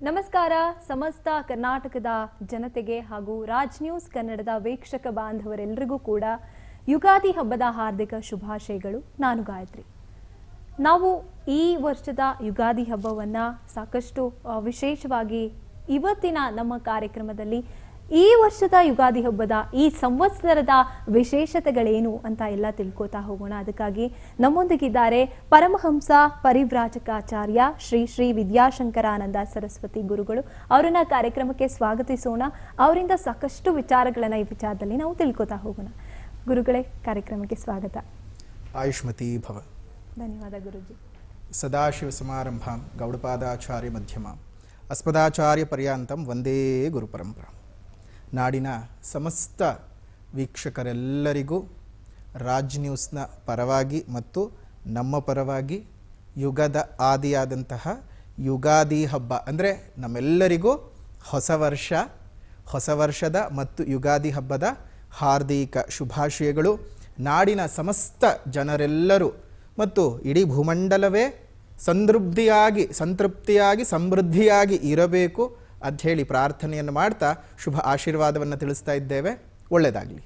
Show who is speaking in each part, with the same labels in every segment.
Speaker 1: ನಮಸ್ಕಾರ ಸಮಸ್ತ ಕರ್ನಾಟಕದ ಜನತೆಗೆ ಹಾಗೂ ರಾಜ್ ನ್ಯೂಸ್ ಕನ್ನಡದ ವೀಕ್ಷಕ ಬಾಂಧವರೆಲ್ಲರಿಗೂ ಕೂಡ ಯುಗಾದಿ ಹಬ್ಬದ ಹಾರ್ದಿಕ ಶುಭಾಶಯಗಳು. ನಾನು ಗಾಯತ್ರಿ. ನಾವು ಈ ವರ್ಷದ ಯುಗಾದಿ ಹಬ್ಬವನ್ನು ಸಾಕಷ್ಟು ವಿಶೇಷವಾಗಿ ಇವತ್ತಿನ ನಮ್ಮ ಕಾರ್ಯಕ್ರಮದಲ್ಲಿ ಈ ವರ್ಷದ ಯುಗಾದಿ ಹಬ್ಬದ ಈ ಸಂವತ್ಸರದ ವಿಶೇಷತೆಗಳೇನು ಅಂತ ಎಲ್ಲ ತಿಳ್ಕೋತಾ ಹೋಗೋಣ. ಅದಕ್ಕಾಗಿ ನಮ್ಮೊಂದಿಗಿದ್ದಾರೆ ಪರಮಹಂಸ ಪರಿವ್ರಾಜಕಾಚಾರ್ಯ ಶ್ರೀ ಶ್ರೀ ವಿದ್ಯಾಶಂಕರಾನಂದ ಸರಸ್ವತಿ ಗುರುಗಳು. ಅವರನ್ನ ಕಾರ್ಯಕ್ರಮಕ್ಕೆ ಸ್ವಾಗತಿಸೋಣ. ಅವರಿಂದ ಸಾಕಷ್ಟು ವಿಚಾರಗಳನ್ನು ಈ ವಿಚಾರದಲ್ಲಿ ನಾವು ತಿಳ್ಕೋತಾ ಹೋಗೋಣ. ಗುರುಗಳೇ, ಕಾರ್ಯಕ್ರಮಕ್ಕೆ ಸ್ವಾಗತ.
Speaker 2: ಆಯುಷ್ಮತಿ ಭವ.
Speaker 1: ಧನ್ಯವಾದ ಗುರುಜಿ.
Speaker 2: ಸದಾಶಿವ ಸಮಾರಂಭಾಂ ಗೌಡಪಾದಾಚಾರ್ಯ ಮಧ್ಯಮಾಂ ಅಸ್ಮದಾಚಾರ್ಯ ಪರ್ಯಾಂತಂ ವಂದೇ ಗುರುಪರಂಪರಾ. ನಾಡಿನ ಸಮಸ್ತ ವೀಕ್ಷಕರೆಲ್ಲರಿಗೂ ರಾಜ್ ನ್ಯೂಸ್ನ ಪರವಾಗಿ ಮತ್ತು ನಮ್ಮ ಪರವಾಗಿ ಯುಗದ ಆದಿಯಾದಂತಹ ಯುಗಾದಿ ಹಬ್ಬ ಅಂದರೆ ನಮ್ಮೆಲ್ಲರಿಗೂ ಹೊಸ ವರ್ಷದ ಮತ್ತು ಯುಗಾದಿ ಹಬ್ಬದ ಹಾರ್ದಿಕ ಶುಭಾಶಯಗಳು. ನಾಡಿನ ಸಮಸ್ತ ಜನರೆಲ್ಲರೂ ಮತ್ತು ಇಡೀ ಭೂಮಂಡಲವೇ ಸಂತೃಪ್ತಿಯಾಗಿ ಸಮೃದ್ಧಿಯಾಗಿ ಇರಬೇಕು ಅಂಥೇಳಿ ಪ್ರಾರ್ಥನೆಯನ್ನು ಮಾಡ್ತಾ ಶುಭ ಆಶೀರ್ವಾದವನ್ನು ತಿಳಿಸ್ತಾ ಇದ್ದೇವೆ. ಒಳ್ಳೆಯದಾಗಲಿ.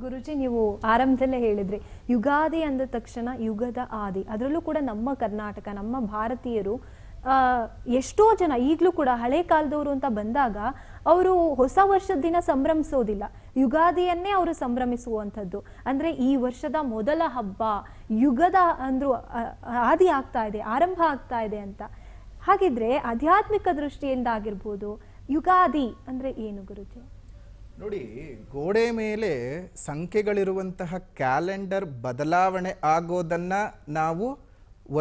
Speaker 1: ಗುರುಜಿ, ನೀವು ಆರಂಭದಲ್ಲೇ ಹೇಳಿದ್ರಿ ಯುಗಾದಿ ಅಂದ ತಕ್ಷಣ ಯುಗದ ಆದಿ. ಅದರಲ್ಲೂ ಕೂಡ ನಮ್ಮ ಕರ್ನಾಟಕ, ನಮ್ಮ ಭಾರತೀಯರು ಎಷ್ಟೋ ಜನ ಈಗಲೂ ಕೂಡ ಹಳೆ ಕಾಲದವರು ಅಂತ ಬಂದಾಗ ಅವರು ಹೊಸ ವರ್ಷದ ದಿನ ಸಂಭ್ರಮಿಸೋದಿಲ್ಲ, ಯುಗಾದಿಯನ್ನೇ ಅವರು ಸಂಭ್ರಮಿಸುವಂಥದ್ದು. ಅಂದರೆ ಈ ವರ್ಷದ ಮೊದಲ ಹಬ್ಬ ಯುಗದ ಅಂದ್ರು ಆದಿ ಆಗ್ತಾ ಇದೆ, ಆರಂಭ ಆಗ್ತಾ ಇದೆ ಅಂತ. ಹಾಗಿದ್ರೆ ಆಧ್ಯಾತ್ಮಿಕ ದೃಷ್ಟಿಯಿಂದ ಆಗಿರ್ಬೋದು ಯುಗಾದಿ ಅಂದ್ರೆ ಏನು ಗುರುಜಿ?
Speaker 2: ನೋಡಿ, ಗೋಡೆ ಮೇಲೆ ಸಂಖ್ಯೆಗಳಿರುವಂತಹ ಕ್ಯಾಲೆಂಡರ್ ಬದಲಾವಣೆ ಆಗೋದನ್ನ ನಾವು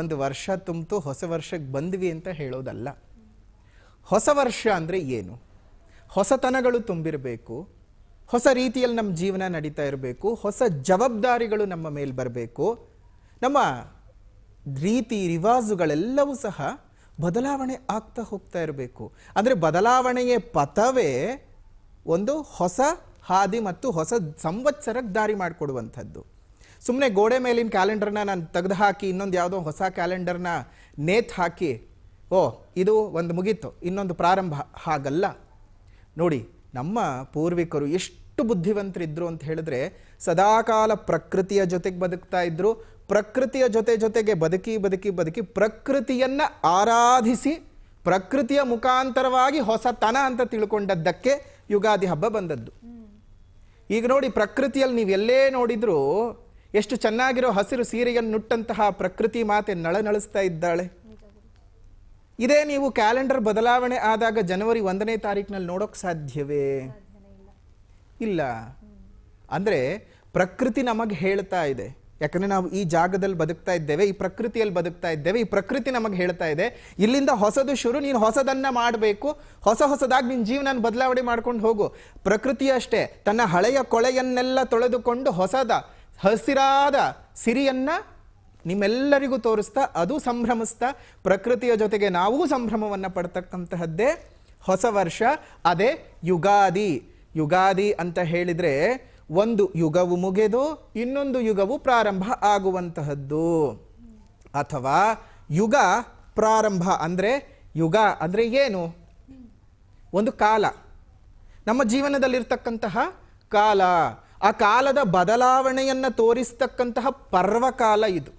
Speaker 2: ಒಂದು ವರ್ಷ ತುಂಬಿತು ಹೊಸ ವರ್ಷಕ್ಕೆ ಬಂದ್ವಿ ಅಂತ ಹೇಳೋದಲ್ಲ. ಹೊಸ ವರ್ಷ ಅಂದರೆ ಏನು? ಹೊಸತನಗಳು ತುಂಬಿರಬೇಕು, ಹೊಸ ರೀತಿಯಲ್ಲಿ ನಮ್ಮ ಜೀವನ ನಡೀತಾ ಇರಬೇಕು, ಹೊಸ ಜವಾಬ್ದಾರಿಗಳು ನಮ್ಮ ಮೇಲೆ ಬರಬೇಕು, ನಮ್ಮ ರೀತಿ ರಿವಾಜುಗಳೆಲ್ಲವೂ ಸಹ ಬದಲಾವಣೆ ಆಗ್ತಾ ಹೋಗ್ತಾ ಇರಬೇಕು. ಅಂದರೆ ಬದಲಾವಣೆಯ ಪಥವೇ ಒಂದು ಹೊಸ ಹಾದಿ ಮತ್ತು ಹೊಸ ಸಂವತ್ಸರಕ್ಕೆ ದಾರಿ ಮಾಡಿಕೊಡುವಂಥದ್ದು. ಸುಮ್ಮನೆ ಗೋಡೆ ಮೇಲಿನ ಕ್ಯಾಲೆಂಡರ್ನ ನಾನು ತೆಗೆದು ಹಾಕಿ ಇನ್ನೊಂದು ಯಾವುದೋ ಹೊಸ ಕ್ಯಾಲೆಂಡರ್ನ ನೇತು ಹಾಕಿ ಇದು ಒಂದು ಮುಗೀತು ಇನ್ನೊಂದು ಪ್ರಾರಂಭ, ಹಾಗಲ್ಲ. ನೋಡಿ, ನಮ್ಮ ಪೂರ್ವಿಕರು ಎಷ್ಟು ಬುದ್ಧಿವಂತರಿದ್ರು ಅಂತ ಹೇಳಿದ್ರೆ ಸದಾಕಾಲ ಪ್ರಕೃತಿಯ ಜೊತೆಗೆ ಬದುಕ್ತಾ ಇದ್ರು. ಪ್ರಕೃತಿಯ ಜೊತೆಗೆ ಬದುಕಿ ಪ್ರಕೃತಿಯನ್ನು ಆರಾಧಿಸಿ ಪ್ರಕೃತಿಯ ಮುಖಾಂತರವಾಗಿ ಹೊಸತನ ಅಂತ ತಿಳ್ಕೊಂಡದ್ದಕ್ಕೆ ಯುಗಾದಿ ಹಬ್ಬ ಬಂದದ್ದು. ಈಗ ನೋಡಿ, ಪ್ರಕೃತಿಯಲ್ಲಿ ನೀವು ಎಲ್ಲೇ ನೋಡಿದ್ರು ಎಷ್ಟು ಚೆನ್ನಾಗಿರೋ ಹಸಿರು ಸೀರೆಯನ್ನು ನುಟ್ಟಂತಹ ಪ್ರಕೃತಿ ಮಾತೆ ನಳನಳಿಸ್ತಾ ಇದ್ದಾಳೆ. ಇದೇ ನೀವು ಕ್ಯಾಲೆಂಡರ್ ಬದಲಾವಣೆ ಆದಾಗ ಜನವರಿ 1ನೇ ತಾರೀಕಿನಲ್ಲಿ ನೋಡೋಕೆ ಸಾಧ್ಯವೇ? ಇಲ್ಲ. ಅಂದರೆ ಪ್ರಕೃತಿ ನಮಗೆ ಹೇಳ್ತಾ ಇದೆ, ಯಾಕಂದರೆ ನಾವು ಈ ಜಾಗದಲ್ಲಿ ಬದುಕ್ತಾ ಇದ್ದೇವೆ, ಈ ಪ್ರಕೃತಿಯಲ್ಲಿ ಬದುಕ್ತಾ ಇದ್ದೇವೆ, ಈ ಪ್ರಕೃತಿ ನಮಗೆ ಹೇಳ್ತಾ ಇದೆ ಇಲ್ಲಿಂದ ಹೊಸದು ಶುರು, ನೀನು ಹೊಸದನ್ನು ಮಾಡಬೇಕು, ಹೊಸದಾಗಿ ನಿನ್ನ ಜೀವನ ಬದಲಾವಣೆ ಮಾಡ್ಕೊಂಡು ಹೋಗು. ಪ್ರಕೃತಿ ಅಷ್ಟೇ ತನ್ನ ಹಳೆಯ ಕೊಳೆಯನ್ನೆಲ್ಲ ತೊಳೆದುಕೊಂಡು ಹೊಸದ ಹಸಿರಾದ ಸಿರಿಯನ್ನು ನಿಮ್ಮೆಲ್ಲರಿಗೂ ತೋರಿಸ್ತಾ ಅದು ಸಂಭ್ರಮಿಸ್ತಾ ಪ್ರಕೃತಿಯ ಜೊತೆಗೆ ನಾವೂ ಸಂಭ್ರಮವನ್ನು ಪಡ್ತಕ್ಕಂತಹದ್ದೇ ಹೊಸ ವರ್ಷ. ಅದೇ ಯುಗಾದಿ. ಯುಗಾದಿ ಅಂತ ಹೇಳಿದರೆ ಒಂದು ಯುಗವು ಮುಗಿದು ಇನ್ನೊಂದು ಯುಗವು ಪ್ರಾರಂಭ ಆಗುವಂತಹದ್ದು. ಅಥವಾ ಯುಗ ಪ್ರಾರಂಭ ಅಂದರೆ ಯುಗ ಅಂದರೆ ಏನು? ಒಂದು ಕಾಲ, ನಮ್ಮ ಜೀವನದಲ್ಲಿರ್ತಕ್ಕಂತಹ ಕಾಲ. ಆ ಕಾಲದ ಬದಲಾವಣೆಯನ್ನು ತೋರಿಸ್ತಕ್ಕಂತಹ ಪರ್ವಕಾಲ ಇದು.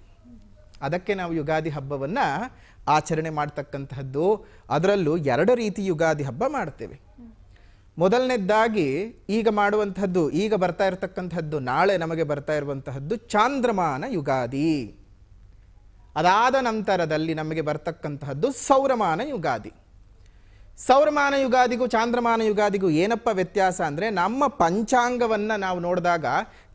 Speaker 2: ಅದಕ್ಕೆ ನಾವು ಯುಗಾದಿ ಹಬ್ಬವನ್ನು ಆಚರಣೆ ಮಾಡ್ತಕ್ಕಂತಹದ್ದು. ಅದರಲ್ಲೂ 2 ರೀತಿ ಯುಗಾದಿ ಹಬ್ಬ ಮಾಡ್ತೇವೆ. ಮೊದಲನೇದಾಗಿ ಈಗ ಮಾಡುವಂತಹದ್ದು, ಈಗ ಬರ್ತಾ ಇರತಕ್ಕಂಥದ್ದು, ನಾಳೆ ನಮಗೆ ಬರ್ತಾ ಇರುವಂತಹದ್ದು ಚಾಂದ್ರಮಾನ ಯುಗಾದಿ. ಅದಾದ ನಂತರದಲ್ಲಿ ನಮಗೆ ಬರ್ತಕ್ಕಂತಹದ್ದು ಸೌರಮಾನ ಯುಗಾದಿ. ಸೌರಮಾನ ಯುಗಾದಿಗೂ ಚಾಂದ್ರಮಾನ ಯುಗಾದಿಗೂ ಏನಪ್ಪ ವ್ಯತ್ಯಾಸ ಅಂದರೆ, ನಮ್ಮ ಪಂಚಾಂಗವನ್ನು ನಾವು ನೋಡಿದಾಗ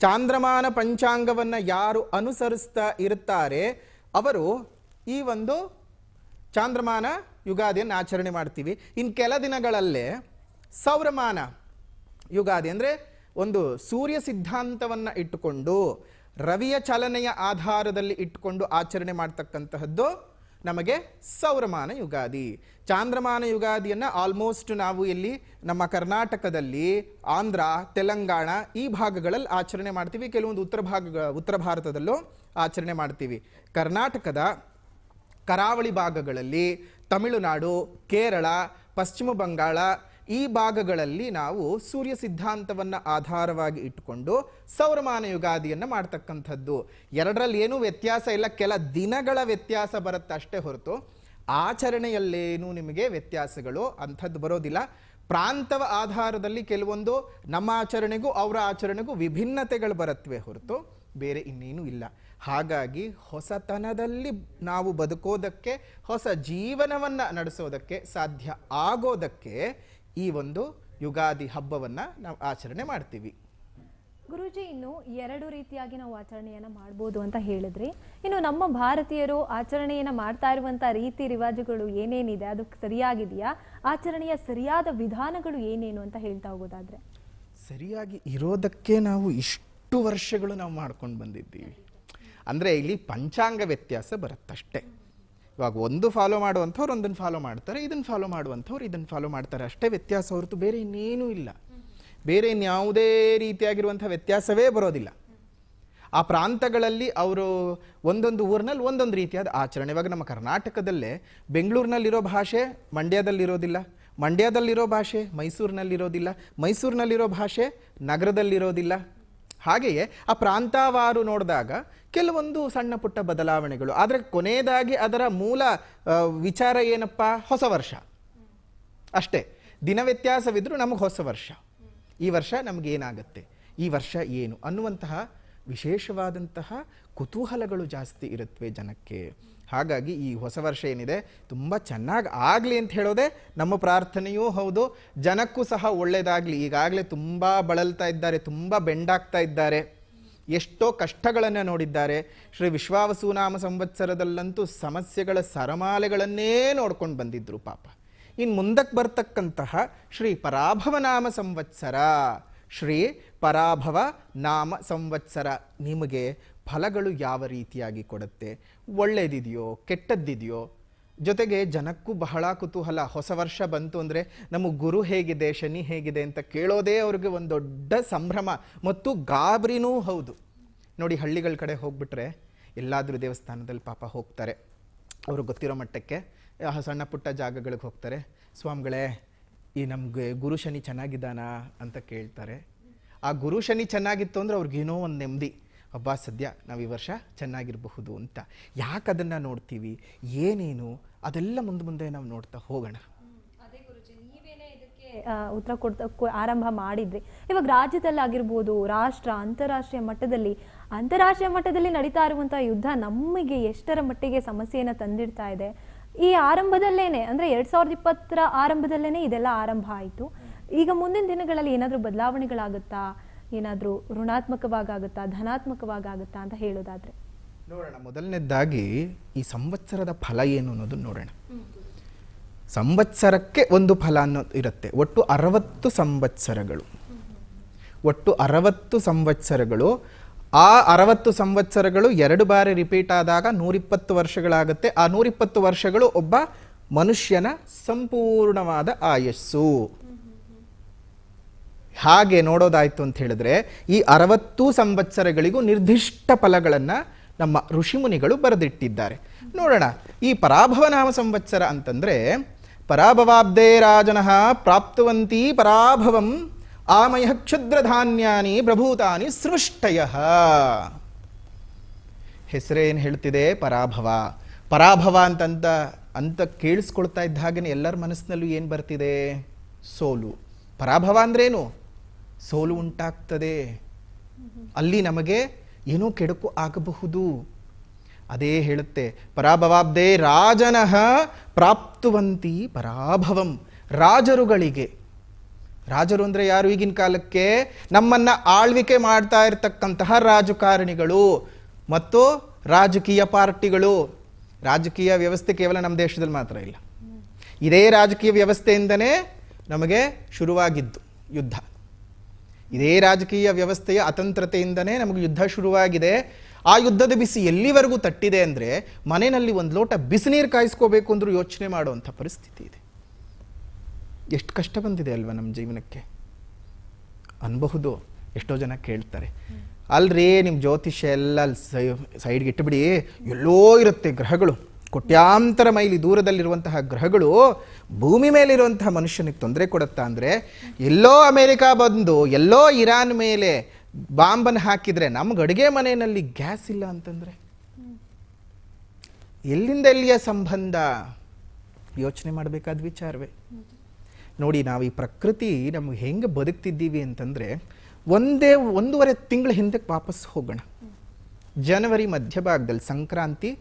Speaker 2: ಚಾಂದ್ರಮಾನ ಪಂಚಾಂಗವನ್ನು ಯಾರು ಅನುಸರಿಸ್ತಾ ಇರ್ತಾರೆ ಅವರು ಈ ಒಂದು ಚಾಂದ್ರಮಾನ ಯುಗಾದಿಯನ್ನು ಆಚರಣೆ ಮಾಡ್ತೀವಿ. ಇನ್ನು ಕೆಲ ದಿನಗಳಲ್ಲೇ ಸೌರಮಾನ ಯುಗಾದಿ ಅಂದರೆ ಒಂದು ಸೂರ್ಯ ಸಿದ್ಧಾಂತವನ್ನು ಇಟ್ಟುಕೊಂಡು ರವಿಯ ಚಲನೆಯ ಆಧಾರದಲ್ಲಿ ಇಟ್ಟುಕೊಂಡು ಆಚರಣೆ ಮಾಡ್ತಕ್ಕಂತಹದ್ದು ನಮಗೆ ಸೌರಮಾನ ಯುಗಾದಿ. ಚಾಂದ್ರಮಾನ ಯುಗಾದಿಯನ್ನು ಆಲ್ಮೋಸ್ಟ್ ನಾವು ಇಲ್ಲಿ ನಮ್ಮ ಕರ್ನಾಟಕದಲ್ಲಿ ಆಂಧ್ರ, ತೆಲಂಗಾಣ ಈ ಭಾಗಗಳಲ್ಲಿ ಆಚರಣೆ ಮಾಡ್ತೀವಿ. ಕೆಲವೊಂದು ಉತ್ತರ ಭಾರತದಲ್ಲೂ ಆಚರಣೆ ಮಾಡ್ತೀವಿ. ಕರ್ನಾಟಕದ ಕರಾವಳಿ ಭಾಗಗಳಲ್ಲಿ, ತಮಿಳುನಾಡು, ಕೇರಳ, ಪಶ್ಚಿಮ ಬಂಗಾಳ ಈ ಭಾಗಗಳಲ್ಲಿ ನಾವು ಸೂರ್ಯ ಸಿದ್ಧಾಂತವನ್ನು ಆಧಾರವಾಗಿ ಇಟ್ಟುಕೊಂಡು ಸೌರಮಾನ ಯುಗಾದಿಯನ್ನು ಮಾಡ್ತಕ್ಕಂಥದ್ದು. ಎರಡರಲ್ಲಿ ಏನೂ ವ್ಯತ್ಯಾಸ ಇಲ್ಲ, ಕೆಲ ದಿನಗಳ ವ್ಯತ್ಯಾಸ ಬರುತ್ತೆ ಅಷ್ಟೇ ಹೊರತು ಆಚರಣೆಯಲ್ಲೇನೂ ನಿಮಗೆ ವ್ಯತ್ಯಾಸಗಳು ಅಂಥದ್ದು ಬರೋದಿಲ್ಲ. ಪ್ರಾಂತವ ಆಧಾರದಲ್ಲಿ ಕೆಲವೊಂದು ನಮ್ಮ ಆಚರಣೆಗೂ ಅವರ ಆಚರಣೆಗೂ ವಿಭಿನ್ನತೆಗಳು ಬರುತ್ತವೆ ಹೊರತು ಬೇರೆ ಇನ್ನೇನೂ ಇಲ್ಲ. ಹಾಗಾಗಿ ಹೊಸತನದಲ್ಲಿ ನಾವು ಬದುಕೋದಕ್ಕೆ, ಹೊಸ ಜೀವನವನ್ನು ನಡೆಸೋದಕ್ಕೆ ಸಾಧ್ಯ ಆಗೋದಕ್ಕೆ ಈ ಒಂದು ಯುಗಾದಿ ಹಬ್ಬವನ್ನು ನಾವು ಆಚರಣೆ ಮಾಡ್ತೀವಿ.
Speaker 1: ಗುರೂಜಿ, ಇನ್ನು 2 ರೀತಿಯಾಗಿ ನಾವು ಆಚರಣೆಯನ್ನು ಮಾಡ್ಬೋದು ಅಂತ ಹೇಳಿದ್ರಿ. ಇನ್ನು ನಮ್ಮ ಭಾರತೀಯರು ಆಚರಣೆಯನ್ನು ಮಾಡ್ತಾ ಇರುವಂಥ ರೀತಿ ರಿವಾಜುಗಳು ಏನೇನಿದೆ ಅದು ಸರಿಯಾಗಿದೆಯಾ? ಆಚರಣೆಯ ಸರಿಯಾದ ವಿಧಾನಗಳು ಏನೇನು ಅಂತ ಹೇಳ್ತಾ ಹೋಗೋದಾದ್ರೆ?
Speaker 2: ಸರಿಯಾಗಿ ಇರೋದಕ್ಕೆ ನಾವು ಇಷ್ಟು ವರ್ಷಗಳು ನಾವು ಮಾಡ್ಕೊಂಡು ಬಂದಿದ್ದೀವಿ. ಅಂದರೆ ಇಲ್ಲಿ ಪಂಚಾಂಗ ವ್ಯತ್ಯಾಸ ಬರುತ್ತಷ್ಟೇ. ಇವಾಗ ಒಂದು ಫಾಲೋ ಮಾಡುವಂಥವ್ರು ಒಂದನ್ನು ಫಾಲೋ ಮಾಡ್ತಾರೆ, ಇದನ್ನು ಫಾಲೋ ಮಾಡುವಂಥವ್ರು ಇದನ್ನು ಫಾಲೋ ಮಾಡ್ತಾರೆ, ಅಷ್ಟೇ ವ್ಯತ್ಯಾಸ ಹೊರತು ಬೇರೆ ಇನ್ನೇನೂ ಇಲ್ಲ. ಬೇರೆ ಇನ್ಯಾವುದೇ ರೀತಿಯಾಗಿರುವಂಥ ವ್ಯತ್ಯಾಸವೇ ಬರೋದಿಲ್ಲ. ಆ ಪ್ರಾಂತಗಳಲ್ಲಿ ಅವರು ಒಂದೊಂದು ಊರಿನಲ್ಲಿ ಒಂದೊಂದು ರೀತಿಯಾದ ಆಚರಣೆ. ಇವಾಗ ನಮ್ಮ ಕರ್ನಾಟಕದಲ್ಲೇ ಬೆಂಗಳೂರಿನಲ್ಲಿರೋ ಭಾಷೆ ಮಂಡ್ಯದಲ್ಲಿರೋದಿಲ್ಲ, ಮಂಡ್ಯದಲ್ಲಿರೋ ಭಾಷೆ ಮೈಸೂರಿನಲ್ಲಿರೋದಿಲ್ಲ, ಮೈಸೂರಿನಲ್ಲಿರೋ ಭಾಷೆ ನಗರದಲ್ಲಿರೋದಿಲ್ಲ. ಹಾಗೆಯೇ ಆ ಪ್ರಾಂತವಾರು ನೋಡಿದಾಗ ಕೆಲವೊಂದು ಸಣ್ಣ ಪುಟ್ಟ ಬದಲಾವಣೆಗಳು. ಆದರೆ ಕೊನೆಯದಾಗಿ ಅದರ ಮೂಲ ವಿಚಾರ ಏನಪ್ಪ? ಹೊಸ ವರ್ಷ ಅಷ್ಟೇ. ದಿನ ವ್ಯತ್ಯಾಸವಿದ್ರೂ ನಮಗೆ ಹೊಸ ವರ್ಷ, ಈ ವರ್ಷ ನಮಗೇನಾಗತ್ತೆ, ಈ ವರ್ಷ ಏನು ಅನ್ನುವಂತಹ ವಿಶೇಷವಾದಂತಹ ಕುತೂಹಲಗಳು ಜಾಸ್ತಿ ಇರುತ್ತವೆ ಜನಕ್ಕೆ. ಹಾಗಾಗಿ ಈ ಹೊಸ ವರ್ಷ ಏನಿದೆ ತುಂಬ ಚೆನ್ನಾಗಿ ಆಗಲಿ ಅಂತ ಹೇಳೋದೇ ನಮ್ಮ ಪ್ರಾರ್ಥನೆಯೂ ಹೌದು. ಜನಕ್ಕೂ ಸಹ ಒಳ್ಳೆಯದಾಗಲಿ. ಈಗಾಗಲೇ ತುಂಬ ಬಳಲ್ತಾ ಇದ್ದಾರೆ, ತುಂಬ ಬೆಂಡಾಗ್ತಾ ಇದ್ದಾರೆ, ಎಷ್ಟೋ ಕಷ್ಟಗಳನ್ನು ನೋಡಿದ್ದಾರೆ. ಶ್ರೀ ವಿಶ್ವಾವಸುನಾಮ ಸಂವತ್ಸರದಲ್ಲಂತೂ ಸಮಸ್ಯೆಗಳ ಸರಮಾಲೆಗಳನ್ನೇ ನೋಡ್ಕೊಂಡು ಬಂದಿದ್ರು ಪಾಪ. ಇನ್ನು ಮುಂದಕ್ಕೆ ಬರ್ತಕ್ಕಂತಹ ಶ್ರೀ ಪರಾಭವ ನಾಮ ಸಂವತ್ಸರ, ಶ್ರೀ ಪರಾಭವ ನಾಮ ಸಂವತ್ಸರ ನಿಮಗೆ ಫಲಗಳು ಯಾವ ರೀತಿಯಾಗಿ ಕೊಡುತ್ತೆ, ಒಳ್ಳೆಯದಿದೆಯೋ ಕೆಟ್ಟದ್ದಿದೆಯೋ, ಜೊತೆಗೆ ಜನಕ್ಕೂ ಬಹಳ ಕುತೂಹಲ. ಹೊಸ ವರ್ಷ ಬಂತು ಅಂದರೆ ನಮ್ಮ ಗುರು ಹೇಗಿದೆ, ಶನಿ ಹೇಗಿದೆ ಅಂತ ಕೇಳೋದೇ ಅವ್ರಿಗೆ ಒಂದು ದೊಡ್ಡ ಸಂಭ್ರಮ ಮತ್ತು ಗಾಬರಿನೂ ಹೌದು. ನೋಡಿ, ಹಳ್ಳಿಗಳ ಕಡೆ ಹೋಗ್ಬಿಟ್ರೆ ಎಲ್ಲಾದರೂ ದೇವಸ್ಥಾನದಲ್ಲಿ ಪಾಪ ಹೋಗ್ತಾರೆ, ಅವರು ಗೊತ್ತಿರೋ ಮಟ್ಟಕ್ಕೆ ಸಣ್ಣ ಪುಟ್ಟ ಜಾಗಗಳಿಗೆ ಹೋಗ್ತಾರೆ. ಸ್ವಾಮಿಗಳೇ, ಈ ನಮಗೆ ಗುರು ಶನಿ ಚೆನ್ನಾಗಿದ್ದಾನಾ ಅಂತ ಕೇಳ್ತಾರೆ. ಆ ಗುರು ಶನಿ ಚೆನ್ನಾಗಿತ್ತು ಅಂದರೆ ಅವ್ರಿಗೇನೋ ಒಂದು ನೆಮ್ಮದಿ, ಹಬ್ಬ ಸದ್ಯ ನಾವು ಈ ವರ್ಷ ಚೆನ್ನಾಗಿರಬಹುದು ಅಂತ. ಯಾಕೆ ಅದನ್ನು ನೋಡ್ತೀವಿ, ಏನೇನು ಅದೆಲ್ಲ ಮುಂದೆ ನಾವು ನೋಡ್ತಾ ಹೋಗೋಣ.
Speaker 1: ಅದೇ ಗುರುಜಿ, ನೀವೇನೇ ಇದಕ್ಕೆ ಉತ್ತರ ಕೊಡ್ತಾ ಆರಂಭ ಮಾಡಿದ್ರಿ. ಇವಾಗ ರಾಜ್ಯದಲ್ಲಾಗಿರ್ಬೋದು, ಅಂತಾರಾಷ್ಟ್ರೀಯ ಮಟ್ಟದಲ್ಲಿ ನಡೀತಾ ಇರುವಂತಹ ಯುದ್ಧ ನಮಗೆ ಎಷ್ಟರ ಮಟ್ಟಿಗೆ ಸಮಸ್ಯೆಯನ್ನು ತಂದಿಡ್ತಾ ಇದೆ. ಈ ಆರಂಭದಲ್ಲೇನೆ ಅಂದರೆ 2020 ಆರಂಭದಲ್ಲೇನೆ ಇದೆಲ್ಲ ಆರಂಭ ಆಯಿತು. ಈಗ ಮುಂದಿನ ದಿನಗಳಲ್ಲಿ ಏನಾದರೂ ಬದಲಾವಣೆಗಳಾಗುತ್ತಾ, ಏನಾದರೂ ಋಣಾತ್ಮಕವಾಗುತ್ತಾ, ಧನಾತ್ಮಕವಾಗುತ್ತಾ ಅಂತ ಹೇಳೋದಾದ್ರೆ
Speaker 2: ನೋಡೋಣ. ಮೊದಲನೇದಾಗಿ ಈ ಸಂವತ್ಸರದ ಫಲ ಏನು ಅನ್ನೋದು ನೋಡೋಣ. ಸಂವತ್ಸರಕ್ಕೆ ಒಂದು ಫಲ ಅನ್ನೋದು ಇರುತ್ತೆ. ಒಟ್ಟು 60 ಸಂವತ್ಸರಗಳು, ಒಟ್ಟು 60 ಸಂವತ್ಸರಗಳು. ಆ 60 ಸಂವತ್ಸರಗಳು 2 ಬಾರಿ ರಿಪೀಟ್ ಆದಾಗ 120 ವರ್ಷಗಳಾಗುತ್ತೆ. ಆ 120 ವರ್ಷಗಳು ಒಬ್ಬ ಮನುಷ್ಯನ ಸಂಪೂರ್ಣವಾದ ಆಯಸ್ಸು. ಹಾಗೆ ನೋಡೋದಾಯ್ತು ಅಂತ ಹೇಳಿದ್ರೆ ಈ 60 ಸಂವತ್ಸರಗಳಿಗೂ ನಿರ್ದಿಷ್ಟ ಫಲಗಳನ್ನು ನಮ್ಮ ಋಷಿಮುನಿಗಳು ಬರೆದಿಟ್ಟಿದ್ದಾರೆ. ನೋಡೋಣ. ಈ ಪರಾಭವನಾಮ ಸಂವತ್ಸರ ಅಂತಂದ್ರೆ ಪರಾಭವಾಬ್ದೇ ರಾಜನಃ ಪ್ರಾಪ್ತವಂತಿ ಪರಾಭವಂ ಆಮಯ ಕ್ಷುದ್ರಧಾನ್ಯಾನಿ ಪ್ರಭೂತಾನಿ ಸೃಷ್ಟಯ. ಹೆಸರೇನು ಹೇಳ್ತಿದೆ? ಪರಾಭವ. ಪರಾಭವ ಅಂತ ಕೇಳಿಸ್ಕೊಳ್ತಾ ಇದ್ದ ಹಾಗೆ ಎಲ್ಲರ ಮನಸ್ಸಿನಲ್ಲೂ ಏನು ಬರ್ತಿದೆ? ಸೋಲು. ಪರಾಭವ ಅಂದ್ರೇನು? ಸೋಲು ಉಂಟಾಗ್ತದೆ, ಅಲ್ಲಿ ನಮಗೆ ಏನೋ ಕೆಡುಕು ಆಗಬಹುದು. ಅದೇ ಹೇಳುತ್ತೆ ಪರಾಭವಾಬ್ದೇ ರಾಜನಃ ಪ್ರಾಪ್ತುವಂತಿ ಪರಾಭವಂ. ರಾಜರುಗಳಿಗೆ, ರಾಜರು ಅಂದರೆ ಯಾರು? ಈಗಿನ ಕಾಲಕ್ಕೆ ನಮ್ಮನ್ನು ಆಳ್ವಿಕೆ ಮಾಡ್ತಾ ಇರತಕ್ಕಂತಹ ರಾಜಕಾರಣಿಗಳು ಮತ್ತು ರಾಜಕೀಯ ಪಾರ್ಟಿಗಳು. ರಾಜಕೀಯ ವ್ಯವಸ್ಥೆ ಕೇವಲ ನಮ್ಮ ದೇಶದಲ್ಲಿ ಮಾತ್ರ ಇಲ್ಲ, ಇದೇ ರಾಜಕೀಯ ವ್ಯವಸ್ಥೆಯಿಂದನೇ ನಮಗೆ ಶುರುವಾಗಿದ್ದು ಯುದ್ಧ. ಇದೇ ರಾಜಕೀಯ ವ್ಯವಸ್ಥೆಯ ಅತಂತ್ರತೆಯಿಂದನೇ ನಮಗೆ ಯುದ್ಧ ಶುರುವಾಗಿದೆ. ಆ ಯುದ್ಧದ ಬಿಸಿ ಎಲ್ಲಿವರೆಗೂ ತಟ್ಟಿದೆ ಅಂದರೆ ಮನೆಯಲ್ಲಿ ಒಂದು ಲೋಟ ಬಿಸಿನೀರು ಕಾಯಿಸ್ಕೋಬೇಕು ಅಂದ್ರೂ ಯೋಚನೆ ಮಾಡುವಂಥ ಪರಿಸ್ಥಿತಿ ಇದೆ. ಎಷ್ಟು ಕಷ್ಟ ಬಂದಿದೆ ಅಲ್ವಾ ನಮ್ಮ ಜೀವನಕ್ಕೆ ಅನ್ಬಹುದು. ಎಷ್ಟೋ ಜನ ಕೇಳ್ತಾರೆ, ಅಲ್ರಿ ನಿಮ್ಮ ಜ್ಯೋತಿಷ್ಯ ಎಲ್ಲ ಸೈಡ್ಗೆ ಇಟ್ಟುಬಿಡಿ, ಎಲ್ಲೋ ಇರುತ್ತೆ ಗ್ರಹಗಳು, ಕೋಟ್ಯಾಂತರ ಮೈಲಿ ದೂರದಲ್ಲಿರುವಂತಹ ಗ್ರಹಗಳು ಭೂಮಿ ಮೇಲಿರುವಂತಹ ಮನುಷ್ಯನಿಗೆ ತೊಂದರೆ ಕೊಡುತ್ತಾ ಅಂದರೆ, ಎಲ್ಲೋ ಅಮೇರಿಕಾ ಬಂದು ಎಲ್ಲೋ ಇರಾನ್ ಮೇಲೆ ಬಾಂಬನ್ನು ಹಾಕಿದರೆ ನಮ್ಗೆ ಅಡುಗೆ ಮನೆಯಲ್ಲಿ ಗ್ಯಾಸ್ ಇಲ್ಲ ಅಂತಂದರೆ ಎಲ್ಲಿಂದ ಎಲ್ಲಿಯ ಸಂಬಂಧ? ಯೋಚನೆ ಮಾಡಬೇಕಾದ ವಿಚಾರವೇ. ನೋಡಿ, ನಾವು ಈ ಪ್ರಕೃತಿ ನಮ್ಗೆ ಹೆಂಗೆ ಬದುಕ್ತಿದ್ದೀವಿ ಅಂತಂದರೆ, ಒಂದೂವರೆ ತಿಂಗಳ ಹಿಂದಕ್ಕೆ ವಾಪಸ್ ಹೋಗೋಣ. ಜನವರಿ ಮಧ್ಯಭಾಗದಲ್ಲಿ ಸಂಕ್ರಾಂತಿ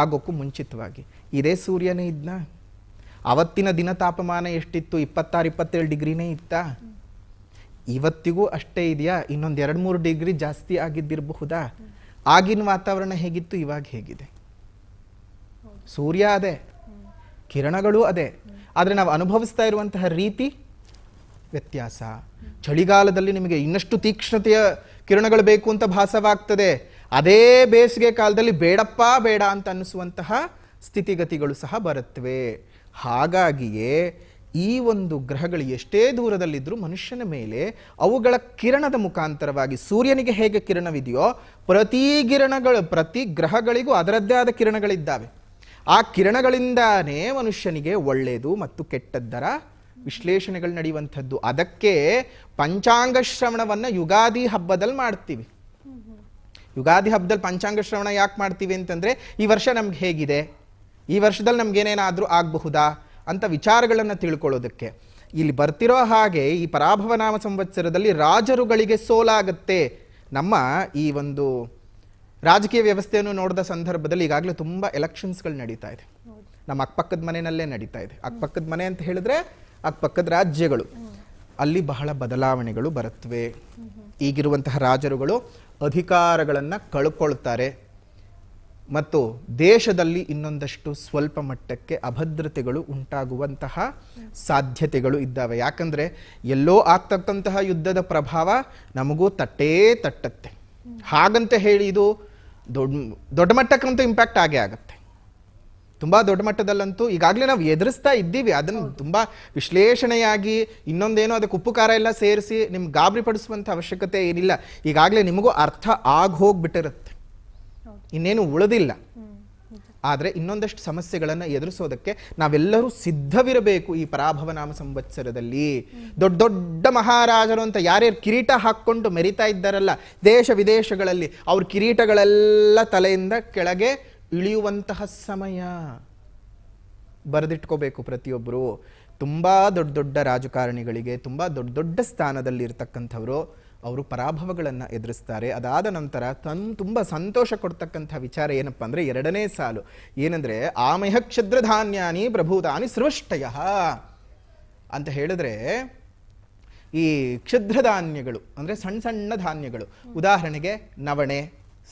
Speaker 2: ಆಗೋಕ್ಕೂ ಮುಂಚಿತವಾಗಿ ಇದೇ ಸೂರ್ಯನೇ ಇದ್ನ? ಅವತ್ತಿನ ದಿನ ತಾಪಮಾನ ಎಷ್ಟಿತ್ತು? 26-27 ಡಿಗ್ರಿನೇ ಇತ್ತಾ? ಇವತ್ತಿಗೂ ಅಷ್ಟೇ ಇದೆಯಾ? ಇನ್ನೊಂದು 2-3 ಡಿಗ್ರಿ ಜಾಸ್ತಿ ಆಗಿದ್ದಿರಬಹುದಾ? ಆಗಿನ ವಾತಾವರಣ ಹೇಗಿತ್ತು, ಇವಾಗ ಹೇಗಿದೆ? ಸೂರ್ಯ ಅದೇ, ಕಿರಣಗಳು ಅದೇ, ಆದರೆ ನಾವು ಅನುಭವಿಸ್ತಾ ಇರುವಂತಹ ರೀತಿ ವ್ಯತ್ಯಾಸ. ಚಳಿಗಾಲದಲ್ಲಿ ನಿಮಗೆ ಇನ್ನಷ್ಟು ತೀಕ್ಷ್ಣತೆಯ ಕಿರಣಗಳು ಬೇಕು ಅಂತ ಭಾಸವಾಗ್ತದೆ. ಅದೇ ಬೇಸಿಗೆ ಕಾಲದಲ್ಲಿ ಬೇಡಪ್ಪ ಬೇಡ ಅಂತ ಅನ್ನಿಸುವಂತಹ ಸ್ಥಿತಿಗತಿಗಳು ಸಹ ಬರುತ್ತವೆ. ಹಾಗಾಗಿಯೇ ಈ ಒಂದು ಗ್ರಹಗಳು ಎಷ್ಟೇ ದೂರದಲ್ಲಿದ್ದರೂ ಮನುಷ್ಯನ ಮೇಲೆ ಅವುಗಳ ಕಿರಣದ ಮುಖಾಂತರವಾಗಿ, ಸೂರ್ಯನಿಗೆ ಹೇಗೆ ಕಿರಣವಿದೆಯೋ ಪ್ರತಿ ಗ್ರಹಗಳಿಗೂ ಅದರದ್ದೇ ಆದ ಕಿರಣಗಳಿದ್ದಾವೆ. ಆ ಕಿರಣಗಳಿಂದಾನೇ ಮನುಷ್ಯನಿಗೆ ಒಳ್ಳೆಯದು ಮತ್ತು ಕೆಟ್ಟದ್ದರ ವಿಶ್ಲೇಷಣೆಗಳು ನಡೆಯುವಂಥದ್ದು. ಅದಕ್ಕೆ ಪಂಚಾಂಗ ಶ್ರವಣವನ್ನು ಯುಗಾದಿ ಹಬ್ಬದಲ್ಲಿ ಮಾಡ್ತೀವಿ. ಯುಗಾದಿ ಹಬ್ಬದಲ್ಲಿ ಪಂಚಾಂಗ ಶ್ರವಣ ಯಾಕೆ ಮಾಡ್ತೀವಿ ಅಂತಂದರೆ, ಈ ವರ್ಷ ನಮ್ಗೆ ಹೇಗಿದೆ, ಈ ವರ್ಷದಲ್ಲಿ ನಮ್ಗೇನೇನಾದರೂ ಆಗಬಹುದಾ ಅಂತ ವಿಚಾರಗಳನ್ನು ತಿಳ್ಕೊಳ್ಳೋದಕ್ಕೆ. ಇಲ್ಲಿ ಬರ್ತಿರೋ ಹಾಗೆ ಈ ಪರಾಭವ ನಾಮ ಸಂವತ್ಸರದಲ್ಲಿ ರಾಜರುಗಳಿಗೆ ಸೋಲಾಗುತ್ತೆ. ನಮ್ಮ ಈ ಒಂದು ರಾಜಕೀಯ ವ್ಯವಸ್ಥೆಯನ್ನು ನೋಡಿದ ಸಂದರ್ಭದಲ್ಲಿ ಈಗಾಗಲೇ ತುಂಬ ಎಲೆಕ್ಷನ್ಸ್ಗಳು ನಡೀತಾ ಇದೆ. ನಮ್ಮ ಅಕ್ಕಪಕ್ಕದ ಮನೆಯಲ್ಲೇ ನಡೀತಾ ಇದೆ. ಅಕ್ಕಪಕ್ಕದ ಮನೆ ಅಂತ ಹೇಳಿದ್ರೆ ಅಕ್ಕಪಕ್ಕದ ರಾಜ್ಯಗಳು, ಅಲ್ಲಿ ಬಹಳ ಬದಲಾವಣೆಗಳು ಬರುತ್ತವೆ. ಈಗಿರುವಂತಹ ರಾಜರುಗಳು ಅಧಿಕಾರಗಳನ್ನು ಕಳ್ಕೊಳ್ತಾರೆ ಮತ್ತು ದೇಶದಲ್ಲಿ ಇನ್ನೊಂದಷ್ಟು ಸ್ವಲ್ಪ ಮಟ್ಟಕ್ಕೆ ಅಭದ್ರತೆಗಳು ಉಂಟಾಗುವಂತಹ ಸಾಧ್ಯತೆಗಳು ಇದ್ದಾವೆ. ಯಾಕಂದರೆ ಎಲ್ಲೋ ಆಗ್ತಕ್ಕಂತಹ ಯುದ್ಧದ ಪ್ರಭಾವ ನಮಗೂ ತಟ್ಟತ್ತೆ. ಹಾಗಂತ ಹೇಳಿ ಇದು ದೊಡ್ಡ ಮಟ್ಟಕ್ಕಂತೂ ಇಂಪ್ಯಾಕ್ಟ್ ಆಗೇ ಆಗುತ್ತೆ. ತುಂಬ ದೊಡ್ಡ ಮಟ್ಟದಲ್ಲಂತೂ ಈಗಾಗಲೇ ನಾವು ಎದುರಿಸ್ತಾ ಇದ್ದೀವಿ. ಅದನ್ನು ತುಂಬ ವಿಶ್ಲೇಷಣೆಯಾಗಿ ಇನ್ನೊಂದೇನೋ ಅದಕ್ಕೆ ಉಪ್ಪು ಖಾರ ಎಲ್ಲ ಸೇರಿಸಿ ನಿಮ್ಗೆ ಗಾಬರಿ ಪಡಿಸುವಂಥ ಅವಶ್ಯಕತೆ ಏನಿಲ್ಲ. ಈಗಾಗಲೇ ನಿಮಗೂ ಅರ್ಥ ಹೋಗ್ಬಿಟ್ಟಿರುತ್ತೆ, ಇನ್ನೇನು ಉಳಿದಿಲ್ಲ. ಆದರೆ ಇನ್ನೊಂದಷ್ಟು ಸಮಸ್ಯೆಗಳನ್ನು ಎದುರಿಸೋದಕ್ಕೆ ನಾವೆಲ್ಲರೂ ಸಿದ್ಧವಿರಬೇಕು. ಈ ಪರಾಭವ ನಾಮ ಸಂವತ್ಸರದಲ್ಲಿ ದೊಡ್ಡ ದೊಡ್ಡ ಮಹಾರಾಜರು ಅಂತ ಯಾರ್ಯಾರು ಕಿರೀಟ ಹಾಕ್ಕೊಂಡು ಮೆರಿತಾ ಇದ್ದಾರಲ್ಲ ದೇಶ ವಿದೇಶಗಳಲ್ಲಿ, ಅವ್ರ ಕಿರೀಟಗಳೆಲ್ಲ ತಲೆಯಿಂದ ಕೆಳಗೆ ಇಳಿಯುವಂತಹ ಸಮಯ. ಬರೆದಿಟ್ಕೋಬೇಕು ಪ್ರತಿಯೊಬ್ಬರು. ತುಂಬ ದೊಡ್ಡ ದೊಡ್ಡ ರಾಜಕಾರಣಿಗಳಿಗೆ, ತುಂಬ ದೊಡ್ಡ ದೊಡ್ಡ ಸ್ಥಾನದಲ್ಲಿ ಇರ್ತಕ್ಕಂಥವರು, ಅವರು ಪರಾಭವಗಳನ್ನು ಎದುರಿಸ್ತಾರೆ. ಅದಾದ ನಂತರ ತುಂಬ ಸಂತೋಷ ಕೊಡ್ತಕ್ಕಂಥ ವಿಚಾರ ಏನಪ್ಪ ಅಂದರೆ, 2ನೇ ಸಾಲು ಏನಂದರೆ, ಆಮಯ ಕ್ಷುದ್ರಧಾನ್ಯಾನಿ ಪ್ರಭೂತಾನಿ ಸೃಷ್ಟಯ ಅಂತ ಹೇಳಿದ್ರೆ, ಈ ಕ್ಷುದ್ರಧಾನ್ಯಗಳು ಅಂದರೆ ಸಣ್ಣ ಸಣ್ಣ ಧಾನ್ಯಗಳು, ಉದಾಹರಣೆಗೆ ನವಣೆ,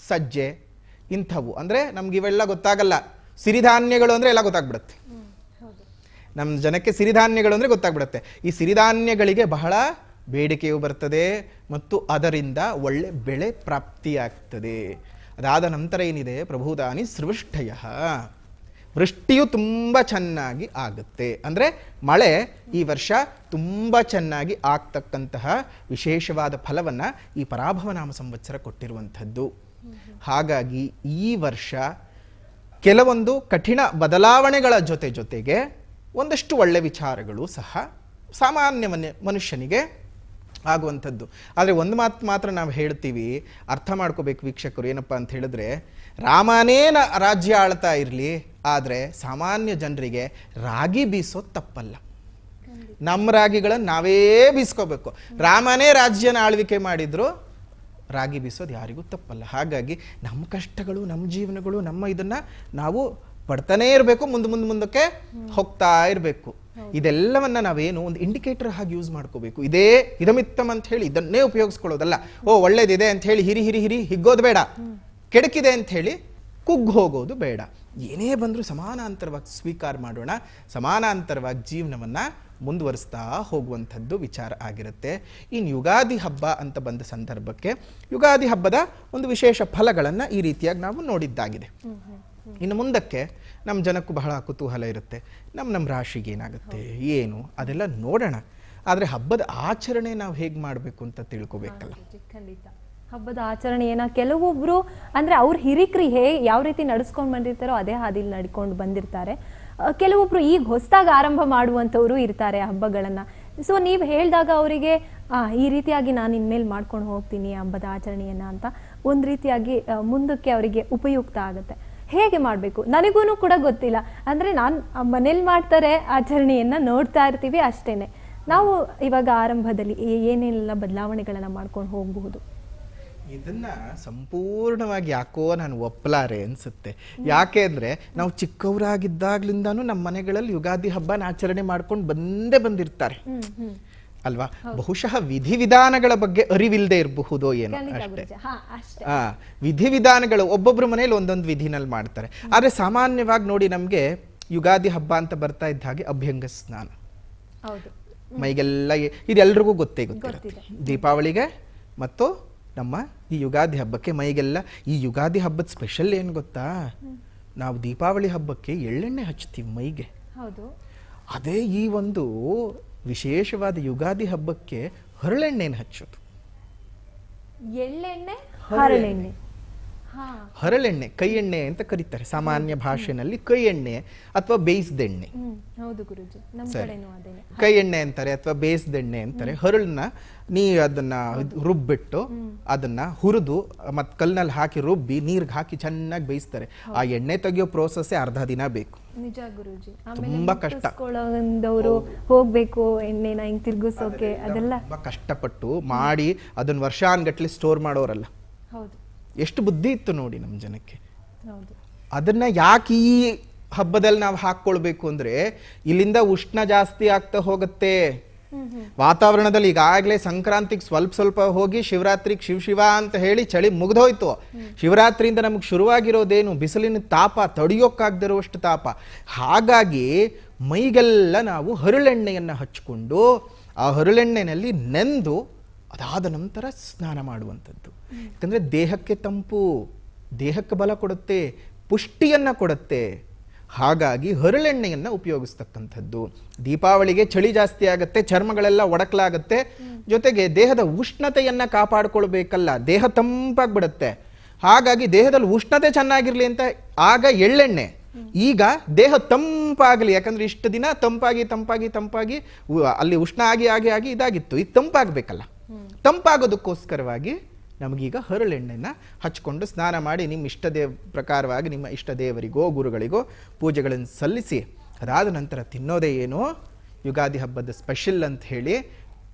Speaker 2: ಸಜ್ಜೆ, ಇಂಥವು. ಅಂದರೆ ನಮ್ಗೆ ಇವೆಲ್ಲ ಗೊತ್ತಾಗಲ್ಲ. ಸಿರಿಧಾನ್ಯಗಳು ಅಂದರೆ ಎಲ್ಲ ಗೊತ್ತಾಗ್ಬಿಡುತ್ತೆ. ನಮ್ಮ ಜನಕ್ಕೆ ಸಿರಿಧಾನ್ಯಗಳು ಅಂದರೆ ಗೊತ್ತಾಗ್ಬಿಡುತ್ತೆ. ಈ ಸಿರಿಧಾನ್ಯಗಳಿಗೆ ಬಹಳ ಬೇಡಿಕೆಯು ಬರ್ತದೆ ಮತ್ತು ಅದರಿಂದ ಒಳ್ಳೆ ಬೆಳೆ ಪ್ರಾಪ್ತಿಯಾಗ್ತದೆ. ಅದಾದ ನಂತರ ಏನಿದೆ, ಪ್ರಭೂತಾನಿ ಸೃಷ್ಟಯ, ವೃಷ್ಟಿಯು ತುಂಬ ಚೆನ್ನಾಗಿ ಆಗುತ್ತೆ. ಅಂದರೆ ಮಳೆ ಈ ವರ್ಷ ತುಂಬ ಚೆನ್ನಾಗಿ ಆಗ್ತಕ್ಕಂತಹ ವಿಶೇಷವಾದ ಫಲವನ್ನು ಈ ಪರಾಭವ ನಾಮ ಸಂವತ್ಸರ ಕೊಟ್ಟಿರುವಂಥದ್ದು. ಹಾಗಾಗಿ ಈ ವರ್ಷ ಕೆಲವೊಂದು ಕಠಿಣ ಬದಲಾವಣೆಗಳ ಜೊತೆಗೆ ಒಂದಷ್ಟು ಒಳ್ಳೆ ವಿಚಾರಗಳು ಸಹ ಸಾಮಾನ್ಯ ಮನುಷ್ಯನಿಗೆ ಆಗುವಂಥದ್ದು. ಆದರೆ ಒಂದು ಮಾತು ಮಾತ್ರ ನಾವು ಹೇಳ್ತೀವಿ, ಅರ್ಥ ಮಾಡ್ಕೋಬೇಕು ವೀಕ್ಷಕರು, ಏನಪ್ಪ ಅಂತ ಹೇಳಿದ್ರೆ, ರಾಮನೇ ರಾಜ್ಯ ಆಳ್ತಾ ಇರಲಿ, ಆದರೆ ಸಾಮಾನ್ಯ ಜನರಿಗೆ ರಾಗಿ ಬೀಸೋದು ತಪ್ಪಲ್ಲ. ನಮ್ಮ ರಾಗಿಗಳನ್ನು ನಾವೇ ಬೀಸ್ಕೋಬೇಕು. ರಾಮನೇ ರಾಜ್ಯನ ಆಳ್ವಿಕೆ ಮಾಡಿದ್ರು ರಾಗಿ ಬೀಸೋದು ಯಾರಿಗೂ ತಪ್ಪಲ್ಲ. ಹಾಗಾಗಿ ನಮ್ಮ ಕಷ್ಟಗಳು, ನಮ್ಮ ಜೀವನಗಳು, ನಮ್ಮ ಇದನ್ನು ನಾವು ಪಡ್ತಾನೇ ಇರಬೇಕು, ಮುಂದಕ್ಕೆ ಹೋಗ್ತಾ ಇರಬೇಕು. ಇದೆಲ್ಲವನ್ನ ನಾವೇನು ಒಂದು ಇಂಡಿಕೇಟರ್ ಹಾಗೆ ಯೂಸ್ ಮಾಡ್ಕೋಬೇಕು. ಇದೇ ಇದಮಿತ್ತಮ್ ಅಂತ ಹೇಳಿ ಇದನ್ನೇ ಉಪಯೋಗಿಸ್ಕೊಳ್ಳೋದಲ್ಲ. ಒಳ್ಳೇದಿದೆ ಅಂತ ಹೇಳಿ ಹಿರಿ ಹಿಗ್ಗೋದು ಬೇಡ, ಕೆಡಕಿದೆ ಅಂತ ಹೇಳಿ ಕುಗ್ಗಿ ಹೋಗೋದು ಬೇಡ. ಏನೇ ಬಂದರೂ ಸಮಾನಾಂತರವಾಗಿ ಸ್ವೀಕಾರ ಮಾಡೋಣ, ಸಮಾನಾಂತರವಾಗಿ ಜೀವನವನ್ನು ಮುಂದುವರಿಸ್ತಾ ಹೋಗುವಂಥದ್ದು ವಿಚಾರ ಆಗಿರುತ್ತೆ. ಇನ್ನು ಯುಗಾದಿ ಹಬ್ಬ ಅಂತ ಬಂದ ಸಂದರ್ಭಕ್ಕೆ ಯುಗಾದಿ ಹಬ್ಬದ ಒಂದು ವಿಶೇಷ ಫಲಗಳನ್ನು ಈ ರೀತಿಯಾಗಿ ನಾವು ನೋಡಿದ್ದಾಗಿದೆ. ಇನ್ನು ಮುಂದಕ್ಕೆ ನಮ್ಮ ಜನಕ್ಕೂ ಬಹಳ ಕುತೂಹಲ ಇರುತ್ತೆ, ನಮ್ಮ ರಾಶಿಗೆ ಏನಾಗುತ್ತೆ ಏನು ಅದೆಲ್ಲ ನೋಡೋಣ. ಆದರೆ ಹಬ್ಬದ ಆಚರಣೆ ನಾವು ಹೇಗೆ ಮಾಡಬೇಕು ಅಂತ ತಿಳ್ಕೊಬೇಕಲ್ಲ.
Speaker 1: ಖಂಡಿತ ಹಬ್ಬದ ಆಚರಣೆಯನ್ನ ಕೆಲವೊಬ್ರು ಅಂದ್ರೆ ಅವ್ರ ಹಿರಿಕರು ಯಾವ ರೀತಿ ನಡೆಸ್ಕೊಂಡು ಬಂದಿರ್ತಾರೋ ಅದೇ ಹಾದಿಲಿ ನಡ್ಕೊಂಡು ಬಂದಿರ್ತಾರೆ. ಕೆಲವೊಬ್ರು ಈಗ ಹೊಸದಾಗಿ ಆರಂಭ ಮಾಡುವಂಥವ್ರು ಇರ್ತಾರೆ ಹಬ್ಬಗಳನ್ನ. ಸೊ ನೀವು ಹೇಳಿದಾಗ ಅವರಿಗೆ ಈ ರೀತಿಯಾಗಿ ನಾನು ಇನ್ಮೇಲೆ ಮಾಡ್ಕೊಂಡು ಹೋಗ್ತೀನಿ ಹಬ್ಬದ ಆಚರಣೆಯನ್ನ ಅಂತ ಒಂದು ರೀತಿಯಾಗಿ ಮುಂದಕ್ಕೆ ಅವರಿಗೆ ಉಪಯುಕ್ತ ಆಗುತ್ತೆ. ಹೇಗೆ ಮಾಡಬೇಕು ನನಗೂ ಕೂಡ ಗೊತ್ತಿಲ್ಲ. ಅಂದರೆ ನಾನು ಮನೇಲಿ ಮಾಡ್ತಾರೆ ಆಚರಣೆಯನ್ನ ನೋಡ್ತಾ ಇರ್ತೀವಿ ಅಷ್ಟೇನೆ. ನಾವು ಇವಾಗ ಆರಂಭದಲ್ಲಿ ಏನೆಲ್ಲ ಬದಲಾವಣೆಗಳನ್ನ ಮಾಡ್ಕೊಂಡು ಹೋಗಬಹುದು?
Speaker 2: ಇದನ್ನ ಸಂಪೂರ್ಣವಾಗಿ ಯಾಕೋ ನಾನು ಒಪ್ಪಲಾರೆ ಅನ್ಸುತ್ತೆ. ಯಾಕೆ ಅಂದ್ರೆ ನಾವು ಚಿಕ್ಕವರಾಗಿದ್ದಾಗ್ಲಿಂದಾನು ನಮ್ಮ ಮನೆಗಳಲ್ಲಿ ಯುಗಾದಿ ಹಬ್ಬನ ಆಚರಣೆ ಮಾಡ್ಕೊಂಡು ಬಂದಿರ್ತಾರೆ ಅಲ್ವಾ. ಬಹುಶಃ ವಿಧಿವಿಧಾನಗಳ ಬಗ್ಗೆ ಅರಿವಿಲ್ಲದೆ ಇರಬಹುದೋ ಏನೋ ಅಷ್ಟೇ. ವಿಧಿವಿಧಾನಗಳು ಒಬ್ಬೊಬ್ರು ಮನೇಲಿ ಒಂದೊಂದು ವಿಧಿನಲ್ಲಿ ಮಾಡ್ತಾರೆ. ಆದ್ರೆ ಸಾಮಾನ್ಯವಾಗಿ ನೋಡಿ, ನಮ್ಗೆ ಯುಗಾದಿ ಹಬ್ಬ ಅಂತ ಬರ್ತಾ ಇದ್ದ ಹಾಗೆ ಅಭ್ಯಂಗ ಸ್ನಾನ ಮೈಗೆಲ್ಲ ಇದೆಲ್ರಿಗೂ ಗೊತ್ತಿರುತ್ತೆ. ದೀಪಾವಳಿಗೆ ಮತ್ತು ನಮ್ಮ ಈ ಯುಗಾದಿ ಹಬ್ಬಕ್ಕೆ ಮೈಗೆಲ್ಲ. ಈ ಯುಗಾದಿ ಹಬ್ಬದ ಸ್ಪೆಷಲ್ ಏನು ಗೊತ್ತಾ, ನಾವು ದೀಪಾವಳಿ ಹಬ್ಬಕ್ಕೆ ಎಳ್ಳೆಣ್ಣೆ ಹಚ್ತೀವಿ ಮೈಗೆ. ಅದೇ ಈ ಒಂದು ವಿಶೇಷವಾದ ಯುಗಾದಿ ಹಬ್ಬಕ್ಕೆ ಹರಳೆಣ್ಣೆನ ಹಚ್ಚೋದು.
Speaker 1: ಎಳ್ಳೆಣ್ಣೆ, ಹರಳೆಣ್ಣೆ,
Speaker 2: ಹರಳೆಣ್ಣೆ ಕೈ ಎಣ್ಣೆ ಅಂತ ಕರೀತಾರೆ ಸಾಮಾನ್ಯ ಭಾಷೆನಲ್ಲಿ. ಕೈ ಎಣ್ಣೆ ಅಥವಾ ಬೇಯಿಸಿದೆಣ್ಣೆ, ಕೈ ಎಣ್ಣೆ ಅಂತಾರೆ ಅಥವಾ ಬೇಯಿಸಿದೆಣ್ಣೆ ಅಂತಾರೆ. ಹರಳನ್ನ ಅದನ್ನ ರುಬ್ಬಿಟ್ಟು ಅದನ್ನ ಹುರಿದು ಮತ್ತೆ ಕಲ್ನಲ್ಲಿ ಹಾಕಿ ರುಬ್ಬಿ ನೀರ್ಗೆ ಹಾಕಿ ಚೆನ್ನಾಗಿ ಬೇಯಿಸ್ತಾರೆ. ಆ ಎಣ್ಣೆ ತೆಗಿಯೋ ಪ್ರೋಸೆಸ್ ಅರ್ಧ ದಿನ ಬೇಕು.
Speaker 1: ನಿಜ ಗುರೂಜಿ.
Speaker 2: ತುಂಬಾ ಕಷ್ಟ.
Speaker 1: ಹೋಗ್ಬೇಕು ಎಣ್ಣೆನ ಹಿಂಗ್ ತಿರ್ಗಿಸೋಕೆ, ಅದೆಲ್ಲ
Speaker 2: ತುಂಬಾ ಕಷ್ಟಪಟ್ಟು ಮಾಡಿ ಅದನ್ನ ವರ್ಷಾನ್ಗಟ್ಲೆ ಸ್ಟೋರ್ ಮಾಡೋರಲ್ಲ. ಎಷ್ಟು ಬುದ್ಧಿ ಇತ್ತು ನೋಡಿ ನಮ್ಮ ಜನಕ್ಕೆ. ಅದನ್ನ ಯಾಕೆ ಈ ಹಬ್ಬದಲ್ಲಿ ನಾವು ಹಾಕೊಳ್ಬೇಕು ಅಂದ್ರೆ, ಇಲ್ಲಿಂದ ಉಷ್ಣ ಜಾಸ್ತಿ ಆಗ್ತಾ ಹೋಗುತ್ತೆ ವಾತಾವರಣದಲ್ಲಿ. ಈಗಾಗಲೇ ಸಂಕ್ರಾಂತಿಗೆ ಸ್ವಲ್ಪ ಹೋಗಿ ಶಿವರಾತ್ರಿಗೆ ಶಿವ ಅಂತ ಹೇಳಿ ಚಳಿ ಮುಗ್ದೋಯ್ತು. ಶಿವರಾತ್ರಿಯಿಂದ ನಮಗೆ ಶುರುವಾಗಿರೋದೇನು ಬಿಸಿಲಿನ ತಾಪ, ತಡೆಯೋಕ್ಕಾಗದಿರುವಷ್ಟು ತಾಪ. ಹಾಗಾಗಿ ಮೈಗೆಲ್ಲ ನಾವು ಹರಳೆಣ್ಣೆಯನ್ನು ಹಚ್ಕೊಂಡು ಆ ಹರಳೆಣ್ಣೆನಲ್ಲಿ ನೆಂದು ಅದಾದ ನಂತರ ಸ್ನಾನ ಮಾಡುವಂಥದ್ದು. ಯಾಕಂದರೆ ದೇಹಕ್ಕೆ ತಂಪು, ದೇಹಕ್ಕೆ ಬಲ ಕೊಡುತ್ತೆ, ಪುಷ್ಟಿಯನ್ನು ಕೊಡುತ್ತೆ. ಹಾಗಾಗಿ ಹರಳೆಣ್ಣೆಯನ್ನು ಉಪಯೋಗಿಸ್ತಕ್ಕಂಥದ್ದು. ದೀಪಾವಳಿಗೆ ಚಳಿ ಜಾಸ್ತಿ ಆಗುತ್ತೆ, ಚರ್ಮಗಳೆಲ್ಲ ಒಡಕಲಾಗುತ್ತೆ, ಜೊತೆಗೆ ದೇಹದ ಉಷ್ಣತೆಯನ್ನು ಕಾಪಾಡಿಕೊಳ್ಬೇಕಲ್ಲ, ದೇಹ ತಂಪಾಗ್ಬಿಡುತ್ತೆ. ಹಾಗಾಗಿ ದೇಹದಲ್ಲಿ ಉಷ್ಣತೆ ಚೆನ್ನಾಗಿರ್ಲಿ ಅಂತ ಆಗ ಎಳ್ಳೆಣ್ಣೆ. ಈಗ ದೇಹ ತಂಪಾಗಲಿ, ಯಾಕಂದ್ರೆ ಇಷ್ಟು ದಿನ ತಂಪಾಗಿ ಅಲ್ಲಿ ಉಷ್ಣ ಆಗಿ ಇದಾಗಿತ್ತು. ಈಗ ತಂಪಾಗಬೇಕಲ್ಲ, ತಂಪಾಗೋದಕ್ಕೋಸ್ಕರವಾಗಿ ನಮಗೀಗ ಹರಳೆಣ್ಣೆನ ಹಚ್ಕೊಂಡು ಸ್ನಾನ ಮಾಡಿ ನಿಮ್ಮ ಪ್ರಕಾರವಾಗಿ ನಿಮ್ಮ ಇಷ್ಟ ದೇವರಿಗೋ ಗುರುಗಳಿಗೋ ಪೂಜೆಗಳನ್ನು ಸಲ್ಲಿಸಿ ಅದಾದ ನಂತರ ತಿನ್ನೋದೇ ಏನು ಯುಗಾದಿ ಹಬ್ಬದ ಸ್ಪೆಷಲ್ ಅಂತ ಹೇಳಿ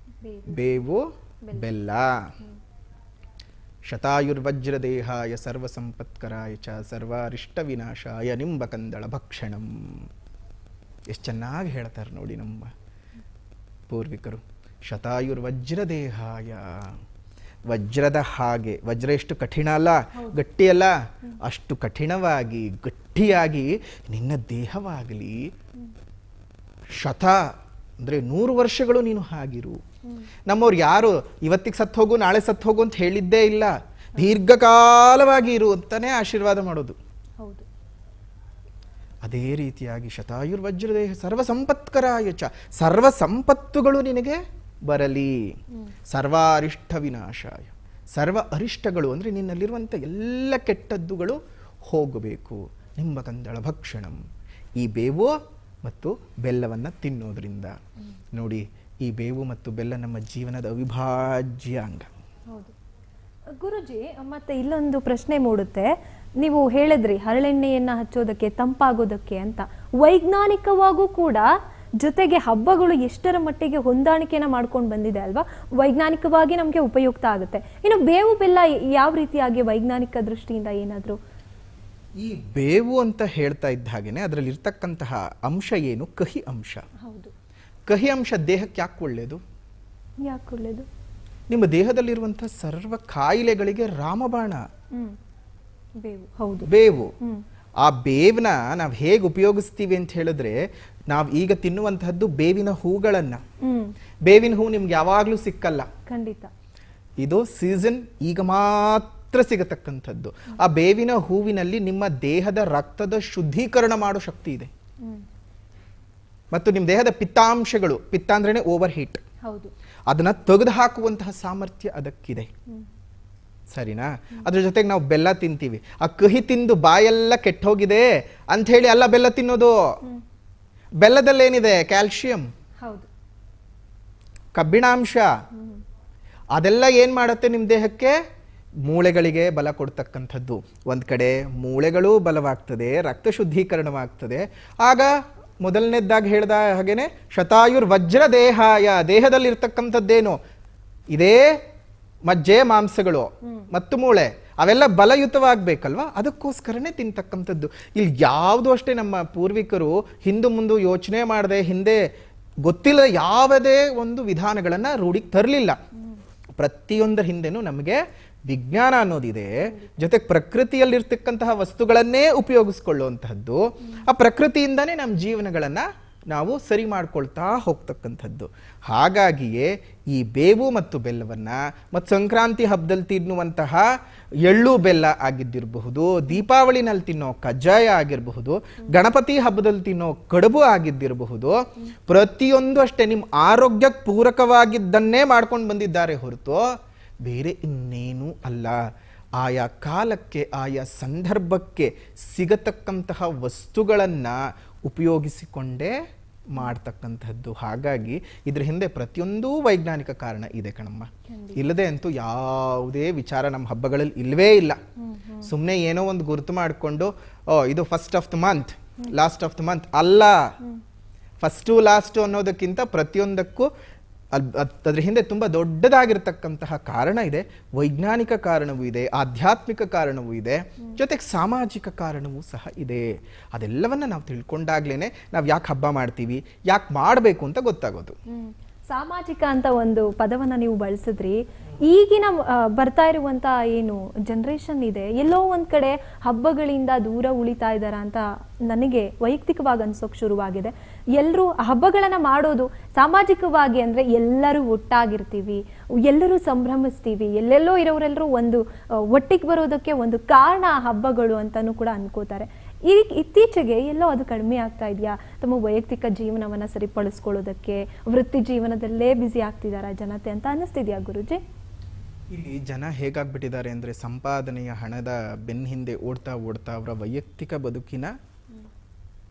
Speaker 2: ಬೇವು ಬೆಲ್ಲ. ಶತಾಯುರ್ವಜ್ರದೇಹಾಯ ಸರ್ವಸಂಪತ್ಕರಾಯ ಚ ಸರ್ವಾರಿಷ್ಟ ವಿನಾಶಾಯ ನಿಂಬಕಂದಳ ಭಕ್ಷಣಂ. ಎಷ್ಟು ಚೆನ್ನಾಗಿ ಹೇಳ್ತಾರೆ ನೋಡಿ ನಮ್ಮ ಪೂರ್ವಿಕರು. ಶತಾಯುರ್ವಜ್ರದೇಹಾಯ, ವಜ್ರದ ಹಾಗೆ. ವಜ್ರ ಎಷ್ಟು ಕಠಿಣ ಅಲ್ಲ, ಗಟ್ಟಿ ಅಲ್ಲ, ಅಷ್ಟು ಕಠಿಣವಾಗಿ ಗಟ್ಟಿಯಾಗಿ ನಿನ್ನ ದೇಹವಾಗಲಿ. ಶತ ಅಂದರೆ 100 ವರ್ಷಗಳು ನೀನು ಹಾಗಿರು. ನಮ್ಮವ್ರು ಯಾರು ಇವತ್ತಿಗೆ ಸತ್ತು ಹೋಗು ನಾಳೆ ಸತ್ತು ಹೋಗು ಅಂತ ಹೇಳಿದ್ದೇ ಇಲ್ಲ. ದೀರ್ಘಕಾಲವಾಗಿ ಇರು ಅಂತಾನೆ ಆಶೀರ್ವಾದ ಮಾಡೋದು. ಅದೇ ರೀತಿಯಾಗಿ ಶತಾಯುರ್ವಜ್ರದೇಹ ಸರ್ವ ಸಂಪತ್ಕರಾಯ ಚ, ಸರ್ವ ಸಂಪತ್ತುಗಳು ನಿನಗೆ ಬರಲಿ. ಸರ್ವಾರಿಷ್ಟ ವಿನಾಶಾಯ, ಸರ್ವ ಅರಿಷ್ಟಗಳು ಅಂದರೆ ನಿನ್ನಲ್ಲಿರುವಂಥ ಎಲ್ಲ ಕೆಟ್ಟದ್ದುಗಳು ಹೋಗಬೇಕು. ನಿಂಬಕಂದಳ ಭಕ್ಷಣಂ, ಈ ಬೇವು ಮತ್ತು ಬೆಲ್ಲವನ್ನು ತಿನ್ನೋದ್ರಿಂದ. ನೋಡಿ, ಈ ಬೇವು ಮತ್ತು ಬೆಲ್ಲ ನಮ್ಮ ಜೀವನದ ಅವಿಭಾಜ್ಯ ಅಂಗ.
Speaker 1: ಹೌದು ಗುರುಜಿ. ಮತ್ತೆ ಇಲ್ಲೊಂದು ಪ್ರಶ್ನೆ ಮೂಡುತ್ತೆ. ನೀವು ಹೇಳಿದ್ರಿ ಹರಳೆಣ್ಣೆಯನ್ನ ಹಚ್ಚೋದಕ್ಕೆ, ತಂಪಾಗೋದಕ್ಕೆ ಅಂತ. ವೈಜ್ಞಾನಿಕವಾಗೂ ಕೂಡ ಜೊತೆಗೆ ಹಬ್ಬಗಳು ಎಷ್ಟರ ಮಟ್ಟಿಗೆ ಹೊಂದಾಣಿಕೆನ ಮಾಡ್ಕೊಂಡು ಬಂದಿದೆ ಅಲ್ವಾ, ವೈಜ್ಞಾನಿಕವಾಗಿ ನಮಗೆ ಉಪಯುಕ್ತ ಆಗುತ್ತೆ. ಇನ್ನು ಬೇವು ಬೆಲ್ಲ ಯಾವ ರೀತಿಯಾಗಿ ವೈಜ್ಞಾನಿಕ ದೃಷ್ಟಿಯಿಂದ ಏನಾದರೂ?
Speaker 2: ಈ ಬೇವು ಅಂತ ಹೇಳ್ತಾ ಇದ್ದ ಹಾಗೇನೆ ಅದರಲ್ಲಿ ಇರ್ತಕ್ಕಂತಹ ಅಂಶ ಏನು, ಕಹಿ ಅಂಶ.
Speaker 1: ಹೌದು.
Speaker 2: ಕಹಿ ಅಂಶ ದೇಹಕ್ಕೆ ಯಾಕೆ ಒಳ್ಳೆಯದು?
Speaker 1: ಯಾಕೆ ಒಳ್ಳೆಯದು?
Speaker 2: ನಿಮ್ಮ ದೇಹದಲ್ಲಿರುವಂತಹ ಸರ್ವ ಕಾಯಿಲೆಗಳಿಗೆ ರಾಮಬಾಣ
Speaker 1: ಬೇವು. ಹೌದು,
Speaker 2: ಬೇವು. ಆ ಬೇವನ್ನ ನಾವು ಹೇಗೆ ಉಪಯೋಗಿಸ್ತೀವಿ ಅಂತ ಹೇಳಿದ್ರೆ, ನಾವು ಈಗ ತಿನ್ನುವಂತಹದ್ದು ಬೇವಿನ ಹೂಗಳನ್ನ. ಬೇವಿನ ಹೂ ನಿಮ್ಗೆ ಯಾವಾಗ್ಲೂ ಸಿಕ್ಕಲ್ಲ,
Speaker 1: ಖಂಡಿತ.
Speaker 2: ಇದು ಸೀಸನ್, ಈಗ ಮಾತ್ರ ಸಿಗತಕ್ಕಂಥದ್ದು. ಆ ಬೇವಿನ ಹೂವಿನಲ್ಲಿ ನಿಮ್ಮ ದೇಹದ ರಕ್ತದ ಶುದ್ಧೀಕರಣ ಮಾಡೋ ಶಕ್ತಿ ಇದೆ. ಮತ್ತು ನಿಮ್ಮ ದೇಹದ ಪಿತ್ತಾಂಶಗಳು, ಪಿತ್ತ ಅಂದ್ರೇನೆ ಓವರ್ ಹೀಟ್, ಅದನ್ನ ತೆಗೆದು ಹಾಕುವಂತಹ ಸಾಮರ್ಥ್ಯ ಅದಕ್ಕಿದೆ. ಸರಿನಾ? ಅದ್ರ ಜೊತೆಗೆ ನಾವು ಬೆಲ್ಲ ತಿಂತೀವಿ. ಆ ಕಹಿ ತಿಂದು ಬಾಯೆಲ್ಲ ಕೆಟ್ಟೋಗಿದೆ ಅಂತ ಹೇಳಿ ಅಲ್ಲ ಬೆಲ್ಲ ತಿನ್ನೋದು. ಬೆಲ್ಲದಲ್ಲೇನಿದೆ? ಕ್ಯಾಲ್ಶಿಯಂ,
Speaker 1: ಹೌದು,
Speaker 2: ಕಬ್ಬಿಣಾಂಶ. ಅದೆಲ್ಲ ಏನ್ ಮಾಡುತ್ತೆ ನಿಮ್ಮ ದೇಹಕ್ಕೆ? ಮೂಳೆಗಳಿಗೆ ಬಲ ಕೊಡ್ತಕ್ಕಂಥದ್ದು. ಒಂದ್ ಕಡೆ ಮೂಳೆಗಳು ಬಲವಾಗ್ತದೆ, ರಕ್ತ ಶುದ್ಧೀಕರಣವಾಗ್ತದೆ. ಆಗ ಮೊದಲನೇದಾಗಿ ಹೇಳ್ದ ಹಾಗೇನೆ ಶತಾಯುರ್ ವಜ್ರ ದೇಹಾಯ, ದೇಹದಲ್ಲಿರ್ತಕ್ಕಂಥದ್ದೇನು ಇದೇ ಮಜ್ಜೆ ಮಾಂಸಗಳು ಮತ್ತು ಮೂಳೆ ಅವೆಲ್ಲ ಬಲಯುತವಾಗಬೇಕಲ್ವಾ, ಅದಕ್ಕೋಸ್ಕರನೇ ತಿಂತಕ್ಕಂಥದ್ದು. ಇಲ್ಲಿ ಯಾವುದು ಅಷ್ಟೇ ನಮ್ಮ ಪೂರ್ವಿಕರು ಹಿಂದು ಮುಂದೆ ಯೋಚನೆ ಮಾಡದೆ, ಹಿಂದೆ ಗೊತ್ತಿಲ್ಲ ಯಾವುದೇ ಒಂದು ವಿಧಾನಗಳನ್ನು ರೂಢಿಗೆ ತರಲಿಲ್ಲ. ಪ್ರತಿಯೊಂದರ ಹಿಂದೆನೂ ನಮಗೆ ವಿಜ್ಞಾನ ಅನ್ನೋದಿದೆ, ಜೊತೆಗೆ ಪ್ರಕೃತಿಯಲ್ಲಿರ್ತಕ್ಕಂತಹ ವಸ್ತುಗಳನ್ನೇ ಉಪಯೋಗಿಸ್ಕೊಳ್ಳುವಂತಹದ್ದು. ಆ ಪ್ರಕೃತಿಯಿಂದನೇ ನಮ್ಮ ಜೀವನಗಳನ್ನು ನಾವು ಸರಿ ಮಾಡ್ಕೊಳ್ತಾ ಹೋಗ್ತಕ್ಕಂಥದ್ದು. ಹಾಗಾಗಿಯೇ ಈ ಬೇವು ಮತ್ತು ಬೆಲ್ಲವನ್ನು ಮತ್ತು ಸಂಕ್ರಾಂತಿ ಹಬ್ಬದಲ್ಲಿ ತಿನ್ನುವಂತಹ ಎಳ್ಳು ಬೆಲ್ಲ ಆಗಿದ್ದಿರಬಹುದು, ದೀಪಾವಳಿನಲ್ಲಿ ತಿನ್ನೋ ಕಜ್ಜಾಯ ಆಗಿರಬಹುದು, ಗಣಪತಿ ಹಬ್ಬದಲ್ಲಿ ತಿನ್ನೋ ಕಡುಬು ಆಗಿದ್ದಿರಬಹುದು, ಪ್ರತಿಯೊಂದು ಅಷ್ಟೇ ನಿಮ್ಮ ಆರೋಗ್ಯಕ್ಕೆ ಪೂರಕವಾಗಿದ್ದನ್ನೇ ಮಾಡ್ಕೊಂಡು ಬಂದಿದ್ದಾರೆ ಹೊರತು ಬೇರೆ ಇನ್ನೇನೂ ಅಲ್ಲ. ಆಯಾ ಕಾಲಕ್ಕೆ ಆಯಾ ಸಂದರ್ಭಕ್ಕೆ ಸಿಗತಕ್ಕಂತಹ ವಸ್ತುಗಳನ್ನು ಉಪಯೋಗಿಸಿಕೊಂಡೇ ಮಾಡ್ತಕ್ಕಂಥದ್ದು. ಹಾಗಾಗಿ ಇದ್ರ ಹಿಂದೆ ಪ್ರತಿಯೊಂದೂ ವೈಜ್ಞಾನಿಕ ಕಾರಣ ಇದೆ ಕಣಮ್ಮ. ಇಲ್ಲದೆ ಅಂತೂ ಯಾವುದೇ ವಿಚಾರ ನಮ್ಮ ಹಬ್ಬಗಳಲ್ಲಿ ಇಲ್ಲವೇ ಇಲ್ಲ. ಸುಮ್ಮನೆ ಏನೋ ಒಂದು ಗುರುತು ಮಾಡಿಕೊಂಡು ಇದು first of the month, last of the month ಅಲ್ಲ. ಫಸ್ಟು ಲಾಸ್ಟು ಅನ್ನೋದಕ್ಕಿಂತ ಪ್ರತಿಯೊಂದಕ್ಕೂ ಅದ್ರ ಹಿಂದೆ ತುಂಬ ದೊಡ್ಡದಾಗಿರ್ತಕ್ಕಂತಹ ಕಾರಣ ಇದೆ. ವೈಜ್ಞಾನಿಕ ಕಾರಣವೂ ಇದೆ, ಆಧ್ಯಾತ್ಮಿಕ ಕಾರಣವೂ ಇದೆ, ಜೊತೆಗೆ ಸಾಮಾಜಿಕ ಕಾರಣವೂ ಸಹ ಇದೆ. ಅದೆಲ್ಲವನ್ನ ನಾವು ತಿಳ್ಕೊಂಡಾಗ್ಲೇ ನಾವು ಯಾಕೆ ಹಬ್ಬ ಮಾಡ್ತೀವಿ, ಯಾಕೆ ಮಾಡಬೇಕು ಅಂತ ಗೊತ್ತಾಗೋದು.
Speaker 1: ಸಾಮಾಜಿಕ ಅಂತ ಒಂದು ಪದವನ್ನ ನೀವು ಬಳಸಿದ್ರಿ. ಈಗಿನ ಬರ್ತಾ ಇರುವಂತ ಏನು ಜನರೇಷನ್ ಇದೆ, ಎಲ್ಲೋ ಒಂದ್ ಕಡೆ ಹಬ್ಬಗಳಿಂದ ದೂರ ಉಳಿತಾ ಇದ್ದಾರ ಅಂತ ನನಗೆ ವೈಯಕ್ತಿಕವಾಗಿ ಅನ್ಸೋಕ್ ಶುರುವಾಗಿದೆ. ಎಲ್ಲರೂ ಹಬ್ಬಗಳನ್ನ ಮಾಡೋದು ಸಾಮಾಜಿಕವಾಗಿ ಅಂದ್ರೆ ಎಲ್ಲರೂ ಒಟ್ಟಾಗಿರ್ತೀವಿ, ಎಲ್ಲರೂ ಸಂಭ್ರಮಿಸ್ತೀವಿ, ಎಲ್ಲೆಲ್ಲೋ ಇರೋರೆಲ್ಲರೂ ಒಂದು ಒಟ್ಟಿಗೆ ಬರೋದಕ್ಕೆ ಒಂದು ಕಾರಣ ಹಬ್ಬಗಳು ಅಂತಾನೂ ಕೂಡ ಅನ್ಕೋತಾರೆ. ಇತ್ತೀಚೆಗೆ ಎಲ್ಲೋ ಅದು ಕಡಿಮೆ ಆಗ್ತಾ ಇದೆಯಾ? ತಮ್ಮ ವೈಯಕ್ತಿಕ ಜೀವನವನ್ನ ಸರಿಪಡಿಸ್ಕೊಳ್ಳೋದಕ್ಕೆ ವೃತ್ತಿ ಜೀವನದಲ್ಲೇ ಬ್ಯುಸಿ ಆಗ್ತಿದಾರ ಜನತೆ ಅಂತ ಅನ್ನಿಸ್ತಿದ್ಯಾ ಗುರುಜಿ?
Speaker 2: ಇಲ್ಲಿ ಜನ ಹೇಗಾಗ್ಬಿಟ್ಟಿದ್ದಾರೆ ಅಂದರೆ ಸಂಪಾದನೆಯ ಹಣದ ಬೆನ್ನ ಹಿಂದೆ ಓಡ್ತಾ ಓಡ್ತಾ ಅವರ ವೈಯಕ್ತಿಕ ಬದುಕಿನ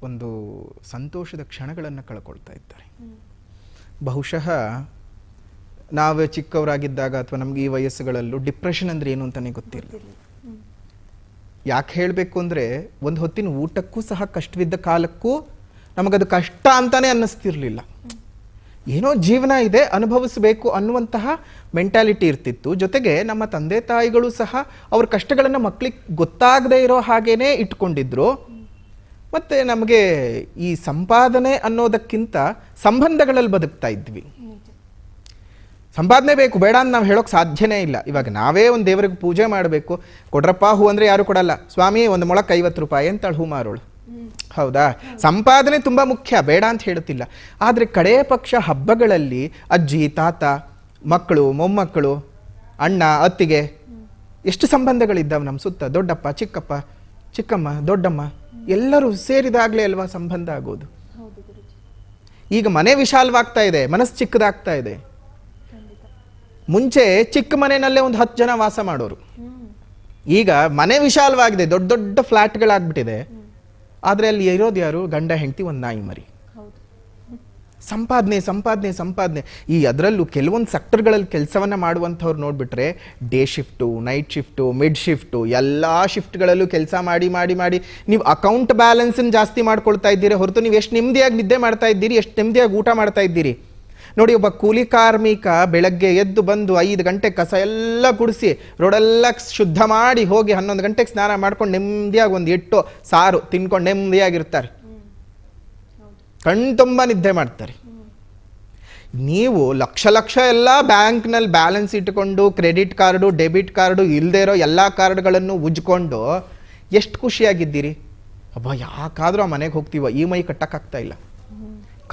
Speaker 2: ಒಂದು ಸಂತೋಷದ ಕ್ಷಣಗಳನ್ನು ಕಳ್ಕೊಳ್ತಾ ಇದ್ದಾರೆ. ಬಹುಶಃ ನಾವೇ ಚಿಕ್ಕವರಾಗಿದ್ದಾಗ ಅಥವಾ ನಮ್ಗೆ ಈ ವಯಸ್ಸುಗಳಲ್ಲೂ ಡಿಪ್ರೆಷನ್ ಅಂದ್ರೆ ಏನು ಅಂತಾನೆ ಗೊತ್ತಿರಲಿಲ್ಲ. ಯಾಕೆ ಹೇಳಬೇಕು ಅಂದರೆ ಒಂದು ಹೊತ್ತಿನ ಊಟಕ್ಕೂ ಸಹ ಕಷ್ಟವಿದ್ದ ಕಾಲಕ್ಕೂ ನಮಗದು ಕಷ್ಟ ಅಂತಾನೆ ಅನ್ನಿಸ್ತಿರ್ಲಿಲ್ಲ. ಏನೋ ಜೀವನ ಇದೆ, ಅನುಭವಿಸಬೇಕು ಅನ್ನುವಂತಹ ಮೆಂಟಾಲಿಟಿ ಇರ್ತಿತ್ತು. ಜೊತೆಗೆ ನಮ್ಮ ತಂದೆ ತಾಯಿಗಳು ಸಹ ಅವ್ರ ಕಷ್ಟಗಳನ್ನು ಮಕ್ಕಳಿಗೆ ಗೊತ್ತಾಗದೇ ಇರೋ ಹಾಗೇನೆ ಇಟ್ಕೊಂಡಿದ್ರು. ಮತ್ತು ನಮಗೆ ಈ ಸಂಪಾದನೆ ಅನ್ನೋದಕ್ಕಿಂತ ಸಂಬಂಧಗಳಲ್ಲಿ ಬದುಕ್ತಾ ಇದ್ವಿ. ಸಂಪಾದನೆ ಬೇಕು ಬೇಡ ಅಂತ ನಾವು ಹೇಳೋಕೆ ಸಾಧ್ಯನೇ ಇಲ್ಲ. ಇವಾಗ ನಾವೇ ಒಂದು ದೇವರಿಗೆ ಪೂಜೆ ಮಾಡಬೇಕು, ಕೊಡ್ರಪ್ಪ ಹೂ ಅಂದರೆ ಯಾರು ಕೊಡಲ್ಲ. ಸ್ವಾಮಿ ಒಂದು ಮೊಳಕ್ಕೆ 50 ರೂಪಾಯಿ ಅಂತಾಳು ಹೂ ಮಾರೋಳು. ಹೌದಾ? ಸಂಪಾದನೆ ತುಂಬ ಮುಖ್ಯ, ಬೇಡ ಅಂತ ಹೇಳುತ್ತಿಲ್ಲ. ಆದರೆ ಕಡೇ ಪಕ್ಷ ಹಬ್ಬಗಳಲ್ಲಿ ಅಜ್ಜಿ ತಾತ, ಮಕ್ಕಳು ಮೊಮ್ಮಕ್ಕಳು, ಅಣ್ಣ ಅತ್ತಿಗೆ, ಎಷ್ಟು ಸಂಬಂಧಗಳಿದ್ದಾವೆ ನಮ್ಮ ಸುತ್ತ. ದೊಡ್ಡಪ್ಪ ಚಿಕ್ಕಪ್ಪ ಚಿಕ್ಕಮ್ಮ ದೊಡ್ಡಮ್ಮ ಎಲ್ಲರೂ ಸೇರಿದಾಗಲೇ ಅಲ್ವಾ ಸಂಬಂಧ ಆಗೋದು. ಈಗ ಮನೆ ವಿಶಾಲವಾಗ್ತಾ ಇದೆ, ಮನಸ್ಸು ಚಿಕ್ಕದಾಗ್ತಾ ಇದೆ. ಮುಂಚೆ ಚಿಕ್ಕ ಮನೆಯಲ್ಲೇ ಒಂದು 10 ಜನ ವಾಸ ಮಾಡೋರು. ಈಗ ಮನೆ ವಿಶಾಲವಾಗಿದೆ, ದೊಡ್ಡ ದೊಡ್ಡ ಫ್ಲಾಟ್ಗಳಾಗ್ಬಿಟ್ಟಿದೆ. ಆದರೆ ಅಲ್ಲಿ ಇರೋದು ಯಾರು? ಗಂಡ ಹೆಂಡತಿ, ಒಂದು ನಾಯಿ ಮರಿ. ಸಂಪಾದನೆ ಸಂಪಾದನೆ ಸಂಪಾದನೆ. ಈ ಅದರಲ್ಲೂ ಕೆಲವೊಂದು ಸೆಕ್ಟರ್ಗಳಲ್ಲಿ ಕೆಲಸವನ್ನು ಮಾಡುವಂಥವ್ರು ನೋಡಿಬಿಟ್ರೆ day shift, night shift, mid shift, ಎಲ್ಲ ಶಿಫ್ಟ್ಗಳಲ್ಲೂ ಕೆಲಸ ಮಾಡಿ ಮಾಡಿ ಮಾಡಿ ನೀವು ಅಕೌಂಟ್ ಬ್ಯಾಲೆನ್ಸನ್ನು ಜಾಸ್ತಿ ಮಾಡ್ಕೊಳ್ತಾ ಇದ್ದೀರಿ ಹೊರತು ನೀವು ಎಷ್ಟು ನೆಮ್ಮದಿಯಾಗಿ ನಿದ್ದೆ ಮಾಡ್ತಾ ಇದ್ದೀರಿ, ಎಷ್ಟು ನೆಮ್ಮದಿಯಾಗಿ ಊಟ ಮಾಡ್ತಾ ಇದ್ದೀರಿ. ನೋಡಿ, ಒಬ್ಬ ಕೂಲಿ ಕಾರ್ಮಿಕ ಬೆಳಗ್ಗೆ ಎದ್ದು ಬಂದು 5 ಗಂಟೆ ಕಸ ಎಲ್ಲ ಗುಡಿಸಿ ರೋಡೆಲ್ಲ ಶುದ್ಧ ಮಾಡಿ ಹೋಗಿ 11 ಗಂಟೆಗೆ ಸ್ನಾನ ಮಾಡ್ಕೊಂಡು ನೆಮ್ಮದಿಯಾಗಿ ಒಂದು ಎಟ್ಟು ಸಾರು ತಿನ್ಕೊಂಡು ನೆಮ್ಮದಿಯಾಗಿರ್ತಾರೆ, ಕಣ್ಣು ತುಂಬ ನಿದ್ದೆ ಮಾಡ್ತಾರೆ. ನೀವು ಲಕ್ಷ ಲಕ್ಷ ಎಲ್ಲ ಬ್ಯಾಂಕ್ನಲ್ಲಿ ಬ್ಯಾಲೆನ್ಸ್ ಇಟ್ಕೊಂಡು ಕ್ರೆಡಿಟ್ ಕಾರ್ಡು ಡೆಬಿಟ್ ಕಾರ್ಡು ಇಲ್ಲದೆ ಇರೋ ಎಲ್ಲ ಕಾರ್ಡ್ಗಳನ್ನು ಉಜ್ಕೊಂಡು ಎಷ್ಟು ಖುಷಿಯಾಗಿದ್ದೀರಿ? ಅಬ್ಬಾ ಯಾಕಾದರೂ ಆ ಮನೆಗೆ ಹೋಗ್ತೀವ, EMI ಕಟ್ಟಕ್ಕಾಗ್ತಾ ಇಲ್ಲ.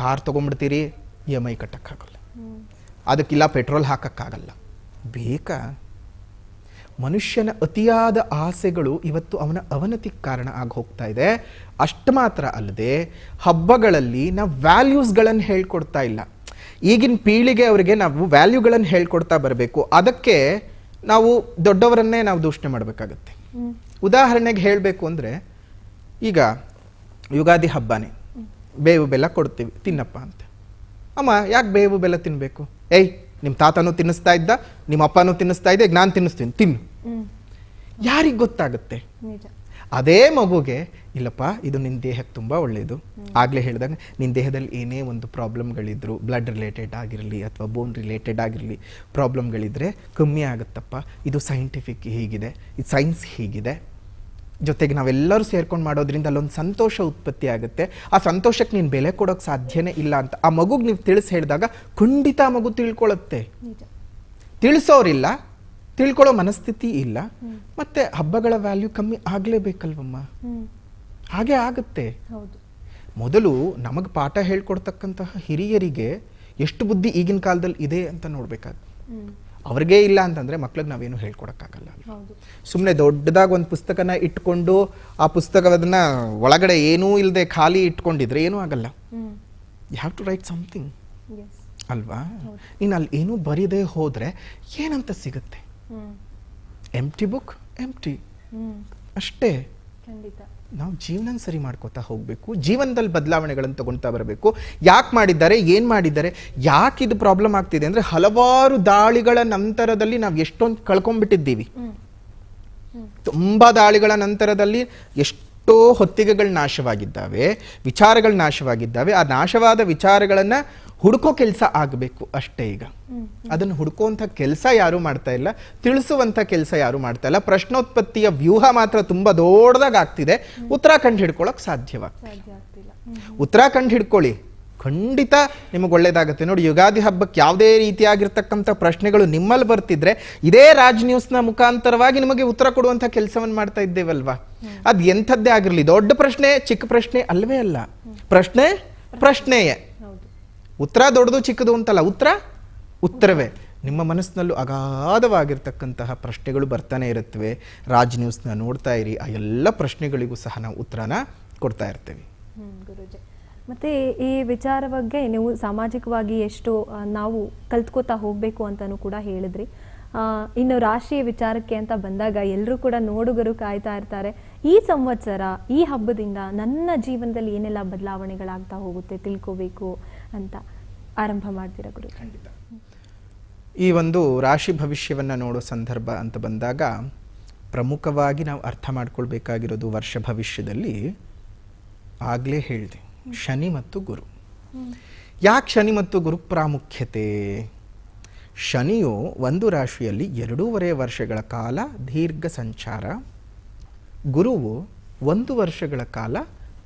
Speaker 2: ಕಾರ್ ತೊಗೊಂಡ್ಬಿಡ್ತೀರಿ, EMI ಕಟ್ಟಕ್ಕಾಗಲ್ಲ, ಅದಕ್ಕಿಲ್ಲ ಪೆಟ್ರೋಲ್ ಹಾಕಕ್ಕಾಗಲ್ಲ. ಬೇಕಾ? ಮನುಷ್ಯನ ಅತಿಯಾದ ಆಸೆಗಳು ಇವತ್ತು ಅವನ ಅವನತಿಗೆ ಕಾರಣ ಆಗಿ ಹೋಗ್ತಾ ಇದೆ. ಅಷ್ಟು ಮಾತ್ರ ಅಲ್ಲದೆ ಹಬ್ಬಗಳಲ್ಲಿ ನಾವು ವ್ಯಾಲ್ಯೂಸ್ಗಳನ್ನು ಹೇಳ್ಕೊಡ್ತಾ ಇಲ್ಲ. ಈಗಿನ ಪೀಳಿಗೆ ಅವರಿಗೆ ನಾವು ವ್ಯಾಲ್ಯೂಗಳನ್ನು ಹೇಳ್ಕೊಡ್ತಾ ಬರಬೇಕು. ಅದಕ್ಕೆ ನಾವು ದೊಡ್ಡವರನ್ನೇ ನಾವು ದೂಷಣೆ ಮಾಡಬೇಕಾಗತ್ತೆ. ಉದಾಹರಣೆಗೆ ಹೇಳಬೇಕು ಅಂದರೆ, ಈಗ ಯುಗಾದಿ ಹಬ್ಬನೇ ಬೇವು ಬೆಲ್ಲ ಕೊಡ್ತೀವಿ, ತಿನ್ನಪ್ಪ ಅಂತ. ಅಮ್ಮ ಯಾಕೆ ಬೇವು ಬೆಲ್ಲ ತಿನ್ನಬೇಕು? ಏಯ್, ನಿಮ್ಮ ತಾತನೂ ತಿನ್ನಿಸ್ತಾ ಇದ್ದ, ನಿಮ್ಮ ಅಪ್ಪನೂ ತಿನ್ನಿಸ್ತಾ ಇದ್ದೆ, ಈಗ ನಾನು ತಿನ್ನಿಸ್ತೀನಿ, ತಿನ್ನು. ಯಾರಿಗೆ ಗೊತ್ತಾಗುತ್ತೆ? ಅದೇ ಮಗುಗೆ ಇಲ್ಲಪ್ಪ ಇದು ನಿನ್ನ ದೇಹಕ್ಕೆ ತುಂಬ ಒಳ್ಳೆಯದು. ಆಗಲೇ ಹೇಳಿದಾಗ ನಿನ್ನ ದೇಹದಲ್ಲಿ ಏನೇ ಒಂದು ಪ್ರಾಬ್ಲಮ್ಗಳಿದ್ರು, ಬ್ಲಡ್ ರಿಲೇಟೆಡ್ ಆಗಿರಲಿ ಅಥವಾ ಬೋನ್ ರಿಲೇಟೆಡ್ ಆಗಿರಲಿ ಪ್ರಾಬ್ಲಮ್ಗಳಿದ್ರೆ ಕಮ್ಮಿ ಆಗುತ್ತಪ್ಪ, ಇದು ಸೈಂಟಿಫಿಕ್ ಹೀಗಿದೆ, ಇದು ಸೈನ್ಸ್ ಹೀಗಿದೆ. ಜೊತೆಗೆ ನಾವೆಲ್ಲರೂ ಸೇರ್ಕೊಂಡು ಮಾಡೋದ್ರಿಂದ ಅಲ್ಲೊಂದು ಸಂತೋಷ ಉತ್ಪತ್ತಿ ಆಗುತ್ತೆ. ಆ ಸಂತೋಷಕ್ಕೆ ನೀನು ಬೆಲೆ ಕೊಡೋಕ್ಕೆ ಸಾಧ್ಯನೇ ಇಲ್ಲ ಅಂತ ಆ ಮಗುಗೆ ನೀವು ತಿಳಿಸಿ ಹೇಳಿದಾಗ ಖಂಡಿತ ಆ ಮಗು ತಿಳ್ಕೊಳ್ಳುತ್ತೆ. ತಿಳಿಸೋರಿಲ್ಲ, ತಿಳ್ಕೊಳ್ಳೋ ಮನಸ್ಥಿತಿ ಇಲ್ಲ, ಮತ್ತೆ ಹಬ್ಬಗಳ ವ್ಯಾಲ್ಯೂ ಕಮ್ಮಿ ಆಗಲೇಬೇಕಲ್ವಮ್ಮ? ಹಾಗೆ ಆಗುತ್ತೆ. ಮೊದಲು ನಮಗೆ ಪಾಠ ಹೇಳ್ಕೊಡ್ತಕ್ಕಂತಹ ಹಿರಿಯರಿಗೆ ಎಷ್ಟು ಬುದ್ಧಿ ಈಗಿನ ಕಾಲದಲ್ಲಿ ಇದೆ ಅಂತ ನೋಡ್ಬೇಕಾಗ. ಅವ್ರಿಗೆ ಇಲ್ಲ ಅಂತಂದ್ರೆ ಮಕ್ಳಿಗೆ ನಾವೇನು ಹೇಳ್ಕೊಡಕ್ಕಾಗಲ್ಲ. ಸುಮ್ಮನೆ ದೊಡ್ಡದಾಗಿ ಒಂದು ಪುಸ್ತಕನ ಇಟ್ಕೊಂಡು ಆ ಪುಸ್ತಕವನ್ನ ಒಳಗಡೆ ಏನೂ ಇಲ್ಲದೆ ಖಾಲಿ ಇಟ್ಕೊಂಡಿದ್ರೆ ಏನೂ ಆಗಲ್ಲ. You have to write something ಅಲ್ವಾ? ನೀನು ಅಲ್ಲಿ ಏನೂ ಬರೀದೇ ಹೋದ್ರೆ ಏನಂತ ಸಿಗುತ್ತೆ? ಎಂಪ್ಟಿ ಬುಕ್, ಎಂಪ್ಟಿ ಅಷ್ಟೇ. ನಾವು ಜೀವನ ಸರಿ ಮಾಡ್ಕೋತಾ ಹೋಗಬೇಕು, ಜೀವನದಲ್ಲಿ ಬದಲಾವಣೆಗಳನ್ನು ತಗೊಳ್ತಾ ಬರಬೇಕು. ಯಾಕೆ ಮಾಡಿದ್ದಾರೆ, ಏನು ಮಾಡಿದ್ದಾರೆ, ಯಾಕೆ ಇದು ಪ್ರಾಬ್ಲಮ್ ಆಗ್ತಿದೆ ಅಂದರೆ ಹಲವಾರು ದಾಳಿಗಳ ನಂತರದಲ್ಲಿ ನಾವು ಎಷ್ಟೊಂದು ಕಳ್ಕೊಂಡ್ಬಿಟ್ಟಿದ್ದೀವಿ. ತುಂಬ ದಾಳಿಗಳ ನಂತರದಲ್ಲಿ ಎಷ್ಟೋ ಹೊತ್ತಿಗೆಗಳು ನಾಶವಾಗಿದ್ದಾವೆ, ವಿಚಾರಗಳು ನಾಶವಾಗಿದ್ದಾವೆ. ಆ ನಾಶವಾದ ವಿಚಾರಗಳನ್ನು ಹುಡುಕೋ ಕೆಲಸ ಆಗಬೇಕು ಅಷ್ಟೇ. ಈಗ ಅದನ್ನು ಹುಡುಕುವಂಥ ಕೆಲಸ ಯಾರು ಮಾಡ್ತಾ ಇಲ್ಲ, ತಿಳಿಸುವಂಥ ಕೆಲಸ ಯಾರು ಮಾಡ್ತಾ ಇಲ್ಲ. ಪ್ರಶ್ನೋತ್ಪತ್ತಿಯ ವ್ಯೂಹ ಮಾತ್ರ ತುಂಬ ದೊಡ್ಡದಾಗಿ ಆಗ್ತಿದೆ, ಉತ್ತರ ಕಂಡು ಹಿಡ್ಕೊಳ್ಳೋಕೆ ಸಾಧ್ಯವಾಗ್ತಿಲ್ಲ. ಉತ್ತರ ಕಂಡು ಹಿಡ್ಕೊಳ್ಳಿ, ಖಂಡಿತ ನಿಮಗೆ ಒಳ್ಳೇದಾಗುತ್ತೆ. ನೋಡಿ, ಯುಗಾದಿ ಹಬ್ಬಕ್ಕೆ ಯಾವುದೇ ರೀತಿಯಾಗಿರ್ತಕ್ಕಂಥ ಪ್ರಶ್ನೆಗಳು ನಿಮ್ಮಲ್ಲಿ ಬರ್ತಿದ್ರೆ ಇದೇ ರಾಜ್ ನ್ಯೂಸ್ನ ಮುಖಾಂತರವಾಗಿ ನಿಮಗೆ ಉತ್ತರ ಕೊಡುವಂಥ ಕೆಲಸವನ್ನು ಮಾಡ್ತಾ ಇದ್ದೇವಲ್ವಾ? ಅದು ಎಂಥದ್ದೇ ಆಗಿರಲಿ, ದೊಡ್ಡ ಪ್ರಶ್ನೆ ಚಿಕ್ಕ ಪ್ರಶ್ನೆ ಅಲ್ವೇ ಅಲ್ಲ, ಪ್ರಶ್ನೆ ಪ್ರಶ್ನೆಯೇ. ಉತ್ತರ ದೊಡ್ಡದು ಚಿಕ್ಕದು ಅಂತಲ್ಲ, ಉತ್ತರವೇ. ನಿಮ್ಮ ಮನಸ್ಸಿನಲ್ಲೂ ಅಗಾಧವಾಗಿರ್ತಕ್ಕಂತಹ ಪ್ರಶ್ನೆಗಳು ಬರ್ತಾನೆ ಇರುತ್ತವೆ. ರಾಜ್ ನ್ಯೂಸ್ನ ನೋಡ್ತಾ ಇರಿ, ಆ ಎಲ್ಲ ಪ್ರಶ್ನೆಗಳಿಗೂ ಸಹ ನಾವು ಉತ್ತರನ ಕೊಡ್ತಾ ಇರ್ತೀವಿ.
Speaker 1: ಗುರುಜಿ, ಮತ್ತೆ ಈ ವಿಚಾರ ಬಗ್ಗೆ ನೀವು ಸಾಮಾಜಿಕವಾಗಿ ಎಷ್ಟು ನಾವು ಕಲ್ತ್ಕೋತಾ ಹೋಗಬೇಕು ಅಂತಲೂ ಕೂಡ ಹೇಳಿದ್ರಿ. ಇನ್ನು ರಾಷ್ಟ್ರೀಯ ವಿಚಾರಕ್ಕೆ ಅಂತ ಬಂದಾಗ ಎಲ್ಲರೂ ಕೂಡ ನೋಡುಗರು ಕಾಯ್ತಾ ಇರ್ತಾರೆ, ಈ ಸಂವತ್ಸರ ಈ ಹಬ್ಬದಿಂದ ನನ್ನ ಜೀವನದಲ್ಲಿ ಏನೆಲ್ಲ ಬದಲಾವಣೆಗಳಾಗ್ತಾ ಹೋಗುತ್ತೆ ತಿಳ್ಕೋಬೇಕು ಅಂತ ಆರಂಭ ಮಾಡ್ತೀರಾ ಗುರು?
Speaker 2: ಖಂಡಿತ. ಈ ಒಂದು ರಾಶಿ ಭವಿಷ್ಯವನ್ನು ನೋಡೋ ಸಂದರ್ಭ ಅಂತ ಬಂದಾಗ ಪ್ರಮುಖವಾಗಿ ನಾವು ಅರ್ಥ ಮಾಡ್ಕೊಳ್ಬೇಕಾಗಿರೋದು ವರ್ಷ ಭವಿಷ್ಯದಲ್ಲಿ ಆಗಲೇ ಹೇಳಿದೆ, ಶನಿ ಮತ್ತು ಗುರು. ಯಾಕೆ ಶನಿ ಮತ್ತು ಗುರು ಪ್ರಾಮುಖ್ಯತೆ? ಶನಿಯು ಒಂದು ರಾಶಿಯಲ್ಲಿ 2.5 ವರ್ಷಗಳ ಕಾಲ ದೀರ್ಘ ಸಂಚಾರ, ಗುರುವು 1 ವರ್ಷಗಳ ಕಾಲ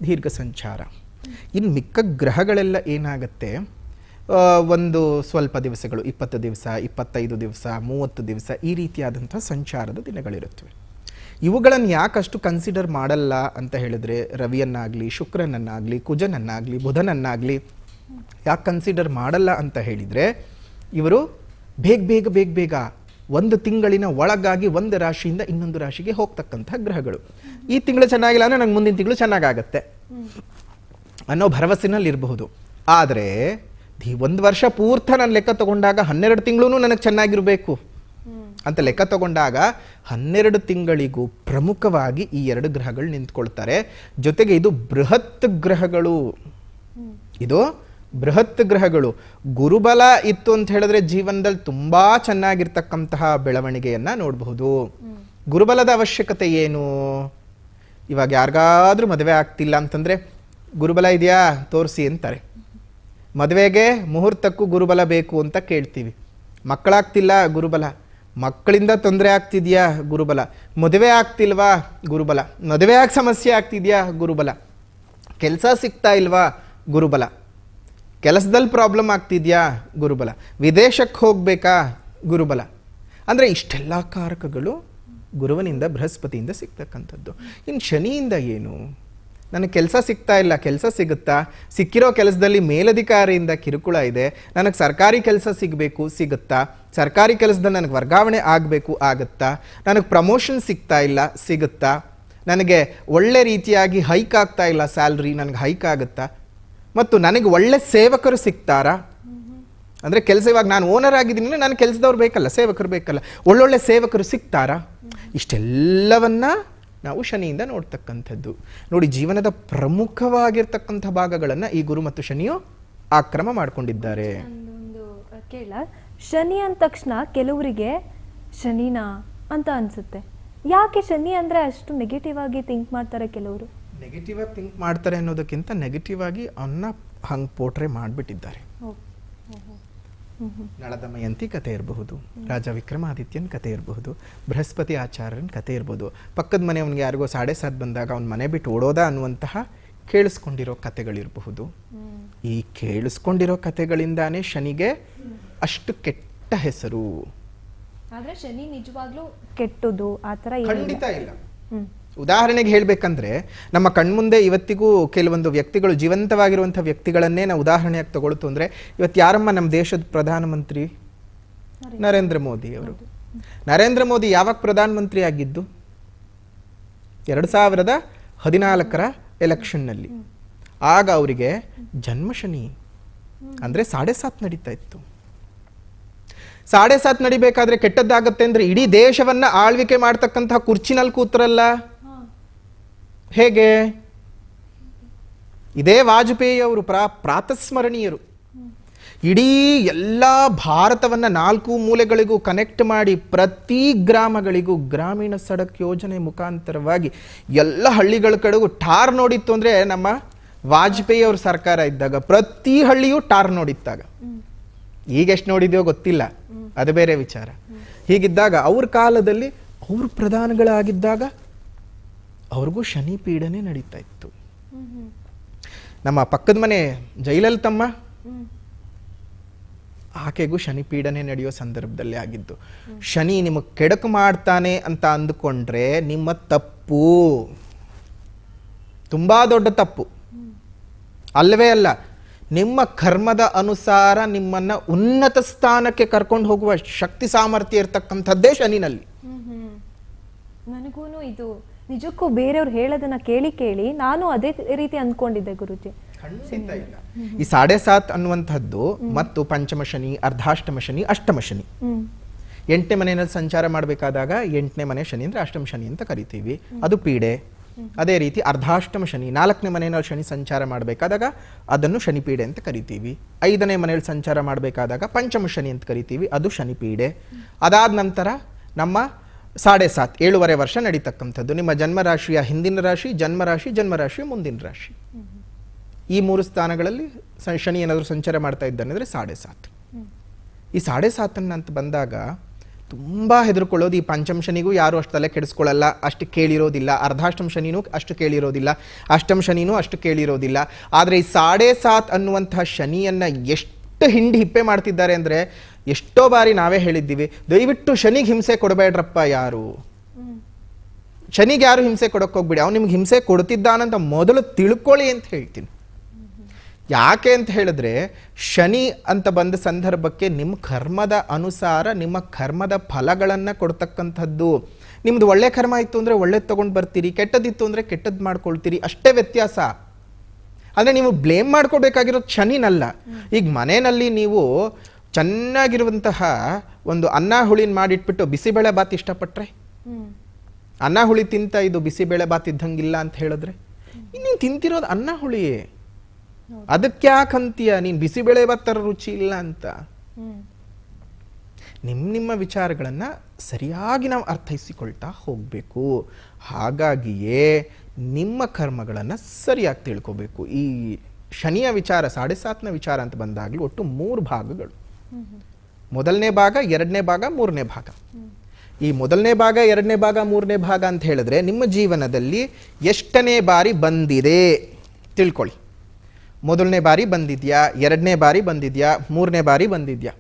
Speaker 2: ದೀರ್ಘ ಸಂಚಾರ. ಇನ್ನು ಮಿಕ್ಕ ಗ್ರಹಗಳೆಲ್ಲ ಏನಾಗುತ್ತೆ, ಒಂದು ಸ್ವಲ್ಪ ದಿವಸಗಳು, 20 ದಿವಸ, 25 ದಿವಸ, 30 ದಿವಸ ಈ ರೀತಿಯಾದಂಥ ಸಂಚಾರದ ದಿನಗಳಿರುತ್ತವೆ. ಇವುಗಳನ್ನು ಯಾಕಷ್ಟು ಕನ್ಸಿಡರ್ ಮಾಡಲ್ಲ ಅಂತ ಹೇಳಿದ್ರೆ, ರವಿಯನ್ನಾಗಲಿ, ಶುಕ್ರನನ್ನಾಗಲಿ, ಕುಜನನ್ನಾಗಲಿ, ಬುಧನನ್ನಾಗಲಿ ಯಾಕೆ ಕನ್ಸಿಡರ್ ಮಾಡಲ್ಲ ಅಂತ ಹೇಳಿದರೆ, ಇವರು ಬೇಗ 1 ತಿಂಗಳಿನ ಒಳಗಾಗಿ ಒಂದು ರಾಶಿಯಿಂದ ಇನ್ನೊಂದು ರಾಶಿಗೆ ಹೋಗ್ತಕ್ಕಂಥ ಗ್ರಹಗಳು. ಈ ತಿಂಗಳು ಚೆನ್ನಾಗಿಲ್ಲ ಅಂದರೆ ನಂಗೆ ಮುಂದಿನ ತಿಂಗಳು ಚೆನ್ನಾಗಾಗತ್ತೆ ಅನ್ನೋ ಭರವಸೆನಲ್ಲಿ ಇರಬಹುದು. ಆದರೆ 1 ವರ್ಷ ಪೂರ್ತಿ ನಾನು ಲೆಕ್ಕ ತಗೊಂಡಾಗ 12 ತಿಂಗಳು ನನಗೆ ಚೆನ್ನಾಗಿರಬೇಕು ಅಂತ ಲೆಕ್ಕ ತಗೊಂಡಾಗ 12 ತಿಂಗಳಿಗೂ ಪ್ರಮುಖವಾಗಿ ಈ 2 ಗ್ರಹಗಳು ನಿಂತ್ಕೊಳ್ತಾರೆ. ಜೊತೆಗೆ ಇದು ಬೃಹತ್ ಗ್ರಹಗಳು, ಇದು ಬೃಹತ್ ಗ್ರಹಗಳು. ಗುರುಬಲ ಇತ್ತು ಅಂತ ಹೇಳಿದ್ರೆ ಜೀವನದಲ್ಲಿ ತುಂಬಾ ಚೆನ್ನಾಗಿರ್ತಕ್ಕಂತಹ ಬೆಳವಣಿಗೆಯನ್ನ ನೋಡಬಹುದು. ಗುರುಬಲದ ಅವಶ್ಯಕತೆ ಏನು? ಇವಾಗ ಯಾರಿಗಾದ್ರೂ ಮದುವೆ ಆಗ್ತಿಲ್ಲ ಅಂತಂದ್ರೆ ಗುರುಬಲ ಇದೆಯಾ ತೋರಿಸಿ ಅಂತಾರೆ. ಮದುವೆಗೆ ಮುಹೂರ್ತಕ್ಕೂ ಗುರುಬಲ ಬೇಕು ಅಂತ ಕೇಳ್ತೀವಿ. ಮಕ್ಕಳಾಗ್ತಿಲ್ಲ ಗುರುಬಲ, ಮಕ್ಕಳಿಂದ ತೊಂದರೆ ಆಗ್ತಿದ್ಯಾ ಗುರುಬಲ, ಮದುವೆ ಆಗ್ತಿಲ್ವಾ ಗುರುಬಲ, ಮದುವೆ ಆಗಿ ಸಮಸ್ಯೆ ಆಗ್ತಿದ್ಯಾ ಗುರುಬಲ, ಕೆಲಸ ಸಿಗ್ತಾ ಇಲ್ವಾ ಗುರುಬಲ, ಕೆಲಸದಲ್ಲಿ ಪ್ರಾಬ್ಲಮ್ ಆಗ್ತಿದ್ಯಾ ಗುರುಬಲ, ವಿದೇಶಕ್ಕೆ ಹೋಗ್ಬೇಕಾ ಗುರುಬಲ. ಅಂದರೆ ಇಷ್ಟೆಲ್ಲ ಕಾರಕಗಳು ಗುರುವಿನಿಂದ, ಬೃಹಸ್ಪತಿಯಿಂದ ಸಿಗ್ತಕ್ಕಂಥದ್ದು. ಇನ್ನು ಶನಿಯಿಂದ ಏನು? ನನಗೆ ಕೆಲಸ ಸಿಗ್ತಾ ಇಲ್ಲ, ಕೆಲಸ ಸಿಗುತ್ತಾ? ಸಿಕ್ಕಿರೋ ಕೆಲಸದಲ್ಲಿ ಮೇಲಧಿಕಾರಿಯಿಂದ ಕಿರುಕುಳ ಇದೆ, ನನಗೆ ಸರ್ಕಾರಿ ಕೆಲಸ ಸಿಗಬೇಕು, ಸಿಗುತ್ತಾ? ಸರ್ಕಾರಿ ಕೆಲಸದಲ್ಲಿ ನನಗೆ ವರ್ಗಾವಣೆ ಆಗಬೇಕು, ಆಗುತ್ತಾ? ನನಗೆ ಪ್ರಮೋಷನ್ ಸಿಗ್ತಾ ಇಲ್ಲ, ಸಿಗುತ್ತಾ? ನನಗೆ ಒಳ್ಳೆ ರೀತಿಯಾಗಿ ಹೈಕ್ ಆಗ್ತಾ ಇಲ್ಲ ಸ್ಯಾಲ್ರಿ, ನನಗೆ ಹೈಕ್ ಆಗುತ್ತಾ? ಮತ್ತು ನನಗೆ ಒಳ್ಳೆ ಸೇವಕರು ಸಿಗ್ತಾರಾ? ಅಂದರೆ ಕೆಲಸ ಇವಾಗ ನಾನು ಓನರ್ ಆಗಿದ್ದೀನಿ, ನಾನು ಕೆಲಸದವ್ರು ಬೇಕಲ್ಲ, ಸೇವಕರು ಬೇಕಲ್ಲ, ಒಳ್ಳೊಳ್ಳೆ ಸೇವಕರು ಸಿಗ್ತಾರಾ? ಇಷ್ಟೆಲ್ಲವನ್ನ ನಾವು ಶನಿಯಿಂದ ನೋಡ್ತಕ್ಕಂಥದ್ದು. ನೋಡಿ, ಜೀವನದ ಪ್ರಮುಖವಾಗಿರ್ತಕ್ಕಂಥ ಭಾಗಗಳನ್ನು ಈ ಗುರು ಮತ್ತು ಶನಿಯು ಆಕ್ರಮ ಮಾಡಿಕೊಂಡಿದ್ದಾರೆ.
Speaker 1: ಒಂದು ಕೇಳ, ಶನಿ ಅಂದ ತಕ್ಷಣ ಕೆಲವರಿಗೆ ಶನಿನಾ ಅಂತ ಅನ್ಸುತ್ತೆ. ಯಾಕೆ ಶನಿ ಅಂದ್ರೆ ಅಷ್ಟು ನೆಗೆಟಿವ್ ಆಗಿ ಥಿಂಕ್ ಮಾಡ್ತಾರೆ ಕೆಲವರು?
Speaker 2: ನೆಗೆಟಿವ್ ಆಗಿ ಥಿಂಕ್ ಮಾಡ್ತಾರೆ ಅನ್ನೋದಕ್ಕಿಂತ ನೆಗೆಟಿವ್ ಆಗಿ ಅವನ್ನ ಹಂಗೆ ಪೋಟ್ರೆ ಮಾಡಿಬಿಟ್ಟಿದ್ದಾರೆ. ನಳದ ಮಯಂತಿ ಕತೆ ಇರಬಹುದು, ರಾಜ ವಿಕ್ರಮಾದಿತ್ಯನ ಕತೆ ಇರಬಹುದು, ಬೃಹಸ್ಪತಿ ಆಚಾರ್ಯನ ಕತೆ ಇರ್ಬೋದು, ಪಕ್ಕದ ಮನೆಯವನಿಗೆ ಯಾರಿಗೋ 7:30 ಬಂದಾಗ ಅವ್ನ ಮನೆ ಬಿಟ್ಟು ಓಡೋದ ಅನ್ನುವಂತಹ ಕೇಳಿಸ್ಕೊಂಡಿರೋ ಕತೆಗಳಿರಬಹುದು. ಈ ಕೇಳಿಸ್ಕೊಂಡಿರೋ ಕತೆಗಳಿಂದಾನೇ ಶನಿಗೆ ಅಷ್ಟು ಕೆಟ್ಟ ಹೆಸರು.
Speaker 1: ಆದ್ರೆ ಶನಿ ನಿಜವಾಗ್ಲೂ ಕೆಟ್ಟದು ಆ ಥರ
Speaker 2: ಖಂಡಿತ ಇಲ್ಲ. ಉದಾಹರಣೆಗೆ ಹೇಳಬೇಕಂದ್ರೆ, ನಮ್ಮ ಕಣ್ಮುಂದೆ ಇವತ್ತಿಗೂ ಕೆಲವೊಂದು ವ್ಯಕ್ತಿಗಳು, ಜೀವಂತವಾಗಿರುವಂಥ ವ್ಯಕ್ತಿಗಳನ್ನೇ ನಾವು ಉದಾಹರಣೆಯಾಗಿ ತಗೊಳ್ತು ಅಂದರೆ, ಇವತ್ತು ಯಾರಮ್ಮ ನಮ್ಮ ದೇಶದ ಪ್ರಧಾನಮಂತ್ರಿ? ನರೇಂದ್ರ ಮೋದಿ ಅವರು. ನರೇಂದ್ರ ಮೋದಿ ಯಾವಾಗ ಪ್ರಧಾನಮಂತ್ರಿ ಆಗಿದ್ದು? 2014ರ ಎಲೆಕ್ಷನ್ನಲ್ಲಿ. ಆಗ ಅವರಿಗೆ ಜನ್ಮಶನಿ ಅಂದರೆ 7.5 ನಡೀತಾ ಇತ್ತು. 7.5 ನಡಿಬೇಕಾದ್ರೆ ಕೆಟ್ಟದ್ದಾಗತ್ತೆ ಅಂದ್ರೆ ಇಡೀ ದೇಶವನ್ನ ಆಳ್ವಿಕೆ ಮಾಡ್ತಕ್ಕಂತಹ ಕುರ್ಚಿನಲ್ಲಿ ಕೂತ್ರಲ್ಲ, ಹೇಗೆ? ಇದೇ ವಾಜಪೇಯಿ ಅವರು ಪ್ರಾತಸ್ಮರಣೀಯರು. ಇಡೀ ಎಲ್ಲ ಭಾರತವನ್ನ 4 ಮೂಲೆಗಳಿಗೂ ಕನೆಕ್ಟ್ ಮಾಡಿ ಪ್ರತಿ ಗ್ರಾಮಗಳಿಗೂ ಗ್ರಾಮೀಣ ಸಡಕ್ ಯೋಜನೆ ಮುಖಾಂತರವಾಗಿ ಎಲ್ಲ ಹಳ್ಳಿಗಳ ಕಡೆಗೂ ಟಾರ್ ನೋಡಿತ್ತು ಅಂದ್ರೆ ನಮ್ಮ ವಾಜಪೇಯಿ ಅವ್ರ ಸರ್ಕಾರ ಇದ್ದಾಗ ಪ್ರತಿ ಹಳ್ಳಿಯೂ ಟಾರ್ ನೋಡಿತ್ತಾಗ. ಈಗ ಎಷ್ಟು ನೋಡಿದ್ಯೋ ಗೊತ್ತಿಲ್ಲ, ಅದು ಬೇರೆ ವಿಚಾರ. ಹೀಗಿದ್ದಾಗ ಅವ್ರ ಕಾಲದಲ್ಲಿ ಅವರು ಪ್ರಧಾನಿಗಳಾಗಿದ್ದಾಗ ಅವ್ರಿಗೂ ಶನಿ ಪೀಡನೆ ನಡೀತಾ ಇತ್ತು. ನಮ್ಮ ಪಕ್ಕದ ಮನೆ ಜಯಲಲಿತಮ್ಮ, ಆಕೆಗೂ ಶನಿ ಪೀಡನೆ ನಡೆಯೋ ಸಂದರ್ಭದಲ್ಲಿ ಆಗಿದ್ದು. ಶನಿ ನಿಮಗೆ ಕೆಡಕು ಮಾಡ್ತಾನೆ ಅಂತ ಅಂದುಕೊಂಡ್ರೆ ನಿಮ್ಮ ತಪ್ಪು, ತುಂಬಾ ದೊಡ್ಡ ತಪ್ಪು. ಅಲ್ಲವೇ ಅಲ್ಲ, ನಿಮ್ಮ ಕರ್ಮದ ಅನುಸಾರ ನಿಮ್ಮನ್ನ ಉನ್ನತ ಸ್ಥಾನಕ್ಕೆ ಕರ್ಕೊಂಡು ಹೋಗುವ ಶಕ್ತಿ ಸಾಮರ್ಥ್ಯ ಇರತಕ್ಕಂಥದ್ದೇ ಶನಿನಲ್ಲಿ.
Speaker 1: ನನಗೂ ಇದು ನಿಜಕ್ಕೂ ಬೇರೆಯವ್ರು ಹೇಳೋದನ್ನ ಕೇಳಿ ಕೇಳಿ ನಾನು ಅದೇ ರೀತಿ ಅಂದ್ಕೊಂಡಿದ್ದೆ ಗುರುಜಿ.
Speaker 2: ಖಂಡಿತ ಇಲ್ಲ. ಈ 7.5 ಅನ್ನುವಂಥದ್ದು ಮತ್ತು ಪಂಚಮ ಶನಿ, ಅರ್ಧಾಷ್ಟಮ ಶನಿ, ಅಷ್ಟಮ ಶನಿ. 8ನೇ ಮನೆಯಲ್ಲಿ ಸಂಚಾರ ಮಾಡಬೇಕಾದಾಗ 8ನೇ ಮನೆ ಶನಿ ಅಂದ್ರೆ ಅಷ್ಟಮ ಶನಿ ಅಂತ ಕರಿತೀವಿ, ಅದು ಪೀಡೆ. ಅದೇ ರೀತಿ ಅರ್ಧಾಷ್ಟಮ ಶನಿ 4ನೇ ಮನೆಯಲ್ಲಿ ಶನಿ ಸಂಚಾರ ಮಾಡಬೇಕಾದಾಗ ಅದನ್ನು ಶನಿಪೀಡೆ ಅಂತ ಕರಿತೀವಿ. 5ನೇ ಮನೆಯಲ್ಲಿ ಸಂಚಾರ ಮಾಡಬೇಕಾದಾಗ ಪಂಚಮ ಶನಿ ಅಂತ ಕರಿತೀವಿ, ಅದು ಶನಿಪೀಡೆ. ಅದಾದ ನಂತರ ನಮ್ಮ 7.5 7.5 ವರ್ಷ ನಡೀತಕ್ಕಂಥದ್ದು ನಿಮ್ಮ ಜನ್ಮರಾಶಿಯ ಹಿಂದಿನ ರಾಶಿ, ಜನ್ಮರಾಶಿಯ ಮುಂದಿನ ರಾಶಿ. ಈ 3 ಸ್ಥಾನಗಳಲ್ಲಿ ಶನಿ ಏನಾದರೂ ಸಂಚಾರ ಮಾಡ್ತಾ ಇದ್ದಾನೆ ಅಂದರೆ 7.5. ಈ 7.5 ಅಂತ ಬಂದಾಗ ತುಂಬ ಹೆದರ್ಕೊಳ್ಳೋದು. ಈ ಪಂಚಮ ಶನಿಗೂ ಯಾರು ಅಷ್ಟು ತಲೆ ಕೆಡಿಸ್ಕೊಳ್ಳಲ್ಲ, ಅಷ್ಟು ಕೇಳಿರೋದಿಲ್ಲ. ಅರ್ಧಾಷ್ಟಮ ಶನಿನೂ ಅಷ್ಟು ಕೇಳಿರೋದಿಲ್ಲ, ಅಷ್ಟಮ ಶನಿನೂ ಅಷ್ಟು ಕೇಳಿರೋದಿಲ್ಲ. ಆದರೆ ಈ 7.5 ಅನ್ನುವಂತಹ ಶನಿಯನ್ನು ಎಷ್ಟು ಹಿಂಡಿ ಹಿಪ್ಪೆ ಮಾಡ್ತಿದ್ದಾರೆ ಅಂದರೆ, ಎಷ್ಟೋ ಬಾರಿ ನಾವೇ ಹೇಳಿದ್ದೀವಿ, ದಯವಿಟ್ಟು ಶನಿಗೆ ಹಿಂಸೆ ಕೊಡಬೇಡ್ರಪ್ಪ. ಯಾರು ಶನಿಗೆ ಯಾರು ಹಿಂಸೆ ಕೊಡೋಕೆ ಹೋಗ್ಬಿಡಿ, ಅವ್ನು ನಿಮ್ಗೆ ಹಿಂಸೆ ಕೊಡ್ತಿದ್ದಾನಂತ ಮೊದಲು ತಿಳ್ಕೊಳ್ಳಿ ಅಂತ ಹೇಳ್ತೀನಿ. ಯಾಕೆ ಅಂತ ಹೇಳಿದ್ರೆ, ಶನಿ ಅಂತ ಬಂದ ಸಂದರ್ಭಕ್ಕೆ ನಿಮ್ಮ ಕರ್ಮದ ಅನುಸಾರ ನಿಮ್ಮ ಕರ್ಮದ ಫಲಗಳನ್ನು ಕೊಡ್ತಕ್ಕಂಥದ್ದು. ನಿಮ್ದು ಒಳ್ಳೆ ಕರ್ಮ ಇತ್ತು ಅಂದರೆ ಒಳ್ಳೇದು ತೊಗೊಂಡು ಬರ್ತೀರಿ, ಕೆಟ್ಟದಿತ್ತು ಅಂದರೆ ಕೆಟ್ಟದ್ದು ಮಾಡ್ಕೊಳ್ತೀರಿ, ಅಷ್ಟೇ ವ್ಯತ್ಯಾಸ. ಅಂದರೆ ನೀವು ಬ್ಲೇಮ್ ಮಾಡ್ಕೊಳ್ಬೇಕಾಗಿರೋದು ಶನಿನಲ್ಲ. ಈಗ ಮನೆಯಲ್ಲಿ ನೀವು ಚೆನ್ನಾಗಿರುವಂತಹ ಒಂದು ಅನ್ನ ಹುಳಿನ ಮಾಡಿಟ್ಬಿಟ್ಟು ಬಿಸಿಬೇಳೆ ಬಾತ್ ಇಷ್ಟಪಟ್ರೆ, ಅನ್ನ ಹುಳಿ ತಿಂತ ಇದು ಬಿಸಿಬೇಳೆ ಬಾತ್ ಇದ್ದಂಗಿಲ್ಲ ಅಂತ ಹೇಳಿದ್ರೆ, ನೀನು ತಿಂತಿರೋದು ಅನ್ನ ಹುಳಿಯೇ, ಅದಕ್ಕೆ ಯಾಕಂತೀಯ ನೀನು ಬಿಸಿಬೇಳೆ ಬಾತ್ ಥರ ರುಚಿ ಇಲ್ಲ ಅಂತ. ನಿಮ್ಮ ವಿಚಾರಗಳನ್ನ ಸರಿಯಾಗಿ ನಾವು ಅರ್ಥೈಸಿಕೊಳ್ತಾ ಹೋಗಬೇಕು. ಹಾಗಾಗಿಯೇ ನಿಮ್ಮ ಕರ್ಮಗಳನ್ನು ಸರಿಯಾಗಿ ತಿಳ್ಕೋಬೇಕು. ಈ ಶನಿಯ ವಿಚಾರ 7.5ನ ವಿಚಾರ ಅಂತ ಬಂದಾಗಲೂ ಒಟ್ಟು 3 ಭಾಗಗಳು. ಮೊದಲನೇ ಭಾಗ, 2ನೇ ಭಾಗ, 3ನೇ ಭಾಗ. ಈ ಮೊದಲನೇ ಭಾಗ, 2ನೇ ಭಾಗ, 3ನೇ ಭಾಗ ಅಂತ ಹೇಳಿದ್ರೆ ನಿಮ್ಮ ಜೀವನದಲ್ಲಿ ಎಷ್ಟನೇ ಬಾರಿ ಬಂದಿದೆ ತಿಳ್ಕೊಳ್ಳಿ. ಮೊದಲನೇ ಬಾರಿ ಬಂದಿದ್ಯಾ, 2ನೇ ಬಾರಿ ಬಂದಿದ್ಯಾ, 3ನೇ ಬಾರಿ ಬಂದಿದ್ಯಾ?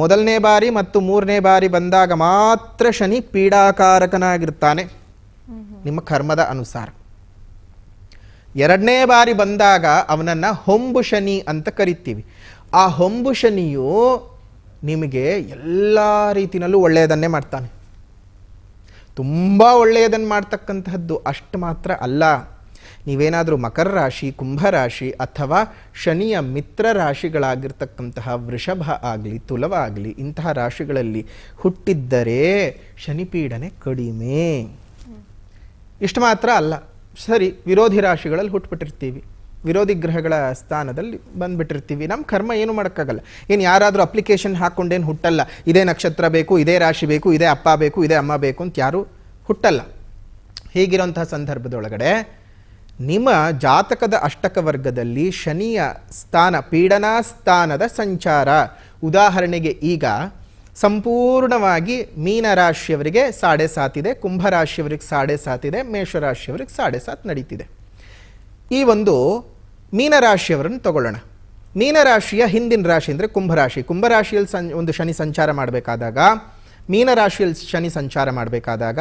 Speaker 2: ಮೊದಲನೇ ಬಾರಿ ಮತ್ತು 3ನೇ ಬಾರಿ ಬಂದಾಗ ಮಾತ್ರ ಶನಿ ಪೀಡಾಕಾರಕನಾಗಿರ್ತಾನೆ ನಿಮ್ಮ ಕರ್ಮದ ಅನುಸಾರ. 2ನೇ ಬಾರಿ ಬಂದಾಗ ಅವನನ್ನ ಹೊಂಬು ಶನಿ ಅಂತ ಕರಿತೀವಿ. ಆ ಹೊಂಬು ಶನಿಯು ನಿಮಗೆ ಎಲ್ಲ ರೀತಿಯಲ್ಲೂ ಒಳ್ಳೆಯದನ್ನೇ ಮಾಡ್ತಾನೆ. ತುಂಬ ಒಳ್ಳೆಯದನ್ನು ಮಾಡ್ತಕ್ಕಂತಹದ್ದು ಅಷ್ಟು ಮಾತ್ರ ಅಲ್ಲ, ನೀವೇನಾದರೂ ಮಕರ ರಾಶಿ, ಕುಂಭರಾಶಿ ಅಥವಾ ಶನಿಯ ಮಿತ್ರ ರಾಶಿಗಳಾಗಿರ್ತಕ್ಕಂತಹ ವೃಷಭ ಆಗಲಿ, ತುಲವ ಆಗಲಿ ಇಂತಹ ರಾಶಿಗಳಲ್ಲಿ ಹುಟ್ಟಿದ್ದರೆ ಶನಿಪೀಡನೆ ಕಡಿಮೆ. ಇಷ್ಟು ಮಾತ್ರ ಅಲ್ಲ, ಸರಿ ವಿರೋಧಿ ರಾಶಿಗಳಲ್ಲಿ ಹುಟ್ಟುಬಿಟ್ಟಿರ್ತೀವಿ, ವಿರೋಧಿ ಗ್ರಹಗಳ ಸ್ಥಾನದಲ್ಲಿ ಬಂದುಬಿಟ್ಟಿರ್ತೀವಿ, ನಮ್ಮ ಕರ್ಮ ಏನು ಮಾಡೋಕ್ಕಾಗಲ್ಲ. ಏನು ಯಾರಾದರೂ ಅಪ್ಲಿಕೇಶನ್ ಹಾಕ್ಕೊಂಡೇನು ಹುಟ್ಟಲ್ಲ, ಇದೇ ನಕ್ಷತ್ರ ಬೇಕು, ಇದೇ ರಾಶಿ ಬೇಕು, ಇದೇ ಅಪ್ಪ ಬೇಕು, ಇದೇ ಅಮ್ಮ ಬೇಕು ಅಂತ ಯಾರೂ ಹುಟ್ಟಲ್ಲ. ಹೀಗಿರೋಂತಹ ಸಂದರ್ಭದೊಳಗಡೆ ನಿಮ್ಮ ಜಾತಕದ ಅಷ್ಟಕ ವರ್ಗದಲ್ಲಿ ಶನಿಯ ಸ್ಥಾನ, ಪೀಡನಾ ಸ್ಥಾನದ ಸಂಚಾರ, ಉದಾಹರಣೆಗೆ ಈಗ ಸಂಪೂರ್ಣವಾಗಿ ಮೀನರಾಶಿಯವರಿಗೆ 7.5 ಇದೆ, ಕುಂಭರಾಶಿಯವರಿಗೆ 7.5 ಇದೆ, ಮೇಷರಾಶಿಯವರಿಗೆ 7.5 ನಡೀತಿದೆ. ಈ ಒಂದು ಮೀನರಾಶಿಯವರನ್ನು ತಗೊಳ್ಳೋಣ. ಮೀನರಾಶಿಯ ಹಿಂದಿನ ರಾಶಿ ಅಂದರೆ ಕುಂಭರಾಶಿ. ಕುಂಭರಾಶಿಯಲ್ಲಿ ಒಂದು ಶನಿ ಸಂಚಾರ ಮಾಡಬೇಕಾದಾಗ, ಮೀನರಾಶಿಯಲ್ಲಿ ಶನಿ ಸಂಚಾರ ಮಾಡಬೇಕಾದಾಗ,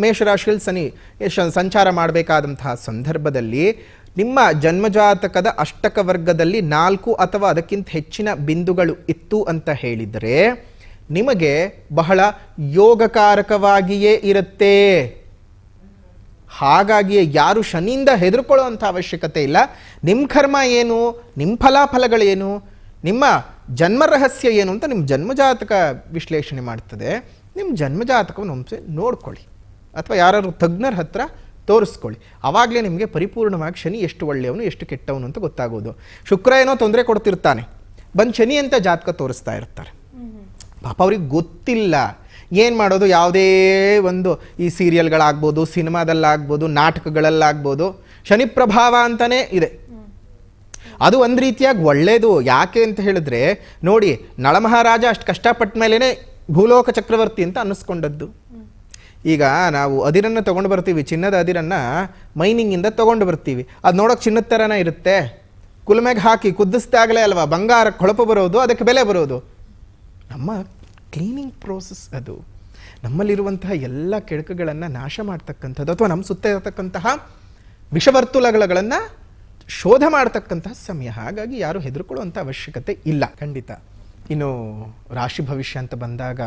Speaker 2: ಮೇಷರಾಶಿಯಲ್ಲಿ ಸಂಚಾರ ಮಾಡಬೇಕಾದಂತಹ ಸಂದರ್ಭದಲ್ಲಿ ನಿಮ್ಮ ಜನ್ಮಜಾತಕದ ಅಷ್ಟಕ ವರ್ಗದಲ್ಲಿ 4 ಅಥವಾ ಅದಕ್ಕಿಂತ ಹೆಚ್ಚಿನ ಬಿಂದುಗಳು ಇತ್ತು ಅಂತ ಹೇಳಿದರೆ ನಿಮಗೆ ಬಹಳ ಯೋಗಕಾರಕವಾಗಿಯೇ ಇರುತ್ತೆ. ಹಾಗಾಗಿಯೇ ಯಾರು ಶನಿಯಿಂದ ಹೆದರ್ಕೊಳ್ಳುವಂಥ ಅವಶ್ಯಕತೆ ಇಲ್ಲ. ನಿಮ್ಮ ಕರ್ಮ ಏನು, ನಿಮ್ಮ ಫಲಾಫಲಗಳೇನು, ನಿಮ್ಮ ಜನ್ಮ ರಹಸ್ಯ ಏನು ಅಂತ ನಿಮ್ಮ ಜನ್ಮಜಾತಕ ವಿಶ್ಲೇಷಣೆ ಮಾಡ್ತದೆ. ನಿಮ್ಮ ಜನ್ಮಜಾತಕವನ್ನು ಒಮ್ಮೆ ನೋಡ್ಕೊಳ್ಳಿ ಅಥವಾ ಯಾರು ತಜ್ಞರ ಹತ್ರ ತೋರಿಸ್ಕೊಳ್ಳಿ. ಆವಾಗಲೇ ನಿಮಗೆ ಪರಿಪೂರ್ಣವಾಗಿ ಶನಿ ಎಷ್ಟು ಒಳ್ಳೆಯವನು ಎಷ್ಟು ಕೆಟ್ಟವನು ಅಂತ ಗೊತ್ತಾಗೋದು. ಶುಕ್ರ ಏನೋ ತೊಂದರೆ ಕೊಡ್ತಿರ್ತಾನೆ, ಬಂದು ಶನಿ ಅಂತ ಜಾತಕ ತೋರಿಸ್ತಾ ಇರ್ತಾರೆ. ಪಾಪ ಅವ್ರಿಗೆ ಗೊತ್ತಿಲ್ಲ ಏನು ಮಾಡೋದು. ಯಾವುದೇ ಒಂದು ಈ ಸೀರಿಯಲ್ಗಳಾಗ್ಬೋದು, ಸಿನಿಮಾದಲ್ಲಾಗ್ಬೋದು, ನಾಟಕಗಳಲ್ಲಾಗ್ಬೋದು ಶನಿ ಪ್ರಭಾವ ಅಂತಲೇ ಇದೆ. ಅದು ಒಂದು ರೀತಿಯಾಗಿ ಒಳ್ಳೆಯದು. ಯಾಕೆ ಅಂತ ಹೇಳಿದ್ರೆ ನೋಡಿ, ನಳಮಹಾರಾಜ ಅಷ್ಟು ಕಷ್ಟಪಟ್ಟ ಮೇಲೇ ಭೂಲೋಕ ಚಕ್ರವರ್ತಿ ಅಂತ ಅನ್ನಿಸ್ಕೊಂಡದ್ದು. ಈಗ ನಾವು ಅದಿರನ್ನು ತೊಗೊಂಡು ಬರ್ತೀವಿ, ಚಿನ್ನದ ಅದಿರನ್ನು ಮೈನಿಂಗಿಂದ ತೊಗೊಂಡು ಬರ್ತೀವಿ. ಅದು ನೋಡೋಕೆ ಚಿನ್ನದ ಥರನೇ ಇರುತ್ತೆ. ಕುಲುಮೆಗೆ ಹಾಕಿ ಕುದಿಸ್ದಾಗಲೇ ಅಲ್ವಾ ಬಂಗಾರಕ್ಕೆ ಹೊಳಪು ಬರೋದು, ಅದಕ್ಕೆ ಬೆಲೆ ಬರೋದು. ನಮ್ಮ ಕ್ಲೀನಿಂಗ್ ಪ್ರೋಸೆಸ್ ಅದು. ನಮ್ಮಲ್ಲಿರುವಂತಹ ಎಲ್ಲ ಕೆಡಕುಗಳನ್ನು ನಾಶ ಮಾಡ್ತಕ್ಕಂಥದ್ದು ಅಥವಾ ನಮ್ಮ ಸುತ್ತ ಇರತಕ್ಕಂತಹ ವಿಷವರ್ತುಲಗಳನ್ನು ಶೋಧ ಮಾಡ್ತಕ್ಕಂತಹ ಸಮಯ. ಹಾಗಾಗಿ ಯಾರು ಹೆದರ್ಕೊಳ್ಳುವಂಥ ಅವಶ್ಯಕತೆ ಇಲ್ಲ ಖಂಡಿತ. ಇನ್ನು ರಾಶಿ ಭವಿಷ್ಯ ಅಂತ ಬಂದಾಗ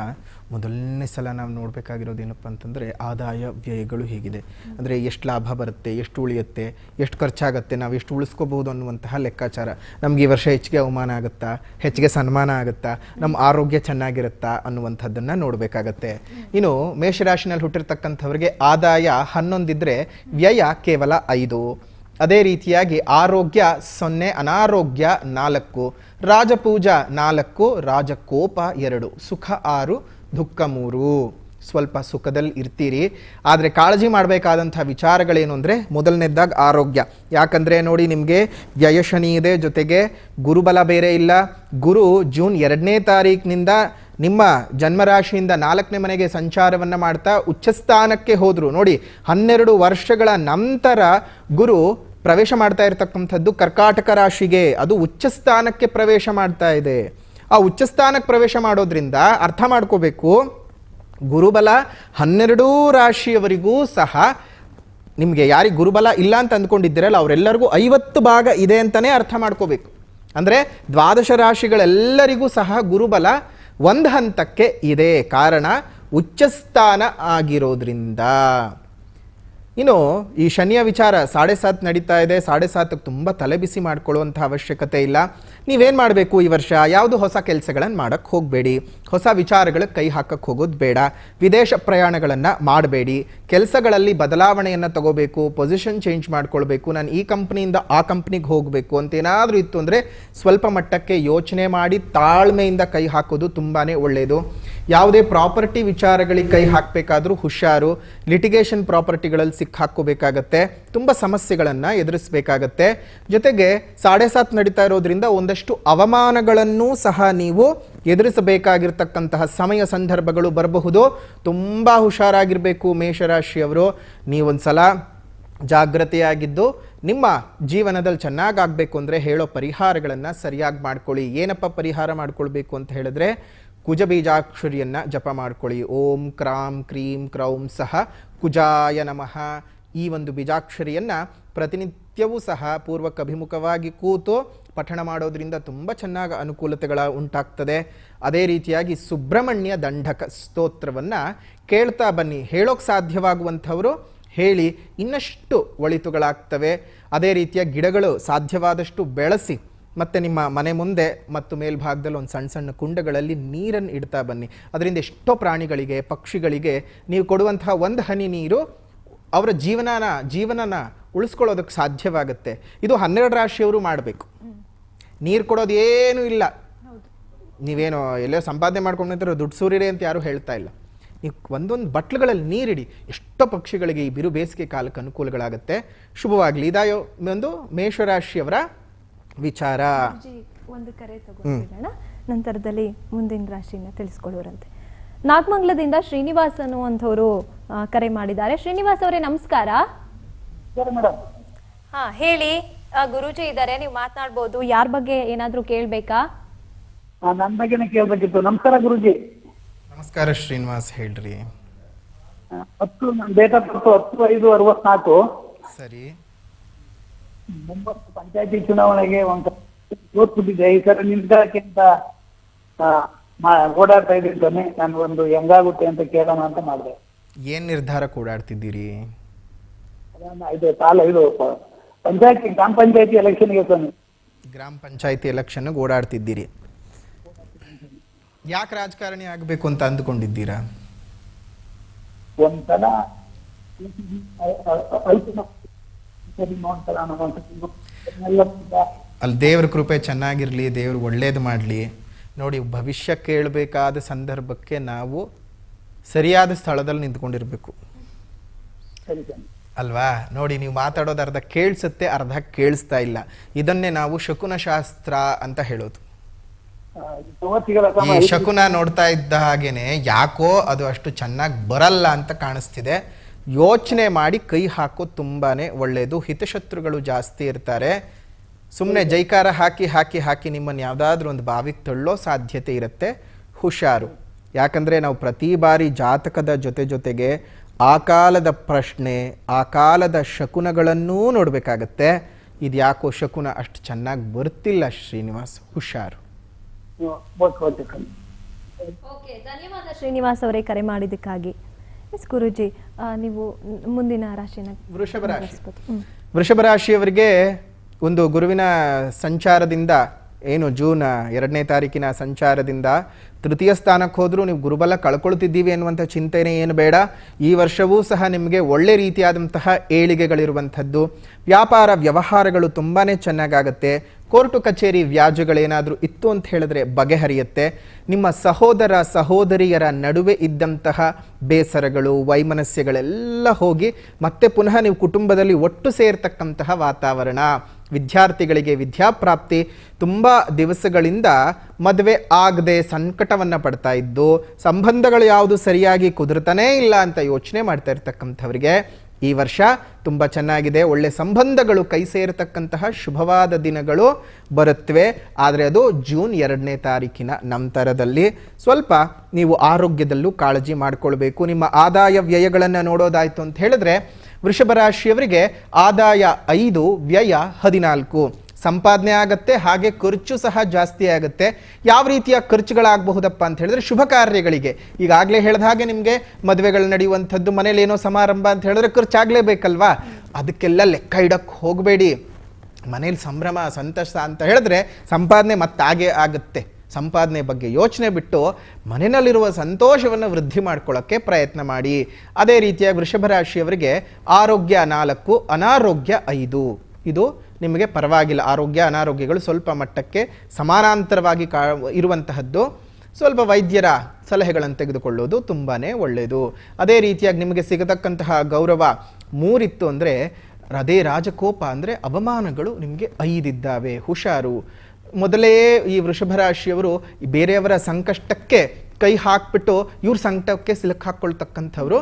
Speaker 2: ಮೊದಲನೇ ಸಲ ನಾವು ನೋಡಬೇಕಾಗಿರೋದೇನಪ್ಪ ಅಂತಂದರೆ ಆದಾಯ ವ್ಯಯಗಳು ಹೇಗಿದೆ, ಅಂದರೆ ಎಷ್ಟು ಲಾಭ ಬರುತ್ತೆ, ಎಷ್ಟು ಉಳಿಯುತ್ತೆ, ಎಷ್ಟು ಖರ್ಚಾಗುತ್ತೆ, ನಾವು ಎಷ್ಟು ಉಳಿಸ್ಕೋಬಹುದು ಅನ್ನುವಂತಹ ಲೆಕ್ಕಾಚಾರ. ನಮ್ಗೆ ಈ ವರ್ಷ ಹೆಚ್ಚಿಗೆ ಅವಮಾನ ಆಗುತ್ತಾ, ಹೆಚ್ಚಿಗೆ ಸನ್ಮಾನ ಆಗುತ್ತಾ, ನಮ್ಮ ಆರೋಗ್ಯ ಚೆನ್ನಾಗಿರುತ್ತಾ ಅನ್ನುವಂಥದ್ದನ್ನು ನೋಡಬೇಕಾಗತ್ತೆ. ಇನ್ನು ಮೇಷರಾಶಿನಲ್ಲಿ ಹುಟ್ಟಿರ್ತಕ್ಕಂಥವ್ರಿಗೆ ಆದಾಯ 11 ಇದ್ದರೆ ವ್ಯಯ ಕೇವಲ 5. ಅದೇ ರೀತಿಯಾಗಿ ಆರೋಗ್ಯ 0, ಅನಾರೋಗ್ಯ 4, ರಾಜಪೂಜಾ 4, ರಾಜಕೋಪ 2, ಸುಖ 6, ದುಃಖ 3. ಸ್ವಲ್ಪ ಸುಖದಲ್ಲಿ ಇರ್ತೀರಿ. ಆದರೆ ಕಾಳಜಿ ಮಾಡಬೇಕಾದಂಥ ವಿಚಾರಗಳೇನು ಅಂದರೆ ಮೊದಲನೇದಾಗಿ ಆರೋಗ್ಯ. ಯಾಕಂದರೆ ನೋಡಿ, ನಿಮಗೆ ವ್ಯಯಶನಿ ಇದೆ, ಜೊತೆಗೆ ಗುರುಬಲ ಬೇರೆ ಇಲ್ಲ. ಗುರು ಜೂನ್ 2ನೇ ತಾರೀಕಿನಿಂದ ನಿಮ್ಮ ಜನ್ಮರಾಶಿಯಿಂದ 4ನೇ ಮನೆಗೆ ಸಂಚಾರವನ್ನು ಮಾಡ್ತಾ ಉಚ್ಚಸ್ಥಾನಕ್ಕೆ ಹೋದರು. ನೋಡಿ, 12 ವರ್ಷಗಳ ನಂತರ ಗುರು ಪ್ರವೇಶ ಮಾಡ್ತಾ ಇರತಕ್ಕಂಥದ್ದು ಕರ್ಕಾಟಕ ರಾಶಿಗೆ. ಅದು ಉಚ್ಚಸ್ಥಾನಕ್ಕೆ ಪ್ರವೇಶ ಮಾಡ್ತಾ ಇದೆ. ಆ ಉಚ್ಚಸ್ಥಾನಕ್ಕೆ ಪ್ರವೇಶ ಮಾಡೋದ್ರಿಂದ ಅರ್ಥ ಮಾಡ್ಕೋಬೇಕು, ಗುರುಬಲ 12 ರಾಶಿಯವರಿಗೂ ಸಹ, ನಿಮಗೆ ಯಾರಿಗೆ ಗುರುಬಲ ಇಲ್ಲ ಅಂತ ಅಂದ್ಕೊಂಡಿದ್ದೀರಲ್ಲ ಅವರೆಲ್ಲರಿಗೂ 50 ಭಾಗ ಇದೆ ಅಂತಲೇ ಅರ್ಥ ಮಾಡ್ಕೋಬೇಕು. ಅಂದರೆ ದ್ವಾದಶ ರಾಶಿಗಳೆಲ್ಲರಿಗೂ ಸಹ ಗುರುಬಲ ಒಂದು ಹಂತಕ್ಕೆ ಇದೆ, ಕಾರಣ ಉಚ್ಚಸ್ಥಾನ ಆಗಿರೋದ್ರಿಂದ. ಇನ್ನು ಈ ಶನಿಯ ವಿಚಾರ 7.5 ನಡೀತಾ ಇದೆ. 7.5ಕ್ಕೆ ತುಂಬ ತಲೆಬಿಸಿ ಮಾಡ್ಕೊಳ್ಳುವಂಥ ಅವಶ್ಯಕತೆ ಇಲ್ಲ. ನೀವೇನು ಮಾಡಬೇಕು, ಈ ವರ್ಷ ಯಾವುದು ಹೊಸ ಕೆಲಸಗಳನ್ನು ಮಾಡೋಕ್ಕೆ ಹೋಗಬೇಡಿ, ಹೊಸ ವಿಚಾರಗಳಿಗೆ ಕೈ ಹಾಕಕ್ಕೆ ಹೋಗೋದು ಬೇಡ, ವಿದೇಶ ಪ್ರಯಾಣಗಳನ್ನು ಮಾಡಬೇಡಿ, ಕೆಲಸಗಳಲ್ಲಿ ಬದಲಾವಣೆಯನ್ನು ತಗೋಬೇಕು, ಪೊಸಿಷನ್ ಚೇಂಜ್ ಮಾಡ್ಕೊಳ್ಬೇಕು, ನಾನು ಈ ಕಂಪ್ನಿಯಿಂದ ಆ ಕಂಪ್ನಿಗೆ ಹೋಗಬೇಕು ಅಂತ ಏನಾದರೂ ಇತ್ತು ಅಂದರೆ ಸ್ವಲ್ಪ ಮಟ್ಟಕ್ಕೆ ಯೋಚನೆ ಮಾಡಿ ತಾಳ್ಮೆಯಿಂದ ಕೈ ಹಾಕೋದು ತುಂಬಾ ಒಳ್ಳೆಯದು. ಯಾವುದೇ ಪ್ರಾಪರ್ಟಿ ವಿಚಾರಗಳಿಗೆ ಕೈ ಹಾಕಬೇಕಾದ್ರೂ ಹುಷಾರು. ಲಿಟಿಗೇಷನ್ ಪ್ರಾಪರ್ಟಿಗಳಲ್ಲಿ ಸಿಕ್ಕಾಕೋಬೇಕಾಗತ್ತೆ, ತುಂಬ ಸಮಸ್ಯೆಗಳನ್ನು ಎದುರಿಸಬೇಕಾಗತ್ತೆ. ಜೊತೆಗೆ 7.5 ನಡೀತಾ ಇರೋದ್ರಿಂದ ಒಂದಷ್ಟು ಅವಮಾನಗಳನ್ನು ಸಹ ನೀವು ಎದುರಿಸಬೇಕಾಗಿರ್ತಕ್ಕಂತಹ ಸಮಯ ಸಂದರ್ಭಗಳು ಬರಬಹುದು. ತುಂಬ ಹುಷಾರಾಗಿರಬೇಕು ಮೇಷರಾಶಿಯವರು. ನೀವೊಂದು ಸಲ ಜಾಗ್ರತೆಯಾಗಿದ್ದು ನಿಮ್ಮ ಜೀವನದಲ್ಲಿ ಚೆನ್ನಾಗಾಗಬೇಕು ಅಂದರೆ ಹೇಳೋ ಪರಿಹಾರಗಳನ್ನು ಸರಿಯಾಗಿ ಮಾಡ್ಕೊಳ್ಳಿ. ಏನಪ್ಪ ಪರಿಹಾರ ಮಾಡ್ಕೊಳ್ಬೇಕು ಅಂತ ಹೇಳಿದ್ರೆ, ಕುಜ ಬೀಜಾಕ್ಷರಿಯನ್ನು ಜಪ ಮಾಡ್ಕೊಳ್ಳಿ. ಓಂ ಕ್ರಾಂ ಕ್ರೀಂ ಕ್ರೌಂ ಸಹ ಕುಜಾಯ ನಮಃ. ಈ ಒಂದು ಬೀಜಾಕ್ಷರಿಯನ್ನು ಪ್ರತಿನಿತ್ಯವೂ ಸಹ ಪೂರ್ವಕ್ಕೆ ಅಭಿಮುಖವಾಗಿ ಕೂತು ಪಠಣ ಮಾಡೋದ್ರಿಂದ ತುಂಬ ಚೆನ್ನಾಗಿ ಅನುಕೂಲತೆಗಳ ಉಂಟಾಗ್ತದೆ. ಅದೇ ರೀತಿಯಾಗಿ ಸುಬ್ರಹ್ಮಣ್ಯ ದಂಡಕ ಸ್ತೋತ್ರವನ್ನು ಕೇಳ್ತಾ ಬನ್ನಿ. ಹೇಳೋಕ್ಕೆ ಸಾಧ್ಯವಾಗುವಂಥವರು ಹೇಳಿ ಇನ್ನಷ್ಟು ಒಳಿತುಗಳಾಗ್ತವೆ. ಅದೇ ರೀತಿಯ ಗಿಡಗಳು ಸಾಧ್ಯವಾದಷ್ಟು ಬೆಳೆಸಿ, ಮತ್ತು ನಿಮ್ಮ ಮನೆ ಮುಂದೆ ಮತ್ತು ಮೇಲ್ಭಾಗದಲ್ಲಿ ಒಂದು ಸಣ್ಣ ಸಣ್ಣ ಕುಂಡಗಳಲ್ಲಿ ನೀರನ್ನು ಇಡ್ತಾ ಬನ್ನಿ. ಅದರಿಂದ ಎಷ್ಟೋ ಪ್ರಾಣಿಗಳಿಗೆ, ಪಕ್ಷಿಗಳಿಗೆ ನೀವು ಕೊಡುವಂತಹ ಒಂದು ಹನಿ ನೀರು ಅವರ ಜೀವನನ ಉಳಿಸ್ಕೊಳ್ಳೋದಕ್ಕೆ ಸಾಧ್ಯವಾಗುತ್ತೆ. ಇದು 12 ರಾಶಿಯವರು ಮಾಡಬೇಕು. ನೀರು ಕೊಡೋದು ಏನೂ ಇಲ್ಲ, ನೀವೇನು ಎಲ್ಲೋ ಸಂಪಾದನೆ ಮಾಡ್ಕೊಂಡಿದ್ರೆ ದುಡ್ಡು ಸೂರಿರೆ ಅಂತ ಯಾರೂ ಹೇಳ್ತಾ ಇಲ್ಲ. ನೀವು ಒಂದೊಂದು ಬಟ್ಲುಗಳಲ್ಲಿ ನೀರಿಡಿ, ಎಷ್ಟೋ ಪಕ್ಷಿಗಳಿಗೆ ಈ ಬಿರು ಬೇಸಿಗೆ ಕಾಲಕ್ಕೆ ಅನುಕೂಲಗಳಾಗುತ್ತೆ. ಶುಭವಾಗಲಿ. ಇದಾಯೋ ಒಂದು ಮೇಷರಾಶಿಯವರ ವಿಚಾರ.
Speaker 1: ಒಂದು ಕರೆ ತಗೊಂಡಿರೋಣ, ನಂತರದಲ್ಲಿ ಮುಂದಿನ ರಾಶಿನ ತಿಳಿಸ್ಕೊಳ್ಳೋರಂತೆ. ನಾಗಮಂಗಲದಿಂದ ಶ್ರೀನಿವಾಸ್ ಅನ್ನುವಂಥವ್ರು ಕರೆ ಮಾಡಿದ್ದಾರೆ. ಶ್ರೀನಿವಾಸ್ ಅವರೇ ನಮಸ್ಕಾರ. ಹಾ ಹೇಳಿ, ಗುರೂಜಿ ಇದ್ದಾರೆ, ನೀವು ಮಾತನಾಡ್ಬೋದು. ಯಾರ ಬಗ್ಗೆ ಏನಾದ್ರೂ ಕೇಳ್ಬೇಕಾ?
Speaker 3: ನನ್ನ ಬಗ್ಗೆನೇ ಕೇಳ್ಬೇಕಿತ್ತು. ನಮಸ್ಕಾರ ಗುರುಜಿ.
Speaker 2: ನಮಸ್ಕಾರ ಶ್ರೀನಿವಾಸ್, ಹೇಳ್ರಿ.
Speaker 3: 10 ಡೇಟ್ ಆಫ್ ಬರ್ತ್ 10/5/64.
Speaker 2: ಸರಿ.
Speaker 3: ಮುಂಬತ್ತು ಪಂಚಾಯತಿ ಚುನಾವಣೆಗೆ ಒಂದು ಓದ್ಬಿಟ್ಟಿದ್ದೆ. ಈ ಸರಿ ನಿಲ್ದಾಕೆ ಅಂತ ಓಡಾಡ್ತಾ ಇದ್ದೀನಿ. ನಾನು ಒಂದು ಹೆಂಗಾಗುತ್ತೆ ಅಂತ ಕೇಳೋಣ ಅಂತ ಮಾಡಿದೆ.
Speaker 2: ಏನ್ ನಿರ್ಧಾರ ಓಡಾಡ್ತಿದ್ದೀರಿ?
Speaker 3: ಇದು ಪಂಚಾಯತಿ, ಗ್ರಾಮ ಪಂಚಾಯತಿ ಎಲೆಕ್ಷನ್ಗೆ ಸ್ವಾಮಿ.
Speaker 2: ಗ್ರಾಮ ಪಂಚಾಯತಿ ಎಲೆಕ್ಷನ್ಗೆ ಓಡಾಡ್ತಿದ್ದೀರಿ. ಯಾಕೆ ರಾಜಕಾರಣಿ ಆಗಬೇಕು ಅಂತ ಅಂದುಕೊಂಡಿದ್ದೀರಾ?
Speaker 3: ಒಂದ್ಸಲ
Speaker 2: ಅಲ್ಲಿ ದೇವ್ರ ಕೃಪೆ ಚೆನ್ನಾಗಿರ್ಲಿ, ದೇವ್ರು ಒಳ್ಳೇದು ಮಾಡಲಿ. ನೋಡಿ, ಭವಿಷ್ಯ ಕೇಳಬೇಕಾದ ಸಂದರ್ಭಕ್ಕೆ ನಾವು ಸರಿಯಾದ ಸ್ಥಳದಲ್ಲಿ ನಿಂತ್ಕೊಂಡಿರ್ಬೇಕು ಅಲ್ವಾ? ನೋಡಿ, ನೀವು ಮಾತಾಡೋದು ಅರ್ಧ ಕೇಳಿಸುತ್ತೆ, ಅರ್ಧ ಕೇಳಿಸ್ತಾ ಇಲ್ಲ. ಇದನ್ನೇ ನಾವು ಶಕುನ ಶಾಸ್ತ್ರ ಅಂತ ಹೇಳೋದು. ಈ ಶಕುನ ನೋಡ್ತಾ ಇದ್ದ ಹಾಗೇನೆ ಯಾಕೋ ಅದು ಅಷ್ಟು ಚೆನ್ನಾಗಿ ಬರಲ್ಲ ಅಂತ ಕಾಣಿಸ್ತಿದೆ. ಯೋಚನೆ ಮಾಡಿ ಕೈ ಹಾಕೋದು ತುಂಬಾನೇ ಒಳ್ಳೆಯದು. ಹಿತಶತ್ರುಗಳು ಜಾಸ್ತಿ ಇರ್ತಾರೆ. ಸುಮ್ಮನೆ ಜೈಕಾರ ಹಾಕಿ ಹಾಕಿ ಹಾಕಿ ನಿಮ್ಮನ್ನು ಯಾವುದಾದ್ರೂ ಒಂದು ಬಾವಿಗೆ ತಳ್ಳೋ ಸಾಧ್ಯತೆ ಇರುತ್ತೆ. ಹುಷಾರು. ಯಾಕಂದರೆ ನಾವು ಪ್ರತಿ ಬಾರಿ ಜಾತಕದ ಜೊತೆಗೆ ಆ ಕಾಲದ ಪ್ರಶ್ನೆ, ಆ ಕಾಲದ ಶಕುನಗಳನ್ನೂ ನೋಡಬೇಕಾಗತ್ತೆ. ಇದು ಯಾಕೋ ಶಕುನ ಅಷ್ಟು ಚೆನ್ನಾಗಿ ಬರ್ತಿಲ್ಲ ಶ್ರೀನಿವಾಸ್, ಹುಷಾರು.
Speaker 1: ಧನ್ಯವಾದ ಶ್ರೀನಿವಾಸ್ ಅವರೇ ಕರೆ ಮಾಡಿದ್ದಕ್ಕಾಗಿ. ಗುರುಜಿ, ನೀವು ಮುಂದಿನ ರಾಶಿನ
Speaker 2: ವೃಷಭ ರಾಶಿ. ವೃಷಭ ರಾಶಿಯವರಿಗೆ ಒಂದು ಗುರುವಿನ ಸಂಚಾರದಿಂದ, ಏನು ಜೂನ್ 2ನೇ ತಾರೀಕಿನ ಸಂಚಾರದಿಂದ ತೃತೀಯ ಸ್ಥಾನಕ್ಕೆ ಹೋದರೂ ನೀವು ಗುರುಬಲ ಕಳ್ಕೊಳ್ತಿದ್ದೀವಿ ಅನ್ನುವಂಥ ಚಿಂತನೆ ಏನು ಬೇಡ. ಈ ವರ್ಷವೂ ಸಹ ನಿಮಗೆ ಒಳ್ಳೆ ರೀತಿಯಾದಂತಹ ಏಳಿಗೆಗಳಿರುವಂಥದ್ದು. ವ್ಯಾಪಾರ ವ್ಯವಹಾರಗಳು ತುಂಬಾ ಚೆನ್ನಾಗಾಗತ್ತೆ. ಕೋರ್ಟು ಕಚೇರಿ ವ್ಯಾಜ್ಯಗಳೇನಾದರೂ ಇತ್ತು ಅಂತ ಹೇಳಿದ್ರೆ ಬಗೆಹರಿಯುತ್ತೆ. ನಿಮ್ಮ ಸಹೋದರ ಸಹೋದರಿಯರ ನಡುವೆ ಇದ್ದಂತಹ ಬೇಸರಗಳು, ವೈಮನಸ್ಯಗಳೆಲ್ಲ ಹೋಗಿ ಮತ್ತೆ ಪುನಃ ನೀವು ಕುಟುಂಬದಲ್ಲಿ ಒಟ್ಟು ಸೇರ್ತಕ್ಕಂತಹ ವಾತಾವರಣ. ವಿದ್ಯಾರ್ಥಿಗಳಿಗೆ ವಿದ್ಯಾಪ್ರಾಪ್ತಿ. ತುಂಬ ದಿವಸಗಳಿಂದ ಮದುವೆ ಆಗದೆ ಸಂಕಟವನ್ನು ಪಡ್ತಾ ಇದ್ದು, ಸಂಬಂಧಗಳು ಯಾವುದು ಸರಿಯಾಗಿ ಕುದುರ್ತಾನೇ ಇಲ್ಲ ಅಂತ ಯೋಚನೆ ಮಾಡ್ತಾ ಇರ್ತಕ್ಕಂಥವ್ರಿಗೆ ಈ ವರ್ಷ ತುಂಬ ಚೆನ್ನಾಗಿದೆ. ಒಳ್ಳೆ ಸಂಬಂಧಗಳು ಕೈ ಸೇರತಕ್ಕಂತಹ ಶುಭವಾದ ದಿನಗಳು ಬರುತ್ತವೆ. ಆದರೆ ಅದು ಜೂನ್ 2ನೇ ತಾರೀಕಿನ ನಂತರದಲ್ಲಿ. ಸ್ವಲ್ಪ ನೀವು ಆರೋಗ್ಯದಲ್ಲೂ ಕಾಳಜಿ ಮಾಡಿಕೊಳ್ಬೇಕು. ನಿಮ್ಮ ಆದಾಯ ವ್ಯಯಗಳನ್ನು ನೋಡೋದಾಯಿತು ಅಂತ ಹೇಳಿದ್ರೆ ವೃಷಭ ರಾಶಿಯವರಿಗೆ ಆದಾಯ 5, ವ್ಯಯ 14. ಸಂಪಾದನೆ ಆಗುತ್ತೆ, ಹಾಗೆ ಖರ್ಚು ಸಹ ಜಾಸ್ತಿ ಆಗುತ್ತೆ. ಯಾವ ರೀತಿಯ ಖರ್ಚುಗಳಾಗಬಹುದಪ್ಪ ಅಂತ ಹೇಳಿದ್ರೆ ಶುಭ ಕಾರ್ಯಗಳಿಗೆ. ಈಗಾಗಲೇ ಹೇಳಿದ ಹಾಗೆ ನಿಮಗೆ ಮದುವೆಗಳು ನಡೆಯುವಂಥದ್ದು, ಮನೇಲಿ ಏನೋ ಸಮಾರಂಭ ಅಂತ ಹೇಳಿದ್ರೆ ಖರ್ಚಾಗಲೇಬೇಕಲ್ವಾ? ಅದಕ್ಕೆಲ್ಲ ಲೆಕ್ಕ ಇಡಕ್ಕೆ ಹೋಗಬೇಡಿ. ಮನೇಲಿ ಸಂಭ್ರಮ ಸಂತೋಷ ಅಂತ ಹೇಳಿದ್ರೆ ಸಂಪಾದನೆ ಮತ್ತಾಗೆ ಆಗುತ್ತೆ. ಸಂಪಾದನೆ ಬಗ್ಗೆ ಯೋಚನೆ ಬಿಟ್ಟು ಮನೆಯಲ್ಲಿರುವ ಸಂತೋಷವನ್ನು ವೃದ್ಧಿ ಮಾಡ್ಕೊಳ್ಳೋಕ್ಕೆ ಪ್ರಯತ್ನ ಮಾಡಿ. ಅದೇ ರೀತಿಯಾಗಿ ವೃಷಭ ರಾಶಿಯವರಿಗೆ ಆರೋಗ್ಯ 4, ಅನಾರೋಗ್ಯ 5. ಇದು ನಿಮಗೆ ಪರವಾಗಿಲ್ಲ. ಆರೋಗ್ಯ ಅನಾರೋಗ್ಯಗಳು ಸ್ವಲ್ಪ ಮಟ್ಟಕ್ಕೆ ಸಮಾನಾಂತರವಾಗಿ ಇರುವಂತಹದ್ದು. ಸ್ವಲ್ಪ ವೈದ್ಯರ ಸಲಹೆಗಳನ್ನು ತೆಗೆದುಕೊಳ್ಳೋದು ತುಂಬಾ ಒಳ್ಳೆಯದು. ಅದೇ ರೀತಿಯಾಗಿ ನಿಮಗೆ ಸಿಗತಕ್ಕಂತಹ ಗೌರವ 3 ಇತ್ತು ಅಂದರೆ, ಅದೇ ರಾಜಕೋಪ ಅಂದರೆ ಅವಮಾನಗಳು ನಿಮಗೆ 5 ಇದ್ದಾವೆ. ಹುಷಾರು. ಮೊದಲೇ ಈ ವೃಷಭ ರಾಶಿಯವರು ಬೇರೆಯವರ ಸಂಕಷ್ಟಕ್ಕೆ ಕೈ ಹಾಕ್ಬಿಟ್ಟು ಇವ್ರ ಸಂಕಟಕ್ಕೆ ಸಿಲುಕು ಹಾಕ್ಕೊಳ್ತಕ್ಕಂಥವ್ರು.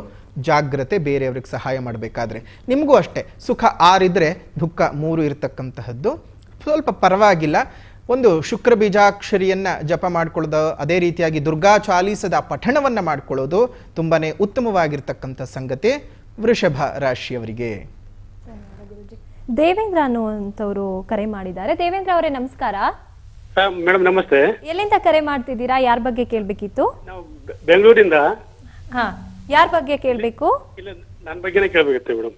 Speaker 2: ಜಾಗ್ರತೆ. ಬೇರೆಯವ್ರಿಗೆ ಸಹಾಯ ಮಾಡಬೇಕಾದ್ರೆ ನಿಮಗೂ ಅಷ್ಟೇ. ಸುಖ 6 ಇದ್ದರೆ ದುಃಖ 3 ಇರತಕ್ಕಂತಹದ್ದು ಸ್ವಲ್ಪ ಪರವಾಗಿಲ್ಲ. ಒಂದು ಶುಕ್ರ ಬೀಜಾಕ್ಷರಿಯನ್ನು ಜಪ ಮಾಡ್ಕೊಳ್ಳೋದು, ಅದೇ ರೀತಿಯಾಗಿ ದುರ್ಗಾ ಚಾಲೀಸದ ಪಠಣವನ್ನು ಮಾಡ್ಕೊಳ್ಳೋದು ತುಂಬಾ ಉತ್ತಮವಾಗಿರ್ತಕ್ಕಂಥ ಸಂಗತಿ ವೃಷಭ ರಾಶಿಯವರಿಗೆ.
Speaker 1: ದೇವೇಂದ್ರ ಅನ್ನುವಂಥವ್ರು ಕರೆ ಮಾಡಿದ್ದಾರೆ. ದೇವೇಂದ್ರ ಅವರೇ ನಮಸ್ಕಾರ.
Speaker 4: ಮೇಡಮ್ ನಮಸ್ತೆ.
Speaker 1: ಎಲ್ಲಿಂದ ಕರೆ ಮಾಡ್ತಿದ್ದೀರಾ? ಯಾರ ಬಗ್ಗೆ ಕೇಳಬೇಕಿತ್ತು?
Speaker 4: ನಾವು ಬೆಂಗಳೂರಿಂದ.
Speaker 1: ಹಾ, ಯಾರ ಬಗ್ಗೆ ಕೇಳಬೇಕು?
Speaker 4: ಇಲ್ಲ, ನನ್ನ ಬಗ್ಗೆನೇ ಕೇಳಬೇಕಿತ್ತು ಮೇಡಮ್.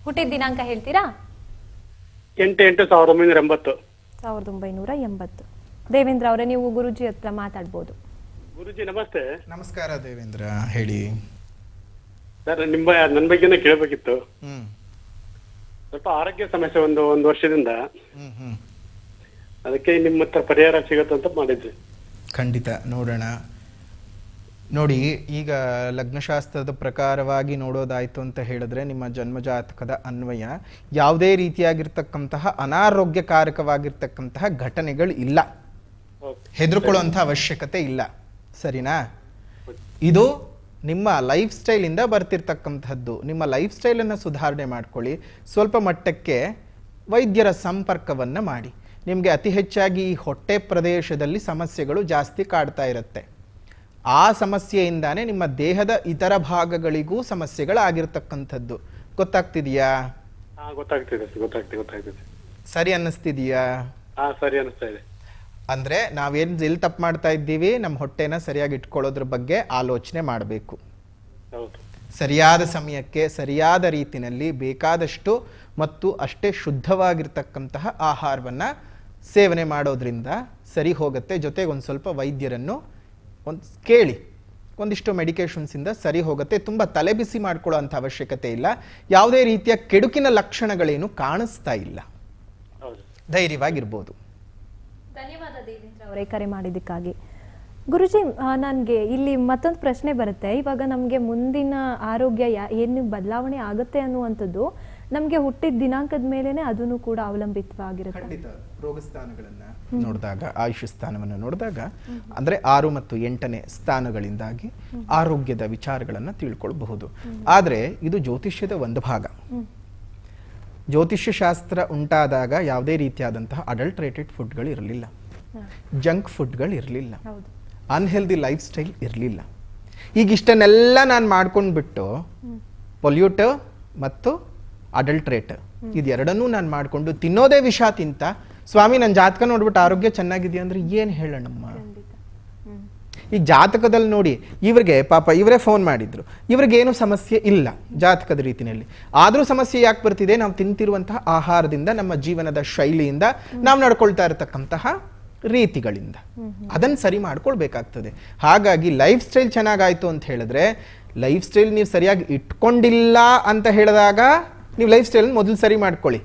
Speaker 1: ಹುಟ್ಟಿದ ದಿನಾಂಕ ಹೇಳ್ತೀರಾ?
Speaker 4: 8/8/1980.
Speaker 1: 1980. ದೇವೇಂದ್ರ ಅವರೇ, ನೀವು ಗುರುಜಿ ಹತ್ರ ಮಾತಾಡ್ಬೋದು.
Speaker 4: ಗುರುಜಿ ನಮಸ್ತೆ.
Speaker 2: ನಮಸ್ಕಾರ ದೇವೇಂದ್ರ, ಹೇಳಿ.
Speaker 4: ಸರ್ ನನ್ನ ಬಗ್ಗೆನೇ ಕೇಳಬೇಕಿತ್ತು.
Speaker 2: ಹ್ಮ್
Speaker 4: ಸ್ವಲ್ಪ ಆರೋಗ್ಯ ಸಮಸ್ಯೆ ಒಂದು ವರ್ಷದಿಂದ,
Speaker 2: ಹ್ಮ್ ಹ್ಮ್
Speaker 4: ಅದಕ್ಕೆ ನಿಮ್ಮ ಹತ್ರ ಪರಿಹಾರ ಸಿಗುತ್ತೆ ಅಂತ ಮಾಡಿದ್ವಿ.
Speaker 2: ಖಂಡಿತ ನೋಡೋಣ. ನೋಡಿ, ಈಗ ಲಗ್ನಶಾಸ್ತ್ರದ ಪ್ರಕಾರವಾಗಿ ನೋಡೋದಾಯ್ತು ಅಂತ ಹೇಳಿದ್ರೆ ನಿಮ್ಮ ಜನ್ಮಜಾತಕದ ಅನ್ವಯ ಯಾವುದೇ ರೀತಿಯಾಗಿರ್ತಕ್ಕಂತಹ ಅನಾರೋಗ್ಯಕಾರಕವಾಗಿರ್ತಕ್ಕಂತಹ ಘಟನೆಗಳು ಇಲ್ಲ. ಹೆದರ್ಕೊಳ್ಳುವಂಥ ಅವಶ್ಯಕತೆ ಇಲ್ಲ, ಸರಿನಾ? ಇದು ನಿಮ್ಮ ಲೈಫ್ ಸ್ಟೈಲಿಂದ ಬರ್ತಿರ್ತಕ್ಕಂಥದ್ದು. ನಿಮ್ಮ ಲೈಫ್ ಸ್ಟೈಲನ್ನು ಸುಧಾರಣೆ ಮಾಡ್ಕೊಳ್ಳಿ. ಸ್ವಲ್ಪ ಮಟ್ಟಕ್ಕೆ ವೈದ್ಯರ ಸಂಪರ್ಕವನ್ನು ಮಾಡಿ. ನಿಮಗೆ ಅತಿ ಹೆಚ್ಚಾಗಿ ಈ ಹೊಟ್ಟೆ ಪ್ರದೇಶದಲ್ಲಿ ಸಮಸ್ಯೆಗಳು ಜಾಸ್ತಿ ಕಾಡ್ತಾ ಇರುತ್ತೆ. ಆ ಸಮಸ್ಯೆಯಿಂದಾನೇ ನಿಮ್ಮ ದೇಹದ ಇತರ ಭಾಗಗಳಿಗೂ ಸಮಸ್ಯೆಗಳಾಗಿರ್ತಕ್ಕಂಥದ್ದು. ಗೊತ್ತಾಗ್ತಿದೆಯಾ?
Speaker 4: ಗೊತ್ತಾಗ್ತಿದೆ.
Speaker 2: ಸರಿ ಅನ್ನಿಸ್ತಿದೆಯಾ?
Speaker 4: ಸರಿ ಅನ್ನಿಸ್ತಾ ಇದೆ.
Speaker 2: ಅಂದರೆ ನಾವೇನು ಎಲ್ಲಿ ತಪ್ಪು ಮಾಡ್ತಾ ಇದ್ದೀವಿ, ನಮ್ಮ ಹೊಟ್ಟೆನ ಸರಿಯಾಗಿ ಇಟ್ಕೊಳ್ಳೋದ್ರ ಬಗ್ಗೆ ಆಲೋಚನೆ ಮಾಡಬೇಕು. ಸರಿಯಾದ ಸಮಯಕ್ಕೆ ಸರಿಯಾದ ರೀತಿಯಲ್ಲಿ ಬೇಕಾದಷ್ಟು ಮತ್ತು ಅಷ್ಟೇ ಶುದ್ಧವಾಗಿರ್ತಕ್ಕಂತಹ ಆಹಾರವನ್ನು ಸೇವನೆ ಮಾಡೋದ್ರಿಂದ ಸರಿ ಹೋಗುತ್ತೆ. ಜೊತೆಗೆ ಒಂದು ಸ್ವಲ್ಪ ವೈದ್ಯರನ್ನು ಕೇಳಿ, ಒಂದಿಷ್ಟು ಮೆಡಿಕೇಶನ್ಸಿಂದ ಸರಿ ಹೋಗುತ್ತೆ. ತುಂಬ ತಲೆಬಿಸಿ ಮಾಡ್ಕೊಳ್ಳೋ ಅಂಥ ಅವಶ್ಯಕತೆ ಇಲ್ಲ. ಯಾವುದೇ ರೀತಿಯ ಕೆಡುಕಿನ ಲಕ್ಷಣಗಳೇನು ಕಾಣಿಸ್ತಾ ಇಲ್ಲ. ಧೈರ್ಯವಾಗಿರ್ಬೋದು.
Speaker 1: ಧನ್ಯವಾದ ದೇವೇಂದ್ರ ಅವರೇ ಕರೆ ಮಾಡಿದ್ದಕ್ಕಾಗಿ. ಗುರುಜಿ, ನನಗೆ ಇಲ್ಲಿ ಮತ್ತೊಂದು ಪ್ರಶ್ನೆ ಬರುತ್ತೆ. ಇವಾಗ ನಮಗೆ ಮುಂದಿನ ಆರೋಗ್ಯ ಏನು ಬದಲಾವಣೆ ಆಗುತ್ತೆ ಅನ್ನುವಂಥದ್ದು ನಮಗೆ ಹುಟ್ಟಿದ ದಿನಾಂಕದ ಮೇಲೆನೆ ಅದನ್ನು ಕೂಡ ಅವಲಂಬಿತವಾಗಿರುತ್ತೆ.
Speaker 2: ಖಂಡಿತ. ರೋಗ ಸ್ಥಾನಗಳನ್ನು ನೋಡಿದಾಗ, ಆಯುಷ್ ಸ್ಥಾನವನ್ನು ನೋಡಿದಾಗ, ಅಂದರೆ 6 ಮತ್ತು 8ನೇ ಸ್ಥಾನಗಳಿಂದಾಗಿ ಆರೋಗ್ಯದ ವಿಚಾರಗಳನ್ನು ತಿಳ್ಕೊಳ್ಬಹುದು. ಆದರೆ ಇದು ಜ್ಯೋತಿಷ್ಯದ ಒಂದು ಭಾಗ. ಜ್ಯೋತಿಷ್ಯ ಶಾಸ್ತ್ರ ಉಂಟಾದಾಗ ಯಾವುದೇ ರೀತಿಯಾದಂತಹ ಅಡಲ್ಟ್ರೇಟೆಡ್ ಫುಡ್ಗಳು ಇರಲಿಲ್ಲ, ಜಂಕ್ ಫುಡ್ಗಳು ಇರಲಿಲ್ಲ, ಅನ್ಹೆಲ್ದಿ ಲೈಫ್ ಸ್ಟೈಲ್ ಇರಲಿಲ್ಲ. ಈಗ ಇಷ್ಟನ್ನೆಲ್ಲ ನಾನು ಮಾಡ್ಕೊಂಡ್ಬಿಟ್ಟು ಪೊಲ್ಯೂಟ್ ಮತ್ತು ಅಡಲ್ಟ್ರೇಟ್ ಇದೆರಡನ್ನೂ ನಾನು ಮಾಡಿಕೊಂಡು ತಿನ್ನೋದೇ ವಿಷ ತಿಂತ, ಸ್ವಾಮಿ ನನ್ನ ಜಾತಕ ನೋಡ್ಬಿಟ್ಟು ಆರೋಗ್ಯ ಚೆನ್ನಾಗಿದೆಯಾ ಅಂದರೆ ಏನು ಹೇಳೋಣಮ್ಮ? ಈಗ ಜಾತಕದಲ್ಲಿ ನೋಡಿ, ಇವ್ರಿಗೆ ಪಾಪ ಇವರೇ ಫೋನ್ ಮಾಡಿದ್ರು, ಇವ್ರಿಗೇನು ಸಮಸ್ಯೆ ಇಲ್ಲ ಜಾತಕದ ರೀತಿಯಲ್ಲಿ. ಆದರೂ ಸಮಸ್ಯೆ ಯಾಕೆ ಬರ್ತಿದೆ? ನಾವು ತಿಂತಿರುವಂತಹ ಆಹಾರದಿಂದ, ನಮ್ಮ ಜೀವನದ ಶೈಲಿಯಿಂದ, ನಾವು ನಡ್ಕೊಳ್ತಾ ಇರತಕ್ಕಂತಹ ರೀತಿಗಳಿಂದ. ಅದನ್ನು ಸರಿ ಮಾಡ್ಕೊಳ್ಬೇಕಾಗ್ತದೆ. ಹಾಗಾಗಿ ಲೈಫ್ ಸ್ಟೈಲ್ ಚೆನ್ನಾಗಾಯ್ತು ಅಂತ ಹೇಳಿದ್ರೆ, ಲೈಫ್ ಸ್ಟೈಲ್ ನೀವು ಸರಿಯಾಗಿ ಇಟ್ಕೊಂಡಿಲ್ಲ ಅಂತ ಹೇಳಿದಾಗ ನೀವು ಲೈಫ್ ಸ್ಟೈಲ್ ಮೊದಲು ಸರಿ ಮಾಡ್ಕೊಳ್ಳಿ.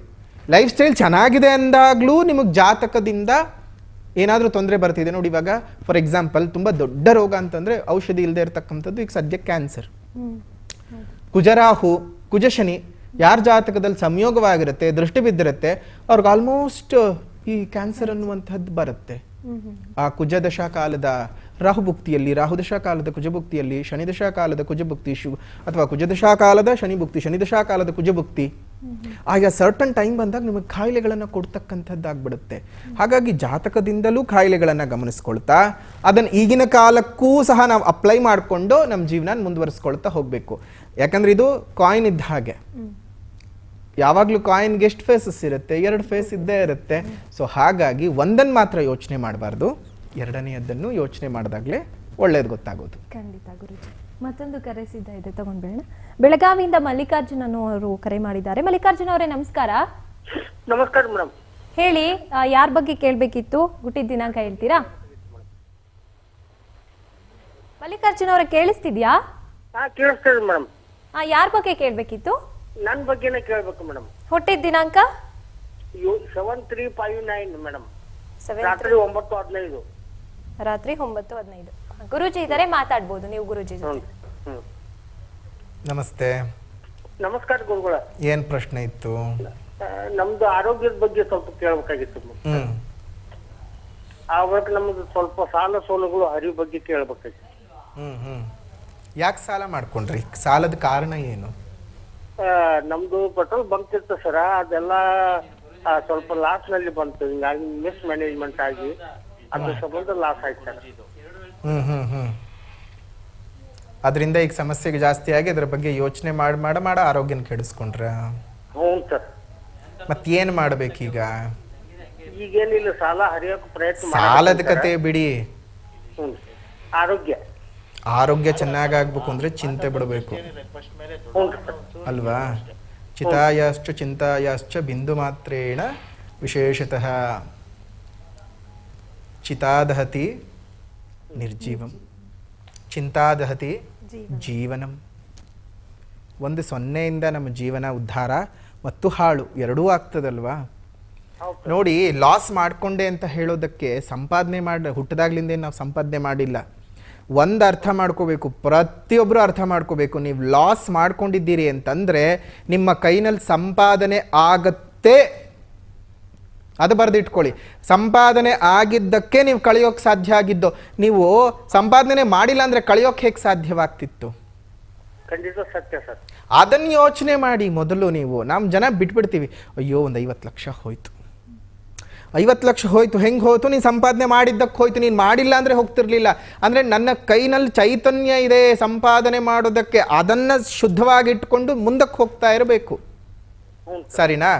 Speaker 2: ಲೈಫ್ ಸ್ಟೈಲ್ ಚೆನ್ನಾಗಿದೆ ಅಂದಾಗಲೂ ನಿಮಗೆ ಜಾತಕದಿಂದ ಏನಾದರೂ ತೊಂದರೆ ಬರ್ತಿದೆ ನೋಡಿ. ಇವಾಗ ಫಾರ್ ಎಕ್ಸಾಂಪಲ್ ತುಂಬ ದೊಡ್ಡ ರೋಗ ಅಂತಂದರೆ ಔಷಧಿ ಇಲ್ಲದೆ ಇರತಕ್ಕಂಥದ್ದು ಈಗ ಸದ್ಯ ಕ್ಯಾನ್ಸರ್. ಕುಜರಾಹು, ಕುಜಶನಿ ಯಾರ ಜಾತಕದಲ್ಲಿ ಸಂಯೋಗವಾಗಿರುತ್ತೆ, ದೃಷ್ಟಿ ಬಿದ್ದಿರುತ್ತೆ, ಅವ್ರಿಗೆ ಆಲ್ಮೋಸ್ಟ್ ಈ ಕ್ಯಾನ್ಸರ್ ಅನ್ನುವಂಥದ್ದು ಬರುತ್ತೆ. ಆ ಕುಜದಶಾ ಕಾಲದ ರಾಹುಭುಕ್ತಿಯಲ್ಲಿ, ರಾಹುದಶಾ ಕಾಲದ ಕುಜಭುಕ್ತಿಯಲ್ಲಿ, ಶನಿದಶಾ ಕಾಲದ ಕುಜಭುಕ್ತಿ, ಅಥವಾ ಕುಜದಶಾ ಕಾಲದ ಶನಿಭುಕ್ತಿ, ಶನಿದಶಾ ಕಾಲದ ಕುಜಭುಕ್ತಿ, ಆಯಾ ಸರ್ಟನ್ ಟೈಮ್ ಬಂದಾಗ ನಿಮಗೆ ಕಾಯಿಲೆಗಳನ್ನು ಕೊಡ್ತಕ್ಕಂಥದ್ದಾಗ್ಬಿಡುತ್ತೆ. ಹಾಗಾಗಿ ಜಾತಕದಿಂದಲೂ ಕಾಯಿಲೆಗಳನ್ನು ಗಮನಿಸ್ಕೊಳ್ತಾ ಅದನ್ನು ಈಗಿನ ಕಾಲಕ್ಕೂ ಸಹ ನಾವು ಅಪ್ಲೈ ಮಾಡಿಕೊಂಡು ನಮ್ಮ ಜೀವನ ಮುಂದುವರಿಸ್ಕೊಳ್ತಾ ಹೋಗಬೇಕು. ಯಾಕಂದ್ರೆ ಇದು ಕಾಯಿನ್ ಇದ್ದ ಹಾಗೆ. ಯಾವಾಗಲೂ ಕಾಯಿನ್ಗೆ ಎಷ್ಟು ಫೇಸಸ್ ಇರುತ್ತೆ? 2 ಫೇಸ್ ಇದ್ದೇ ಇರುತ್ತೆ. ಸೊ ಹಾಗಾಗಿ ಒಂದನ್ನು ಮಾತ್ರ ಯೋಚನೆ ಮಾಡಬಾರ್ದು, ಎರಡನೆಯದನ್ನು ಯೋಚನೆ ಮಾಡಿದಾಗಲೇ ಒಳ್ಳೇದು ಗೊತ್ತಾಗೋದು.
Speaker 1: ಖಂಡಿತ ಗುರುಜಿ. ಮತ್ತೊಂದು ಕರೆ ಸಿದ್ಧ ಇದೆ, ತಗೊಂಡ್ಬೇಡ. ಬೆಳಗಾವಿಯಿಂದ ಮಲ್ಲಿಕಾರ್ಜುನ್ ಅವರು ಕರೆ ಮಾಡಿದ್ದಾರೆ. ಮಲ್ಲಿಕಾರ್ಜುನ್ ಅವರೇ ನಮಸ್ಕಾರ.
Speaker 5: ನಮಸ್ಕಾರ ಮೇಡಮ್.
Speaker 1: ಹೇಳಿ, ಯಾರ ಬಗ್ಗೆ ಕೇಳಬೇಕಿತ್ತು? ಹುಟ್ಟಿದ ದಿನಾಂಕ ಹೇಳ್ತೀರಾ? ಮಲ್ಲಿಕಾರ್ಜುನ್ ಅವರೇ ಕೇಳಿಸ್ತಿದ್ಯಾ?
Speaker 5: ಕೇಳಿಸ್ತಿದೆ ಮೇಡಮ್.
Speaker 1: ಯಾರ ಬಗ್ಗೆ ಕೇಳಬೇಕಿತ್ತು?
Speaker 5: ನನ್ನ ಬಗ್ಗೆನೇ ಕೇಳಬೇಕು ಮೇಡಮ್.
Speaker 1: ಹುಟ್ಟಿದ ದಿನಾಂಕ
Speaker 5: 7359 ಮೇಡಮ್. ರಾತ್ರಿ 9:15.
Speaker 1: ರಾತ್ರಿ 9:15. ಗುರುಜಿ ಇದ್ದಾರೆ, ಮಾತಾಡ್ಬೋದು ನೀವು ಗುರುಜಿ ಜೊತೆ.
Speaker 2: ನಮಸ್ತೆ.
Speaker 5: ನಮಸ್ಕಾರ ಗುರುಗಳ.
Speaker 2: ಏನ್ ಪ್ರಶ್ನೆ ಇತ್ತು?
Speaker 5: ನಮ್ದು ಆರೋಗ್ಯದ ಬಗ್ಗೆ ಸ್ವಲ್ಪ ಕೇಳಬೇಕಾಗಿತ್ತು. ಆವಾಗ ನಮ್ದು ಸ್ವಲ್ಪ ಸಾಲ ಸೋಲುಗಳು ಹರಿವು ಬಗ್ಗೆ ಕೇಳಬೇಕಾಗಿತ್ತು.
Speaker 2: ಯಾಕೆ ಸಾಲ ಮಾಡ್ಕೊಂಡ್ರಿ? ಸಾಲದ ಕಾರಣ ಏನು?
Speaker 5: ನಮ್ದು ಪೆಟ್ರೋಲ್ ಬಂಕ್ ಇತ್ತು ಸರ, ಅದೆಲ್ಲ ಸ್ವಲ್ಪ ಲಾಸ್ ನಲ್ಲಿ ಬಂತು. ಹಿಂಗಾಗಿ ಮಿಸ್ ಮ್ಯಾನೇಜ್ಮೆಂಟ್ ಆಗಿ ಅದ್ರ ಸಂಬಂಧ ಲಾಸ್ ಆಯ್ತು ಸರ್.
Speaker 2: ಅದರಿಂದ ಈಗ ಸಮಸ್ಯೆಗೆ ಜಾಸ್ತಿ ಆಗಿ ಅದ್ರ ಬಗ್ಗೆ ಯೋಚನೆ ಮಾಡ ಆರೋಗ್ಯನ ಕೆಡಿಸ್ಕೊಂಡ್ರ?
Speaker 5: ಹ್ಞೂ ಸರ್.
Speaker 2: ಮತ್ತೇನ್ ಮಾಡ್ಬೇಕೀಗ?
Speaker 5: ಈಗೇನಿಲ್ಲ, ಸಾಲ ಹರಿಯೋಕೆ ಪ್ರಯತ್ನ.
Speaker 2: ಸಾಲದ ಕತೆ ಬಿಡಿ.
Speaker 5: ಆರೋಗ್ಯ
Speaker 2: ಆರೋಗ್ಯ ಚೆನ್ನಾಗಾಗಬೇಕು ಅಂದರೆ ಚಿಂತೆ ಬಿಡಬೇಕು
Speaker 5: ಹ್ಞೂ ಸರ್.
Speaker 2: ಅಲ್ವಾ? ಚಿತಾಯಾಶ್ಚ ಚಿಂತಾಯಾಶ್ಚ ಬಿಂದು ಮಾತ್ರೇಣ ವಿಶೇಷತಃ ಚಿತಾದಹತಿ ನಿರ್ಜೀವಂ ಚಿಂತಾದಹತಿ ಜೀವನಂ. ಒಂದು 0ಇಂದ ನಮ್ಮ ಜೀವನ ಉದ್ಧಾರ ಮತ್ತು ಹಾಳು ಎರಡೂ ಆಗ್ತದಲ್ವಾ? ನೋಡಿ, ಲಾಸ್ ಮಾಡಿಕೊಂಡೆ ಅಂತ ಹೇಳೋದಕ್ಕೆ ಸಂಪಾದನೆ ಮಾಡಿ ಹುಟ್ಟದಾಗ್ಲಿಂದ ನಾವು ಸಂಪಾದನೆ ಮಾಡಿಲ್ಲ. ಒಂದು ಅರ್ಥ ಮಾಡ್ಕೋಬೇಕು, ಪ್ರತಿಯೊಬ್ಬರು ಅರ್ಥ ಮಾಡ್ಕೋಬೇಕು. ನೀವು ಲಾಸ್ ಮಾಡ್ಕೊಂಡಿದ್ದೀರಿ ಅಂತಂದರೆ ನಿಮ್ಮ ಕೈನಲ್ಲಿ ಸಂಪಾದನೆ ಆಗತ್ತೆ, ಅದು ಬರೆದಿಟ್ಕೊಳ್ಳಿ. ಸಂಪಾದನೆ ಆಗಿದ್ದಕ್ಕೆ ನೀವು ಕಳೆಯೋಕ್ಕೆ ಸಾಧ್ಯ ಆಗಿದ್ದು. ನೀವು ಸಂಪಾದನೆ ಮಾಡಿಲ್ಲ ಅಂದರೆ ಕಳೆಯೋಕ್ಕೆ ಹೇಗೆ ಸಾಧ್ಯವಾಗ್ತಿತ್ತು?
Speaker 5: ಖಂಡಿತ ಸತ್ಯ ಸರ್.
Speaker 2: ಅದನ್ನು ಯೋಚನೆ ಮಾಡಿ ಮೊದಲು ನೀವು. ನಮ್ಮ ಜನ ಬಿಟ್ಬಿಡ್ತೀವಿ, ಅಯ್ಯೋ ಒಂದು 50 ಲಕ್ಷ ಹೋಯ್ತು, 50 ಲಕ್ಷ ಹೋಯ್ತು. ಹೆಂಗೆ ಹೋಯ್ತು? ನೀನು ಸಂಪಾದನೆ ಮಾಡಿದ್ದಕ್ಕೆ ಹೋಯ್ತು, ನೀನು ಮಾಡಿಲ್ಲ ಅಂದರೆ ಹೋಗ್ತಿರ್ಲಿಲ್ಲ. ಅಂದರೆ ನನ್ನ ಕೈನಲ್ಲಿ ಚೈತನ್ಯ ಇದೆ ಸಂಪಾದನೆ ಮಾಡೋದಕ್ಕೆ, ಅದನ್ನು ಶುದ್ಧವಾಗಿಟ್ಕೊಂಡು ಮುಂದಕ್ಕೆ ಹೋಗ್ತಾ ಇರಬೇಕು. ಸರಿನಾ?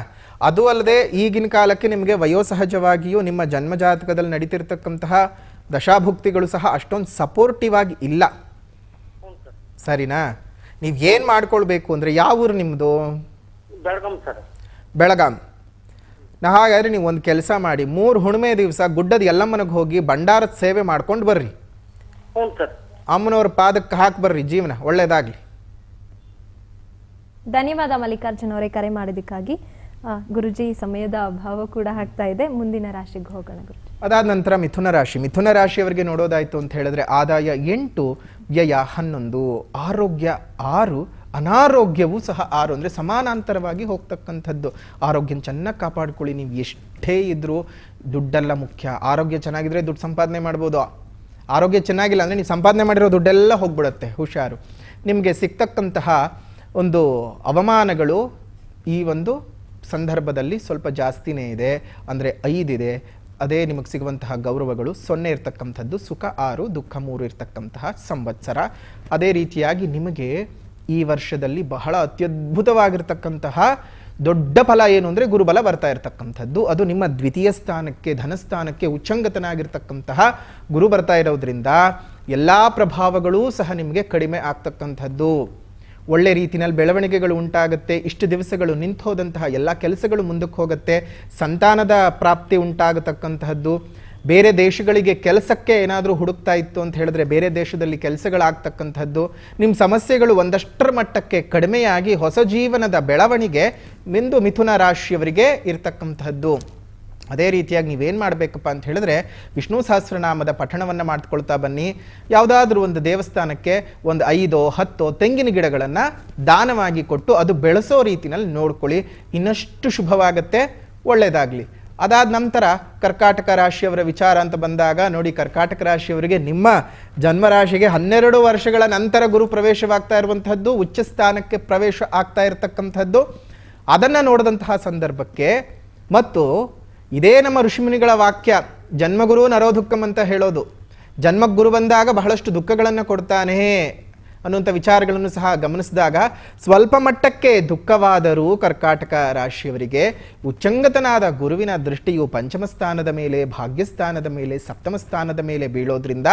Speaker 2: ಅದು ಅಲ್ಲದೆ ಈಗಿನ ಕಾಲಕ್ಕೆ ನಿಮಗೆ ವಯೋಸಹಜವಾಗಿಯೂ ನಿಮ್ಮ ಜನ್ಮಜಾತಕದಲ್ಲಿ ನಡೀತಿರ್ತಕ್ಕಂತಹ ದಶಾಭುಕ್ತಿಗಳು ಸಹ ಅಷ್ಟೊಂದು ಸಪೋರ್ಟಿವ್ ಆಗಿ ಇಲ್ಲ. ಸರಿನಾ? ನೀವು ಏನು ಮಾಡ್ಕೊಳ್ಬೇಕು ಅಂದರೆ, ಯಾವ ಊರು ನಿಮ್ಮದು?
Speaker 5: ಬೆಳಗಾಂ ಸರ್.
Speaker 2: ಬೆಳಗಾಂ. ಹಾಗಾದರೆ ನೀವು ಒಂದು ಕೆಲಸ ಮಾಡಿ, 3 ಹುಣ್ಣಿಮೆ ದಿವಸ ಗುಡ್ಡದ ಎಲ್ಲಮ್ಮನಿಗೆ ಹೋಗಿ ಭಂಡಾರದ ಸೇವೆ ಮಾಡ್ಕೊಂಡು ಬರ್ರಿ.
Speaker 5: ಹ್ಞೂ ಸರ್.
Speaker 2: ಅಮ್ಮನವ್ರ ಪಾದಕ್ಕೆ ಹಾಕಿ ಬರ್ರಿ, ಜೀವನ ಒಳ್ಳೇದಾಗಲಿ.
Speaker 1: ಧನ್ಯವಾದ ಮಲ್ಲಿಕಾರ್ಜುನ್ ಅವರೇ ಕರೆ ಮಾಡಿದ್ದಕ್ಕಾಗಿ. ಗುರುಜಿ, ಸಮಯದ ಅಭಾವ ಕೂಡ ಆಗ್ತಾ ಇದೆ, ಮುಂದಿನ ರಾಶಿಗೆ ಹೋಗೋಣ ಗುರುಜಿ.
Speaker 2: ಅದಾದ ನಂತರ ಮಿಥುನ ರಾಶಿ. ಮಿಥುನ ರಾಶಿಯವರಿಗೆ ನೋಡೋದಾಯಿತು ಅಂತ ಹೇಳಿದ್ರೆ, ಆದಾಯ 8, ವ್ಯಯ 11, ಆರೋಗ್ಯ 6, ಅನಾರೋಗ್ಯವೂ ಸಹ 6. ಅಂದರೆ ಸಮಾನಾಂತರವಾಗಿ ಹೋಗ್ತಕ್ಕಂಥದ್ದು. ಆರೋಗ್ಯ ಚೆನ್ನಾಗಿ ಕಾಪಾಡ್ಕೊಳ್ಳಿ. ನೀವು ಎಷ್ಟೇ ಇದ್ದರೂ ದುಡ್ಡೆಲ್ಲ ಮುಖ್ಯ. ಆರೋಗ್ಯ ಚೆನ್ನಾಗಿದ್ರೆ ದುಡ್ಡು ಸಂಪಾದನೆ ಮಾಡ್ಬೋದು. ಆರೋಗ್ಯ ಚೆನ್ನಾಗಿಲ್ಲ ಅಂದರೆ ನೀವು ಸಂಪಾದನೆ ಮಾಡಿರೋ ದುಡ್ಡೆಲ್ಲ ಹೋಗ್ಬಿಡುತ್ತೆ. ಹುಷಾರು. ನಿಮಗೆ ಸಿಗ್ತಕ್ಕಂತಹ ಒಂದು ಅವಮಾನಗಳು ಈ ಒಂದು ಸಂದರ್ಭದಲ್ಲಿ ಸ್ವಲ್ಪ ಜಾಸ್ತಿನೇ ಇದೆ. ಅಂದರೆ 5 ಇದೆ. ಅದೇ ನಿಮಗೆ ಸಿಗುವಂತಹ ಗೌರವಗಳು 0 ಇರ್ತಕ್ಕಂಥದ್ದು, ಸುಖ 6, ದುಃಖ 3 ಇರ್ತಕ್ಕಂತಹ ಸಂವತ್ಸರ. ಅದೇ ರೀತಿಯಾಗಿ ನಿಮಗೆ ಈ ವರ್ಷದಲ್ಲಿ ಬಹಳ ಅತ್ಯದ್ಭುತವಾಗಿರ್ತಕ್ಕಂತಹ ದೊಡ್ಡ ಫಲ ಏನು ಅಂದರೆ ಗುರುಬಲ ಬರ್ತಾ ಇರತಕ್ಕಂಥದ್ದು. ಅದು ನಿಮ್ಮ ದ್ವಿತೀಯ ಸ್ಥಾನಕ್ಕೆ, ಧನಸ್ಥಾನಕ್ಕೆ ಉಚ್ಚಂಗತನಾಗಿರ್ತಕ್ಕಂತಹ ಗುರು ಬರ್ತಾ ಇರೋದ್ರಿಂದ ಎಲ್ಲ ಪ್ರಭಾವಗಳೂ ಸಹ ನಿಮಗೆ ಕಡಿಮೆ ಆಗ್ತಕ್ಕಂಥದ್ದು. ಒಳ್ಳೆ ರೀತಿಯಲ್ಲಿ ಬೆಳವಣಿಗೆಗಳು ಉಂಟಾಗುತ್ತೆ. ಇಷ್ಟು ದಿವಸಗಳು ನಿಂತು ಹೋದಂತಹ ಎಲ್ಲ ಕೆಲಸಗಳು ಮುಂದಕ್ಕೆ ಹೋಗುತ್ತೆ. ಸಂತಾನದ ಪ್ರಾಪ್ತಿ ಉಂಟಾಗತಕ್ಕಂತಹದ್ದು. ಬೇರೆ ದೇಶಗಳಿಗೆ ಕೆಲಸಕ್ಕೆ ಏನಾದರೂ ಹುಡುಕ್ತಾ ಇತ್ತು ಅಂತ ಹೇಳಿದ್ರೆ ಬೇರೆ ದೇಶದಲ್ಲಿ ಕೆಲಸಗಳಾಗ್ತಕ್ಕಂಥದ್ದು. ನಿಮ್ಮ ಸಮಸ್ಯೆಗಳು ಒಂದಷ್ಟರ ಮಟ್ಟಕ್ಕೆ ಕಡಿಮೆಯಾಗಿ ಹೊಸ ಜೀವನದ ಬೆಳವಣಿಗೆ ಮಿಥುನ ರಾಶಿಯವರಿಗೆ ಇರ್ತಕ್ಕಂಥದ್ದು. ಅದೇ ರೀತಿಯಾಗಿ ನೀವೇನು ಮಾಡಬೇಕಪ್ಪ ಅಂತ ಹೇಳಿದ್ರೆ, ವಿಷ್ಣು ಸಹಸ್ರನಾಮದ ಪಠಣವನ್ನು ಮಾಡ್ಕೊಳ್ತಾ ಬನ್ನಿ. ಯಾವುದಾದ್ರೂ ಒಂದು ದೇವಸ್ಥಾನಕ್ಕೆ ಒಂದು 5 10 ತೆಂಗಿನ ಗಿಡಗಳನ್ನು ದಾನವಾಗಿ ಕೊಟ್ಟು ಅದು ಬೆಳೆಸೋ ರೀತಿಯಲ್ಲಿ ನೋಡ್ಕೊಳ್ಳಿ. ಇನ್ನಷ್ಟು ಶುಭವಾಗುತ್ತೆ, ಒಳ್ಳೆಯದಾಗಲಿ. ಅದಾದ ನಂತರ ಕರ್ಕಾಟಕ ರಾಶಿಯವರ ವಿಚಾರ ಅಂತ ಬಂದಾಗ ನೋಡಿ, ಕರ್ಕಾಟಕ ರಾಶಿಯವರಿಗೆ ನಿಮ್ಮ ಜನ್ಮರಾಶಿಗೆ 12 ವರ್ಷಗಳ ನಂತರ ಗುರು ಪ್ರವೇಶವಾಗ್ತಾ ಇರುವಂತಹದ್ದು, ಉಚ್ಚ ಸ್ಥಾನಕ್ಕೆ ಪ್ರವೇಶ ಆಗ್ತಾ ಇರತಕ್ಕಂಥದ್ದು. ಅದನ್ನು ನೋಡಿದಂತಹ ಸಂದರ್ಭಕ್ಕೆ ಮತ್ತು ಇದೇ ನಮ್ಮ ಋಷಿಮುನಿಗಳ ವಾಕ್ಯ, ಜನ್ಮಗುರು ನರೋದುಃಖಂ ಅಂತ ಹೇಳೋದು. ಜನ್ಮಗುರು ಬಂದಾಗ ಬಹಳಷ್ಟು ದುಃಖಗಳನ್ನು ಕೊಡ್ತಾನೆ ಅನ್ನುವಂಥ ವಿಚಾರಗಳನ್ನು ಸಹ ಗಮನಿಸಿದಾಗ ಸ್ವಲ್ಪ ಮಟ್ಟಕ್ಕೆ ದುಃಖವಾದರೂ ಕರ್ಕಾಟಕ ರಾಶಿಯವರಿಗೆ ಉಚ್ಚಂಗತನಾದ ಗುರುವಿನ ದೃಷ್ಟಿಯು ಪಂಚಮ ಸ್ಥಾನದ ಮೇಲೆ, ಭಾಗ್ಯಸ್ಥಾನದ ಮೇಲೆ, ಸಪ್ತಮ ಸ್ಥಾನದ ಮೇಲೆ ಬೀಳೋದ್ರಿಂದ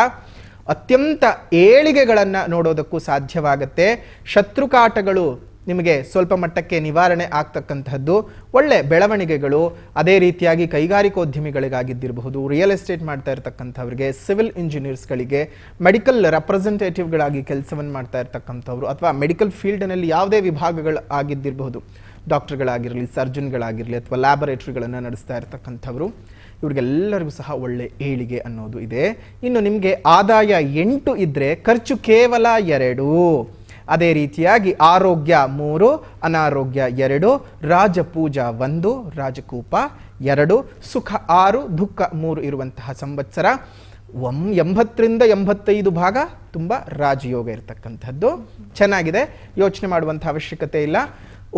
Speaker 2: ಅತ್ಯಂತ ಏಳಿಗೆಗಳನ್ನು ನೋಡೋದಕ್ಕೂ ಸಾಧ್ಯವಾಗುತ್ತೆ. ಶತ್ರುಕಾಟಗಳು ನಿಮಗೆ ಸ್ವಲ್ಪ ಮಟ್ಟಕ್ಕೆ ನಿವಾರಣೆ ಆಗ್ತಕ್ಕಂಥದ್ದು, ಒಳ್ಳೆ ಬೆಳವಣಿಗೆಗಳು. ಅದೇ ರೀತಿಯಾಗಿ ಕೈಗಾರಿಕೋದ್ಯಮಿಗಳಿಗಾಗಿದ್ದಿರಬಹುದು, ರಿಯಲ್ ಎಸ್ಟೇಟ್ ಮಾಡ್ತಾ ಇರ್ತಕ್ಕಂಥವ್ರಿಗೆ, ಸಿವಿಲ್ ಇಂಜಿನಿಯರ್ಸ್ಗಳಿಗೆ, ಮೆಡಿಕಲ್ ರೆಪ್ರೆಸೆಂಟೇಟಿವ್ಗಳಾಗಿ ಕೆಲಸವನ್ನು ಮಾಡ್ತಾ ಇರ್ತಕ್ಕಂಥವ್ರು, ಅಥವಾ ಮೆಡಿಕಲ್ ಫೀಲ್ಡ್ನಲ್ಲಿ ಯಾವುದೇ ವಿಭಾಗಗಳು ಆಗಿದ್ದಿರಬಹುದು, ಡಾಕ್ಟರ್ಗಳಾಗಿರಲಿ, ಸರ್ಜನ್ಗಳಾಗಿರಲಿ, ಅಥವಾ ಲ್ಯಾಬೊರೇಟರಿಗಳನ್ನು ನಡೆಸ್ತಾ ಇರ್ತಕ್ಕಂಥವ್ರು, ಇವರಿಗೆಲ್ಲರಿಗೂ ಸಹ ಒಳ್ಳೆ ಏಳಿಗೆ ಅನ್ನೋದು ಇದೆ. ಇನ್ನು ನಿಮಗೆ ಆದಾಯ 8 ಇದ್ದರೆ ಖರ್ಚು ಕೇವಲ 2. ಅದೇ ರೀತಿಯಾಗಿ ಆರೋಗ್ಯ 3, ಅನಾರೋಗ್ಯ 2, ರಾಜಪೂಜಾ 1, ರಾಜಕೂಪ 2, ಸುಖ 6, ದುಃಖ 3 ಇರುವಂತಹ ಸಂವತ್ಸರ. 80ರಿಂದ 85 ಭಾಗ ತುಂಬ ರಾಜಯೋಗ ಇರತಕ್ಕಂಥದ್ದು. ಚೆನ್ನಾಗಿದೆ, ಯೋಚನೆ ಮಾಡುವಂಥ ಅವಶ್ಯಕತೆ ಇಲ್ಲ.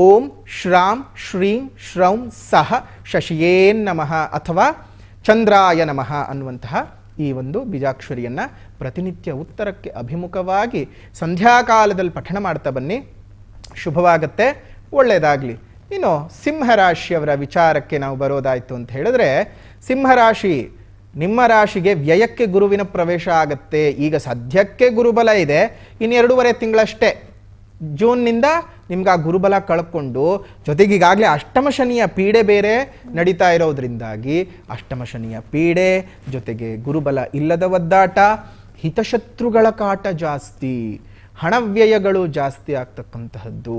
Speaker 2: ಓಂ ಶ್ರಾಂ ಶ್ರೀಂ ಶ್ರೌಂ ಸಹ ಶಶಿಯೇನ್ ನಮಃ ಅಥವಾ ಚಂದ್ರಾಯ ನಮಃ ಅನ್ನುವಂತಹ ಈ ಒಂದು ಬೀಜಾಕ್ಷರಿಯನ್ನು ಪ್ರತಿನಿತ್ಯ ಉತ್ತರಕ್ಕೆ ಅಭಿಮುಖವಾಗಿ ಸಂಧ್ಯಾಕಾಲದಲ್ಲಿ ಪಠಣ ಮಾಡ್ತಾ ಬನ್ನಿ, ಶುಭವಾಗತ್ತೆ, ಒಳ್ಳೆಯದಾಗಲಿ. ಇನ್ನು ಸಿಂಹರಾಶಿಯವರ ವಿಚಾರಕ್ಕೆ ನಾವು ಬರೋದಾಯಿತು ಅಂತ ಹೇಳಿದ್ರೆ, ಸಿಂಹರಾಶಿ ನಿಮ್ಮ ರಾಶಿಗೆ ವ್ಯಯಕ್ಕೆ ಗುರುವಿನ ಪ್ರವೇಶ ಆಗತ್ತೆ. ಈಗ ಸದ್ಯಕ್ಕೆ ಗುರುಬಲ ಇದೆ, ಇನ್ನು 2.5 ತಿಂಗಳಷ್ಟೇ. ಜೂನ್ನಿಂದ ನಿಮ್ಗೆ ಆ ಗುರುಬಲ ಕಳ್ಕೊಂಡು, ಜೊತೆಗೆ ಈಗಾಗಲೇ ಅಷ್ಟಮ ಶನಿಯ ಪೀಡೆ ಬೇರೆ ನಡೀತಾ ಇರೋದ್ರಿಂದಾಗಿ ಅಷ್ಟಮ ಶನಿಯ ಪೀಡೆ ಜೊತೆಗೆ ಗುರುಬಲ ಇಲ್ಲದ ಒದ್ದಾಟ, ಹಿತಶತ್ರುಗಳ ಕಾಟ ಜಾಸ್ತಿ, ಹಣವ್ಯಯಗಳು ಜಾಸ್ತಿ ಆಗ್ತಕ್ಕಂತಹದ್ದು,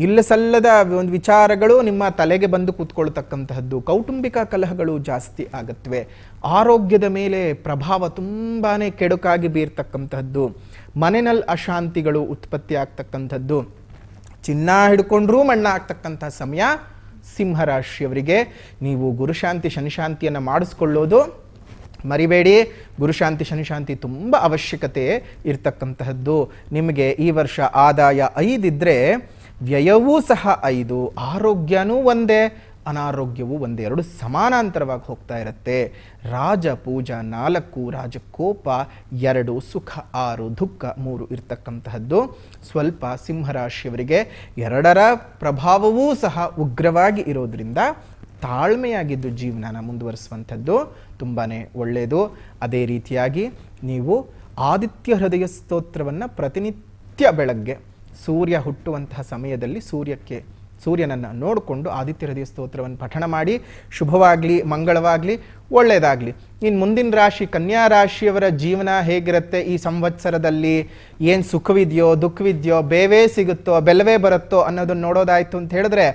Speaker 2: ಇಲ್ಲ ಸಲ್ಲದ ಒಂದು ವಿಚಾರಗಳು ನಿಮ್ಮ ತಲೆಗೆ ಬಂದು ಕೂತ್ಕೊಳ್ತಕ್ಕಂತಹದ್ದು, ಕೌಟುಂಬಿಕ ಕಲಹಗಳು ಜಾಸ್ತಿ ಆಗತ್ವೆ, ಆರೋಗ್ಯದ ಮೇಲೆ ಪ್ರಭಾವ ತುಂಬಾನೇ ಕೆಡುಕಾಗಿ ಬೀರ್ತಕ್ಕಂತಹದ್ದು, ಮನೆಯಲ್ಲಿ ಅಶಾಂತಿಗಳು ಉತ್ಪತ್ತಿ ಆಗ್ತಕ್ಕಂಥದ್ದು, ಚಿನ್ನ ಹಿಡ್ಕೊಂಡ್ರೂ ಮಣ್ಣ ಆಗ್ತಕ್ಕಂಥ ಸಮಯ ಸಿಂಹರಾಶಿಯವರಿಗೆ. ನೀವು ಗುರುಶಾಂತಿ ಶನಿಶಾಂತಿಯನ್ನು ಮಾಡಿಸ್ಕೊಳ್ಳೋದು ಮರಿಬೇಡಿ. ಗುರುಶಾಂತಿ ಶನಿಶಾಂತಿ ತುಂಬ ಅವಶ್ಯಕತೆ ಇರ್ತಕ್ಕಂತಹದ್ದು. ನಿಮಗೆ ಈ ವರ್ಷ ಆದಾಯ 5 ಇದ್ದರೆ ವ್ಯಯವೂ ಸಹ 5, ಆರೋಗ್ಯನೂ ಒಂದೇ, ಅನಾರೋಗ್ಯವೂ ಒಂದೇ, 2 ಸಮಾನಾಂತರವಾಗಿ ಹೋಗ್ತಾ ಇರುತ್ತೆ. ರಾಜ ಪೂಜಾ 4, ರಾಜಕೋಪ 2, ಸುಖ 6, ದುಃಖ 3 ಇರ್ತಕ್ಕಂತಹದ್ದು. ಸ್ವಲ್ಪ ಸಿಂಹರಾಶಿಯವರಿಗೆ 2ರ ಪ್ರಭಾವವೂ ಸಹ ಉಗ್ರವಾಗಿ ಇರೋದ್ರಿಂದ ತಾಳ್ಮೆಯಾಗಿದ್ದು ಜೀವನನ ಮುಂದುವರಿಸುವಂಥದ್ದು ತುಂಬಾ ಒಳ್ಳೆಯದು. ಅದೇ ರೀತಿಯಾಗಿ ನೀವು ಆದಿತ್ಯ ಹೃದಯ ಸ್ತೋತ್ರವನ್ನು ಪ್ರತಿನಿತ್ಯ ಬೆಳಗ್ಗೆ ಸೂರ್ಯ ಹುಟ್ಟುವಂತಹ ಸಮಯದಲ್ಲಿ ಸೂರ್ಯನನ್ನು ನೋಡಿಕೊಂಡು ಆದಿತ್ಯ ಹೃದಯ ಸ್ತೋತ್ರವನ್ನು ಪಠಣ ಮಾಡಿ. ಶುಭವಾಗಲಿ, ಮಂಗಳವಾಗಲಿ, ಒಳ್ಳೆಯದಾಗಲಿ. ಇನ್ನು ಮುಂದಿನ ರಾಶಿ ಕನ್ಯಾ ರಾಶಿಯವರ ಜೀವನ ಹೇಗಿರುತ್ತೆ ಈ ಸಂವತ್ಸರದಲ್ಲಿ, ಏನು ಸುಖವಿದೆಯೋ ದುಃಖವಿದೆಯೋ, ಬೇವೇ ಸಿಗುತ್ತೋ ಬೆಲ್ಲವೇ ಬರುತ್ತೋ ಅನ್ನೋದನ್ನು ನೋಡೋದಾಯಿತು ಅಂತ ಹೇಳಿದ್ರೆ,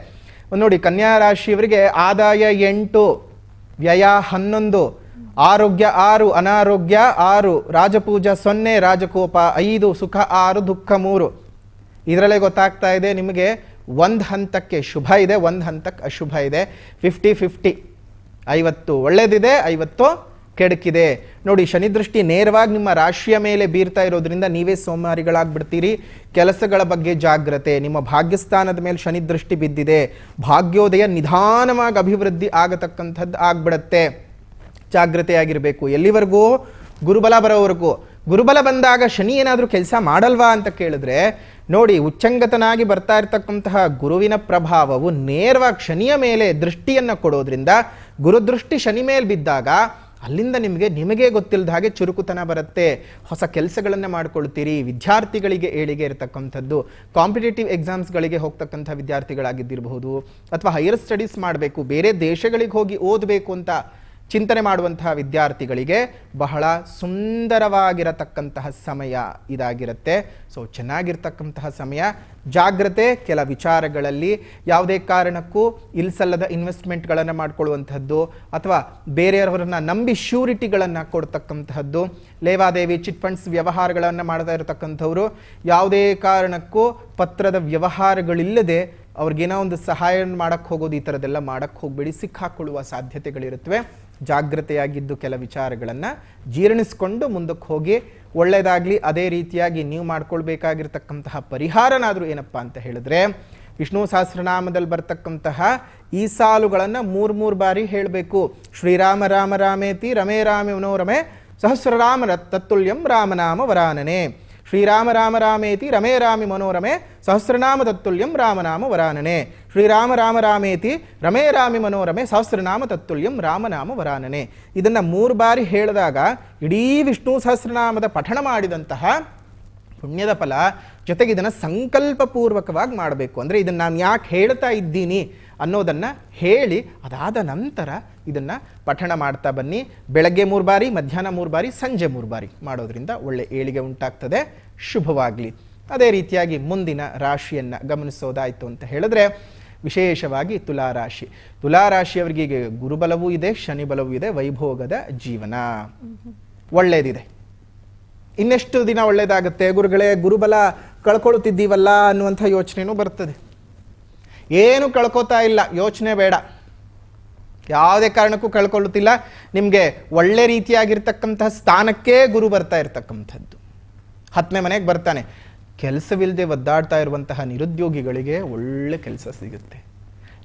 Speaker 2: ನೋಡಿ ಕನ್ಯಾ ರಾಶಿಯವರಿಗೆ ಆದಾಯ 8, ವ್ಯಯ 11, ಆರೋಗ್ಯ 6, ಅನಾರೋಗ್ಯ 6, ರಾಜಪೂಜಾ 0, ರಾಜಕೋಪ 5, ಸುಖ 6, ದುಃಖ 3. ಇದರಲ್ಲೇ ಗೊತ್ತಾಗ್ತಾ ಇದೆ ನಿಮಗೆ ಒಂದು ಹಂತಕ್ಕೆ ಶುಭ ಇದೆ, ಒಂದು ಹಂತಕ್ಕೆ ಅಶುಭ ಇದೆ. 50-50, 50 ಒಳ್ಳೇದಿದೆ, 50 ಕೆಡಕಿದೆ. ನೋಡಿ, ಶನಿ ದೃಷ್ಟಿ ನೇರವಾಗಿ ನಿಮ್ಮ ರಾಶಿಯ ಮೇಲೆ ಬೀರ್ತಾ ಇರೋದ್ರಿಂದ ನೀವೇ ಸೋಮಾರಿಗಳಾಗ್ಬಿಡ್ತೀರಿ. ಕೆಲಸಗಳ ಬಗ್ಗೆ ಜಾಗ್ರತೆ. ನಿಮ್ಮ ಭಾಗ್ಯಸ್ಥಾನದ ಮೇಲೆ ಶನಿ ದೃಷ್ಟಿ ಬಿದ್ದಿದೆ, ಭಾಗ್ಯೋದಯ ನಿಧಾನವಾಗಿ ಅಭಿವೃದ್ಧಿ ಆಗತಕ್ಕಂಥದ್ದು ಆಗ್ಬಿಡತ್ತೆ. ಜಾಗ್ರತೆಯಾಗಿರಬೇಕು. ಎಲ್ಲಿವರೆಗೂ? ಗುರುಬಲ ಬರೋವರೆಗೂ. ಗುರುಬಲ ಬಂದಾಗ ಶನಿ ಏನಾದರೂ ಕೆಲಸ ಮಾಡಲ್ವಾ ಅಂತ ಕೇಳಿದ್ರೆ, ನೋಡಿ, ಉಚ್ಚಂಗತನಾಗಿ ಬರ್ತಾ ಇರ್ತಕ್ಕಂತಹ ಗುರುವಿನ ಪ್ರಭಾವವು ನೇರವಾಗಿ ಶನಿಯ ಮೇಲೆ ದೃಷ್ಟಿಯನ್ನು ಕೊಡೋದ್ರಿಂದ, ಗುರುದೃಷ್ಟಿ ಶನಿ ಮೇಲೆ ಬಿದ್ದಾಗ ಅಲ್ಲಿಂದ ನಿಮಗೆ ಗೊತ್ತಿಲ್ಲದ ಹಾಗೆ ಚುರುಕುತನ ಬರುತ್ತೆ. ಹೊಸ ಕೆಲಸಗಳನ್ನು ಮಾಡ್ಕೊಳ್ತೀರಿ. ವಿದ್ಯಾರ್ಥಿಗಳಿಗೆ ಏಳಿಗೆ ಇರತಕ್ಕಂಥದ್ದು, ಕಾಂಪಿಟೇಟಿವ್ ಎಕ್ಸಾಮ್ಸ್ಗಳಿಗೆ ಹೋಗ್ತಕ್ಕಂಥ ವಿದ್ಯಾರ್ಥಿಗಳಾಗಿದ್ದಿರಬಹುದು, ಅಥವಾ ಹೈಯರ್ ಸ್ಟಡೀಸ್ ಮಾಡಬೇಕು, ಬೇರೆ ದೇಶಗಳಿಗೆ ಹೋಗಿ ಓದಬೇಕು ಅಂತ ಚಿಂತನೆ ಮಾಡುವಂತಹ ವಿದ್ಯಾರ್ಥಿಗಳಿಗೆ ಬಹಳ ಸುಂದರವಾಗಿರತಕ್ಕಂತಹ ಸಮಯ ಇದಾಗಿರುತ್ತೆ. ಸೊ ಚೆನ್ನಾಗಿರ್ತಕ್ಕಂತಹ ಸಮಯ. ಜಾಗ್ರತೆ. ಕೆಲ ವಿಚಾರಗಳಲ್ಲಿ ಯಾವುದೇ ಕಾರಣಕ್ಕೂ ಇಲ್ಸಲ್ಲದ ಇನ್ವೆಸ್ಟ್ಮೆಂಟ್ಗಳನ್ನು ಮಾಡ್ಕೊಳ್ಳುವಂಥದ್ದು, ಅಥವಾ ಬೇರೆಯವರನ್ನ ನಂಬಿ ಶ್ಯೂರಿಟಿಗಳನ್ನು ಕೊಡ್ತಕ್ಕಂತಹದ್ದು, ಲೇವಾದೇವಿ ಚಿಟ್ ಫಂಡ್ಸ್ ವ್ಯವಹಾರಗಳನ್ನು ಮಾಡ್ತಾ ಇರತಕ್ಕಂಥವ್ರು ಯಾವುದೇ ಕಾರಣಕ್ಕೂ ಪತ್ರದ ವ್ಯವಹಾರಗಳಿಲ್ಲದೆ ಅವ್ರಿಗೇನೋ ಒಂದು ಸಹಾಯ ಮಾಡಕ್ಕೆ ಹೋಗೋದು, ಈ ಥರದ್ದೆಲ್ಲ ಮಾಡಕ್ಕೆ ಹೋಗಬೇಡಿ, ಸಿಕ್ಕಾಕೊಳ್ಳುವ ಸಾಧ್ಯತೆಗಳಿರುತ್ತವೆ. ಜಾಗ್ರತೆಯಾಗಿದ್ದು ಕೆಲ ವಿಚಾರಗಳನ್ನು ಜೀರ್ಣಿಸ್ಕೊಂಡು ಮುಂದಕ್ಕೆ ಹೋಗಿ ಒಳ್ಳೆಯದಾಗಲಿ. ಅದೇ ರೀತಿಯಾಗಿ ನೀವು ಮಾಡ್ಕೊಳ್ಬೇಕಾಗಿರ್ತಕ್ಕಂತಹ ಪರಿಹಾರನಾದರೂ ಏನಪ್ಪ ಅಂತ ಹೇಳಿದ್ರೆ, ವಿಷ್ಣು ಸಹಸ್ರನಾಮದಲ್ಲಿ ಬರ್ತಕ್ಕಂತಹ ಈ ಸಾಲುಗಳನ್ನು 3 ಬಾರಿ ಹೇಳಬೇಕು. ಶ್ರೀರಾಮ ರಾಮ ರಾಮೇತಿ ರಮೇ ರಾಮೇ ಮನೋರಮೆ ಸಹಸ್ರರಾಮ ತತ್ತುಲ್ಯಂ ರಾಮನಾಮ ವರಾನನೆ. ಶ್ರೀರಾಮ ರಾಮ ರಾಮೇತಿ ರಮೇ ರಾಮಿ ಮನೋರಮೆ ಸಹಸ್ರನಾಮ ತತ್ತುಲ್ಯಂ ರಾಮನಾಮ ವರಾನನೆ. ಶ್ರೀರಾಮ ರಾಮ ರಾಮೇತಿ ರಮೇ ರಾಮಿ ಮನೋರಮೆ ಸಹಸ್ರನಾಮ ತತ್ತುಲ್ಯಂ ರಾಮನಾಮ ವರಾನನೆ. ಇದನ್ನು 3 ಬಾರಿ ಹೇಳಿದಾಗ ಇಡೀ ವಿಷ್ಣು ಸಹಸ್ರನಾಮದ ಪಠಣ ಮಾಡಿದಂತಹ ಪುಣ್ಯದ ಫಲ. ಜೊತೆಗೆ ಇದನ್ನು ಸಂಕಲ್ಪಪೂರ್ವಕವಾಗಿ ಮಾಡಬೇಕು. ಅಂದರೆ ಇದನ್ನು ನಾನು ಯಾಕೆ ಹೇಳ್ತಾ ಇದ್ದೀನಿ ಅನ್ನೋದನ್ನು ಹೇಳಿ ಅದಾದ ನಂತರ ಇದನ್ನು ಪಠಣ ಮಾಡ್ತಾ ಬನ್ನಿ. ಬೆಳಗ್ಗೆ 3 ಬಾರಿ, ಮಧ್ಯಾಹ್ನ 3 ಬಾರಿ, ಸಂಜೆ 3 ಬಾರಿ ಮಾಡೋದ್ರಿಂದ ಒಳ್ಳೆ ಏಳಿಗೆ ಉಂಟಾಗ್ತದೆ. ಶುಭವಾಗಲಿ. ಅದೇ ರೀತಿಯಾಗಿ ಮುಂದಿನ ರಾಶಿಯನ್ನು ಗಮನಿಸೋದಾಯಿತು ಅಂತ ಹೇಳಿದ್ರೆ, ವಿಶೇಷವಾಗಿ ತುಲಾರಾಶಿ. ತುಲಾರಾಶಿಯವರಿಗೆ ಗುರುಬಲವೂ ಇದೆ, ಶನಿ ಬಲವೂ ಇದೆ, ವೈಭೋಗದ ಜೀವನ ಒಳ್ಳೆಯದಿದೆ. ಇನ್ನೆಷ್ಟು ದಿನ ಒಳ್ಳೆಯದಾಗುತ್ತೆ ಗುರುಗಳೇ, ಗುರುಬಲ ಕಳ್ಕೊಳ್ತಿದ್ದೀವಲ್ಲ ಅನ್ನುವಂಥ ಯೋಚನೆಯೂ ಬರ್ತದೆ. ಏನು ಕಳ್ಕೊತಾ ಇಲ್ಲ, ಯೋಚನೆ ಬೇಡ, ಯಾವುದೇ ಕಾರಣಕ್ಕೂ ಕಳ್ಕೊಳ್ಳುತ್ತಿಲ್ಲ. ನಿಮಗೆ ಒಳ್ಳೆ ರೀತಿಯಾಗಿರ್ತಕ್ಕಂತಹ ಸ್ಥಾನಕ್ಕೆ ಗುರು ಬರ್ತಾ ಇರ್ತಕ್ಕಂಥದ್ದು. 10ನೇ ಮನೆಗೆ ಬರ್ತಾನೆ. ಕೆಲಸವಿಲ್ಲದೆ ಒದ್ದಾಡ್ತಾ ಇರುವಂತಹ ನಿರುದ್ಯೋಗಿಗಳಿಗೆ ಒಳ್ಳೆ ಕೆಲಸ ಸಿಗುತ್ತೆ.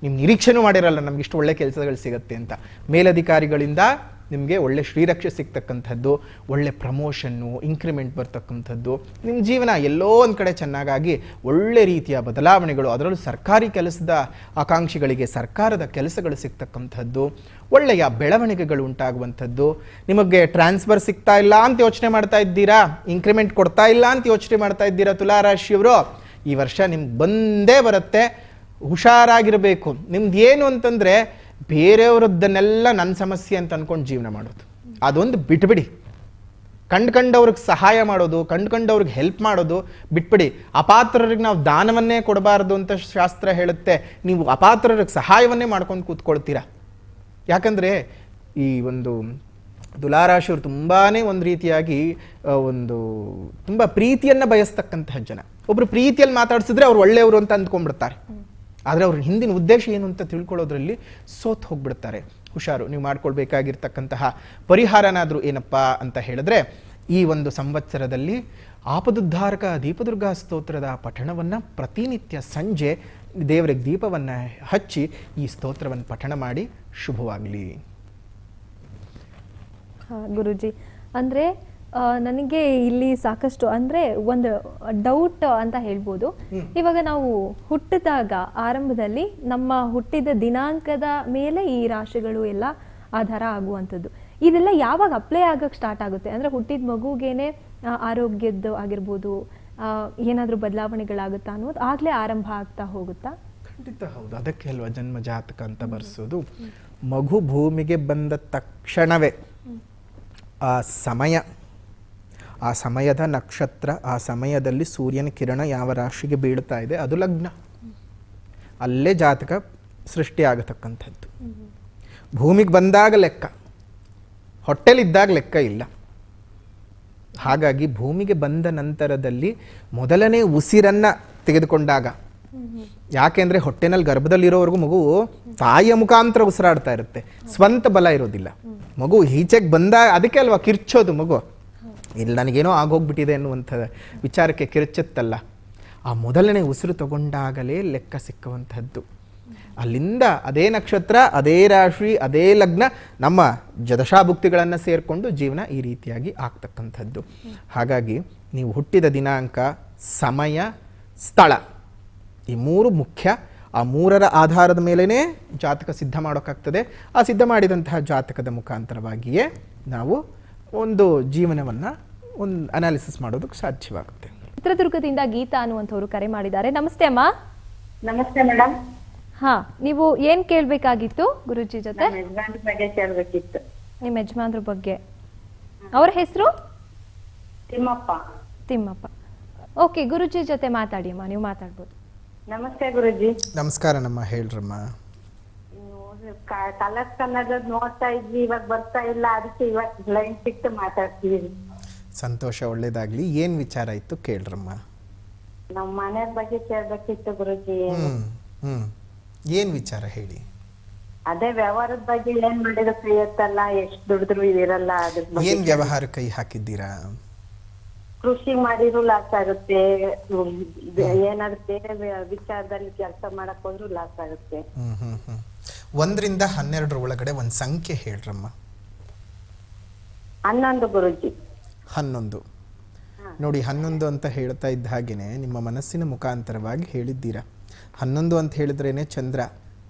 Speaker 2: ನಿಮ್ಮ ನಿರೀಕ್ಷೆನೂ ಮಾಡಿರಲ್ಲ ನಮಗಿಷ್ಟು ಒಳ್ಳೆ ಕೆಲಸಗಳು ಸಿಗುತ್ತೆ ಅಂತ. ಮೇಲಧಿಕಾರಿಗಳಿಂದ ನಿಮಗೆ ಒಳ್ಳೆ ಶ್ರೀರಕ್ಷೆ ಸಿಗ್ತಕ್ಕಂಥದ್ದು, ಒಳ್ಳೆ ಪ್ರಮೋಷನ್ನು, ಇಂಕ್ರಿಮೆಂಟ್ ಬರ್ತಕ್ಕಂಥದ್ದು, ನಿಮ್ಮ ಜೀವನ ಎಲ್ಲೋ ಒಂದು ಕಡೆ ಚೆನ್ನಾಗಾಗಿ ಒಳ್ಳೆ ರೀತಿಯ ಬದಲಾವಣೆಗಳು, ಅದರಲ್ಲೂ ಸರ್ಕಾರಿ ಕೆಲಸದ ಆಕಾಂಕ್ಷಿಗಳಿಗೆ ಸರ್ಕಾರದ ಕೆಲಸಗಳು ಸಿಗ್ತಕ್ಕಂಥದ್ದು, ಒಳ್ಳೆಯ ಬೆಳವಣಿಗೆಗಳು ಉಂಟಾಗುವಂಥದ್ದು. ನಿಮಗೆ ಟ್ರಾನ್ಸ್ಫರ್ ಸಿಗ್ತಾ ಇಲ್ಲ ಅಂತ ಯೋಚನೆ ಮಾಡ್ತಾ ಇದ್ದೀರಾ, ಇಂಕ್ರಿಮೆಂಟ್ ಕೊಡ್ತಾ ಇಲ್ಲ ಅಂತ ಯೋಚನೆ ಮಾಡ್ತಾ ಇದ್ದೀರಾ ತುಲಾರಾಶಿಯವರು, ಈ ವರ್ಷ ನಿಮ್ಗೆ ಬಂದೇ ಬರುತ್ತೆ. ಹುಷಾರಾಗಿರಬೇಕು. ನಿಮ್ದು ಏನು ಅಂತಂದರೆ ಬೇರೆಯವರದ್ದನ್ನೆಲ್ಲ ನನ್ನ ಸಮಸ್ಯೆ ಅಂತ ಅಂದ್ಕೊಂಡು ಜೀವನ ಮಾಡೋದು, ಅದೊಂದು ಬಿಟ್ಬಿಡಿ. ಕಂಡ್ಕಂಡವ್ರಿಗೆ ಸಹಾಯ ಮಾಡೋದು, ಕಂಡ್ಕಂಡವ್ರಿಗೆ ಹೆಲ್ಪ್ ಮಾಡೋದು ಬಿಟ್ಬಿಡಿ. ಅಪಾತ್ರರಿಗೆ ನಾವು ದಾನವನ್ನೇ ಕೊಡಬಾರ್ದು ಅಂತ ಶಾಸ್ತ್ರ ಹೇಳುತ್ತೆ. ನೀವು ಅಪಾತ್ರರಿಗೆ ಸಹಾಯವನ್ನೇ ಮಾಡ್ಕೊಂಡು ಕೂತ್ಕೊಳ್ತೀರಾ. ಯಾಕಂದರೆ ಈ ಒಂದು ತುಲಾರಾಶಿಯವರು ತುಂಬಾ ಒಂದು ರೀತಿಯಾಗಿ ತುಂಬ ಪ್ರೀತಿಯನ್ನು ಬಯಸ್ತಕ್ಕಂತಹ ಜನ. ಒಬ್ಬರು ಪ್ರೀತಿಯಲ್ಲಿ ಮಾತಾಡಿಸಿದ್ರೆ ಅವ್ರು ಒಳ್ಳೆಯವರು ಅಂತ ಅಂದ್ಕೊಂಡ್ಬಿಡ್ತಾರೆ, ಆದರೆ ಅವ್ರ ಹಿಂದಿನ ಉದ್ದೇಶ ಏನು ಅಂತ ತಿಳ್ಕೊಳ್ಳೋದ್ರಲ್ಲಿ ಸೋತ್ ಹೋಗ್ಬಿಡ್ತಾರೆ. ಹುಷಾರು. ನೀವು ಮಾಡ್ಕೊಳ್ಬೇಕಾಗಿರ್ತಕ್ಕಂತಹ ಪರಿಹಾರನಾದರೂ ಏನಪ್ಪ ಅಂತ ಹೇಳಿದ್ರೆ, ಈ ಒಂದು ಸಂವತ್ಸರದಲ್ಲಿ ಆಪದುದ್ಧಾರಕ ದೀಪದುರ್ಗಾ ಸ್ತೋತ್ರದ ಪಠಣವನ್ನು ಪ್ರತಿನಿತ್ಯ ಸಂಜೆ ದೇವರಿಗೆ ದೀಪವನ್ನು ಹಚ್ಚಿ ಈ ಸ್ತೋತ್ರವನ್ನು ಪಠಣ ಮಾಡಿ. ಶುಭವಾಗಲಿ.
Speaker 1: ಗುರುಜಿ, ಅಂದರೆ ನನಗೆ ಇಲ್ಲಿ ಸಾಕಷ್ಟು ಅಂದರೆ ಒಂದು ಡೌಟ್ ಅಂತ ಹೇಳ್ಬೋದು. ಇವಾಗ ನಾವು ಹುಟ್ಟಿದಾಗ ಆರಂಭದಲ್ಲಿ ನಮ್ಮ ಹುಟ್ಟಿದ ದಿನಾಂಕದ ಮೇಲೆ ಈ ರಾಶಿಗಳು ಎಲ್ಲ ಆಧಾರ ಆಗುವಂಥದ್ದು. ಇದೆಲ್ಲ ಯಾವಾಗ ಅಪ್ಲೈ ಆಗಕ್ಕೆ ಸ್ಟಾರ್ಟ್ ಆಗುತ್ತೆ? ಅಂದರೆ ಹುಟ್ಟಿದ ಮಗುಗೇನೆ ಆರೋಗ್ಯದ್ದು ಆಗಿರ್ಬೋದು, ಏನಾದರೂ ಬದಲಾವಣೆಗಳಾಗುತ್ತಾ ಅನ್ನೋದು ಆಗಲೇ ಆರಂಭ ಆಗ್ತಾ ಹೋಗುತ್ತಾ?
Speaker 2: ಖಂಡಿತ ಹೌದು. ಅದಕ್ಕೆ ಅಲ್ವಾ ಜನ್ಮ ಜಾತಕ ಅಂತ ಬರ್ಸೋದು. ಮಗು ಭೂಮಿಗೆ ಬಂದ ತಕ್ಷಣವೇ ಆ ಸಮಯದ ನಕ್ಷತ್ರ, ಆ ಸಮಯದಲ್ಲಿ ಸೂರ್ಯನ ಕಿರಣ ಯಾವ ರಾಶಿಗೆ ಬೀಳ್ತಾ ಇದೆ ಅದು ಲಗ್ನ, ಅಲ್ಲೇ ಜಾತಕ ಸೃಷ್ಟಿಯಾಗತಕ್ಕಂಥದ್ದು. ಭೂಮಿಗೆ ಬಂದಾಗ ಲೆಕ್ಕ, ಹೊಟ್ಟೆಲಿದ್ದಾಗ ಲೆಕ್ಕ ಇಲ್ಲ. ಹಾಗಾಗಿ ಭೂಮಿಗೆ ಬಂದ ನಂತರದಲ್ಲಿ ಮೊದಲನೇ ಉಸಿರನ್ನು ತೆಗೆದುಕೊಂಡಾಗ, ಯಾಕೆಂದರೆ ಹೊಟ್ಟೆನಲ್ಲಿ ಗರ್ಭದಲ್ಲಿರೋವರೆಗೂ ಮಗು ತಾಯಿಯ ಮುಖಾಂತರ ಉಸಿರಾಡ್ತಾ ಇರುತ್ತೆ, ಸ್ವಂತ ಬಲ ಇರೋದಿಲ್ಲ. ಮಗು ಈಚೆಗೆ ಬಂದಾಗ ಅದಕ್ಕೆ ಅಲ್ವಾ ಕಿರ್ಚೋದು ಮಗು, ಇಲ್ಲಿ ನನಗೇನೋ ಆಗೋಗ್ಬಿಟ್ಟಿದೆ ಅನ್ನುವಂಥ ವಿಚಾರಕ್ಕೆ ಕಿರ್ಚುತ್ತಲ್ಲ. ಆ ಮೊದಲನೇ ಉಸಿರು ತಗೊಂಡಾಗಲೇ ಲೆಕ್ಕ ಸಿಕ್ಕುವಂಥದ್ದು. ಅಲ್ಲಿಂದ ಅದೇ ನಕ್ಷತ್ರ, ಅದೇ ರಾಶಿ, ಅದೇ ಲಗ್ನ, ನಮ್ಮ ಜದಶಾಭುಕ್ತಿಗಳನ್ನು ಸೇರಿಕೊಂಡು ಜೀವನ ಈ ರೀತಿಯಾಗಿ ಆಗ್ತಕ್ಕಂಥದ್ದು. ಹಾಗಾಗಿ ನೀವು ಹುಟ್ಟಿದ ದಿನಾಂಕ, ಸಮಯ, ಸ್ಥಳ, ಈ ಮೂರು ಮುಖ್ಯ. ಆ ಮೂರರ ಆಧಾರದ ಮೇಲೇ ಜಾತಕ ಸಿದ್ಧ ಮಾಡೋಕ್ಕಾಗ್ತದೆ. ಆ ಸಿದ್ಧ ಮಾಡಿದಂತಹ ಜಾತಕದ ಮುಖಾಂತರವಾಗಿಯೇ ನಾವು ಒಂದು ಜೀವನವನ್ನು ಅನಾಲಿಸಿಸ್ ಮಾಡೋದಕ್ಕೆ ಸಾಧ್ಯವಾಗುತ್ತೆ.
Speaker 1: ಚಿತ್ರದುರ್ಗದಿಂದ ಗೀತಾ ಅನ್ನುವಂಥವ್ರು ಕರೆ ಮಾಡಿದ್ದಾರೆ. ನಮಸ್ತೆ ಅಮ್ಮ.
Speaker 6: ನಮಸ್ತೆ ಮೇಡಮ್.
Speaker 1: ಹಾ, ನೀವು ಏನ್ ಕೇಳ್ಬೇಕಾಗಿತ್ತು ಗುರುಜಿ ಜೊತೆ?
Speaker 6: ಯಜಮಾನ್ರ ಬಗ್ಗೆ ಕೇಳ್ಬೇಕಿತ್ತು.
Speaker 1: ನಿಮ್ಮ ಯಜಮಾನ್ರ ಬಗ್ಗೆ. ಅವ್ರ ಹೆಸರು
Speaker 6: ತಿಮ್ಮಪ್ಪ.
Speaker 1: ತಿಮ್ಮಪ್ಪ. ಓಕೆ, ಗುರುಜಿ ಜೊತೆ ಮಾತಾಡಿ ಅಮ್ಮ, ನೀವು ಮಾತಾಡ್ಬೋದು.
Speaker 6: ನಮಸ್ತೆ ಗುರುಜಿ.
Speaker 2: ನಮಸ್ಕಾರ ನಮ್ಮ, ಹೇಳ್ರಮ್ಮ.
Speaker 6: ಕಲರ್ಸ್ ಕನ್ನಡದ ನೋಡ್ತಾ ಇದ್ವಿ, ಇವಾಗ ಬರ್ತಾ ಇಲ್ಲ, ಅದಕ್ಕೆ ಇವಾಗ ಲೈನ್ ಸಿಕ್ತು ಮಾತಾಡ್ತೀವಿ.
Speaker 2: ಸಂತೋಷ, ಒಳ್ಳೇದಾಗ್ಲಿ. ಏನ್ ವಿಚಾರ ಇತ್ತು ಕೇಳ್ರಮ್ಮ.
Speaker 6: ನಮ್ಮ ಮನೆ ಬಗ್ಗೆ ಕೇಳ್ಬೇಕಿತ್ತು ಗುರುಜಿ.
Speaker 2: ಏನ್ ವಿಚಾರ ಹೇಳಿ.
Speaker 6: ಅದೇ ವ್ಯವಹಾರದ ಬಗ್ಗೆ ಏನ್ ಮಾಡಿದ್ರು ಪ್ರಿಯತ್ತಲ್ಲ, ಎಷ್ಟು ದುಡಿದ್ರು ಇದಿರಲ್ಲ, ಅದ್ರ ಬಗ್ಗೆ.
Speaker 2: ಏನ್ ವ್ಯವಹಾರ ಕೈ ಹಾಕಿದ್ದೀರಾ?
Speaker 6: ಕೃಷಿ ಮಾಡಿದ್ರು ಲಾಸ್ ಆಗುತ್ತೆ, ಏನಾದ್ರು ಬೇರೆ ವಿಚಾರದಲ್ಲಿ ಕೆಲಸ ಮಾಡಕ್ ಹೋದ್ರು ಲಾಸ್ ಆಗುತ್ತೆ.
Speaker 2: 1 ರಿಂದ 12 ಒಳಗಡೆ ಒಂದು ಸಂಖ್ಯೆ ಹೇಳ್ರಮ್ಮ.
Speaker 6: 11 ಗುರುಜಿ.
Speaker 2: 11 ನೋಡಿ. 11 ಅಂತ ಹೇಳ್ತಾ ಇದ್ದ ಹಾಗೇನೆ ನಿಮ್ಮ ಮನಸ್ಸಿನ ಮುಖಾಂತರವಾಗಿ ಹೇಳಿದ್ದೀರಾ. 11 ಅಂತ ಹೇಳಿದ್ರೇನೆ ಚಂದ್ರ,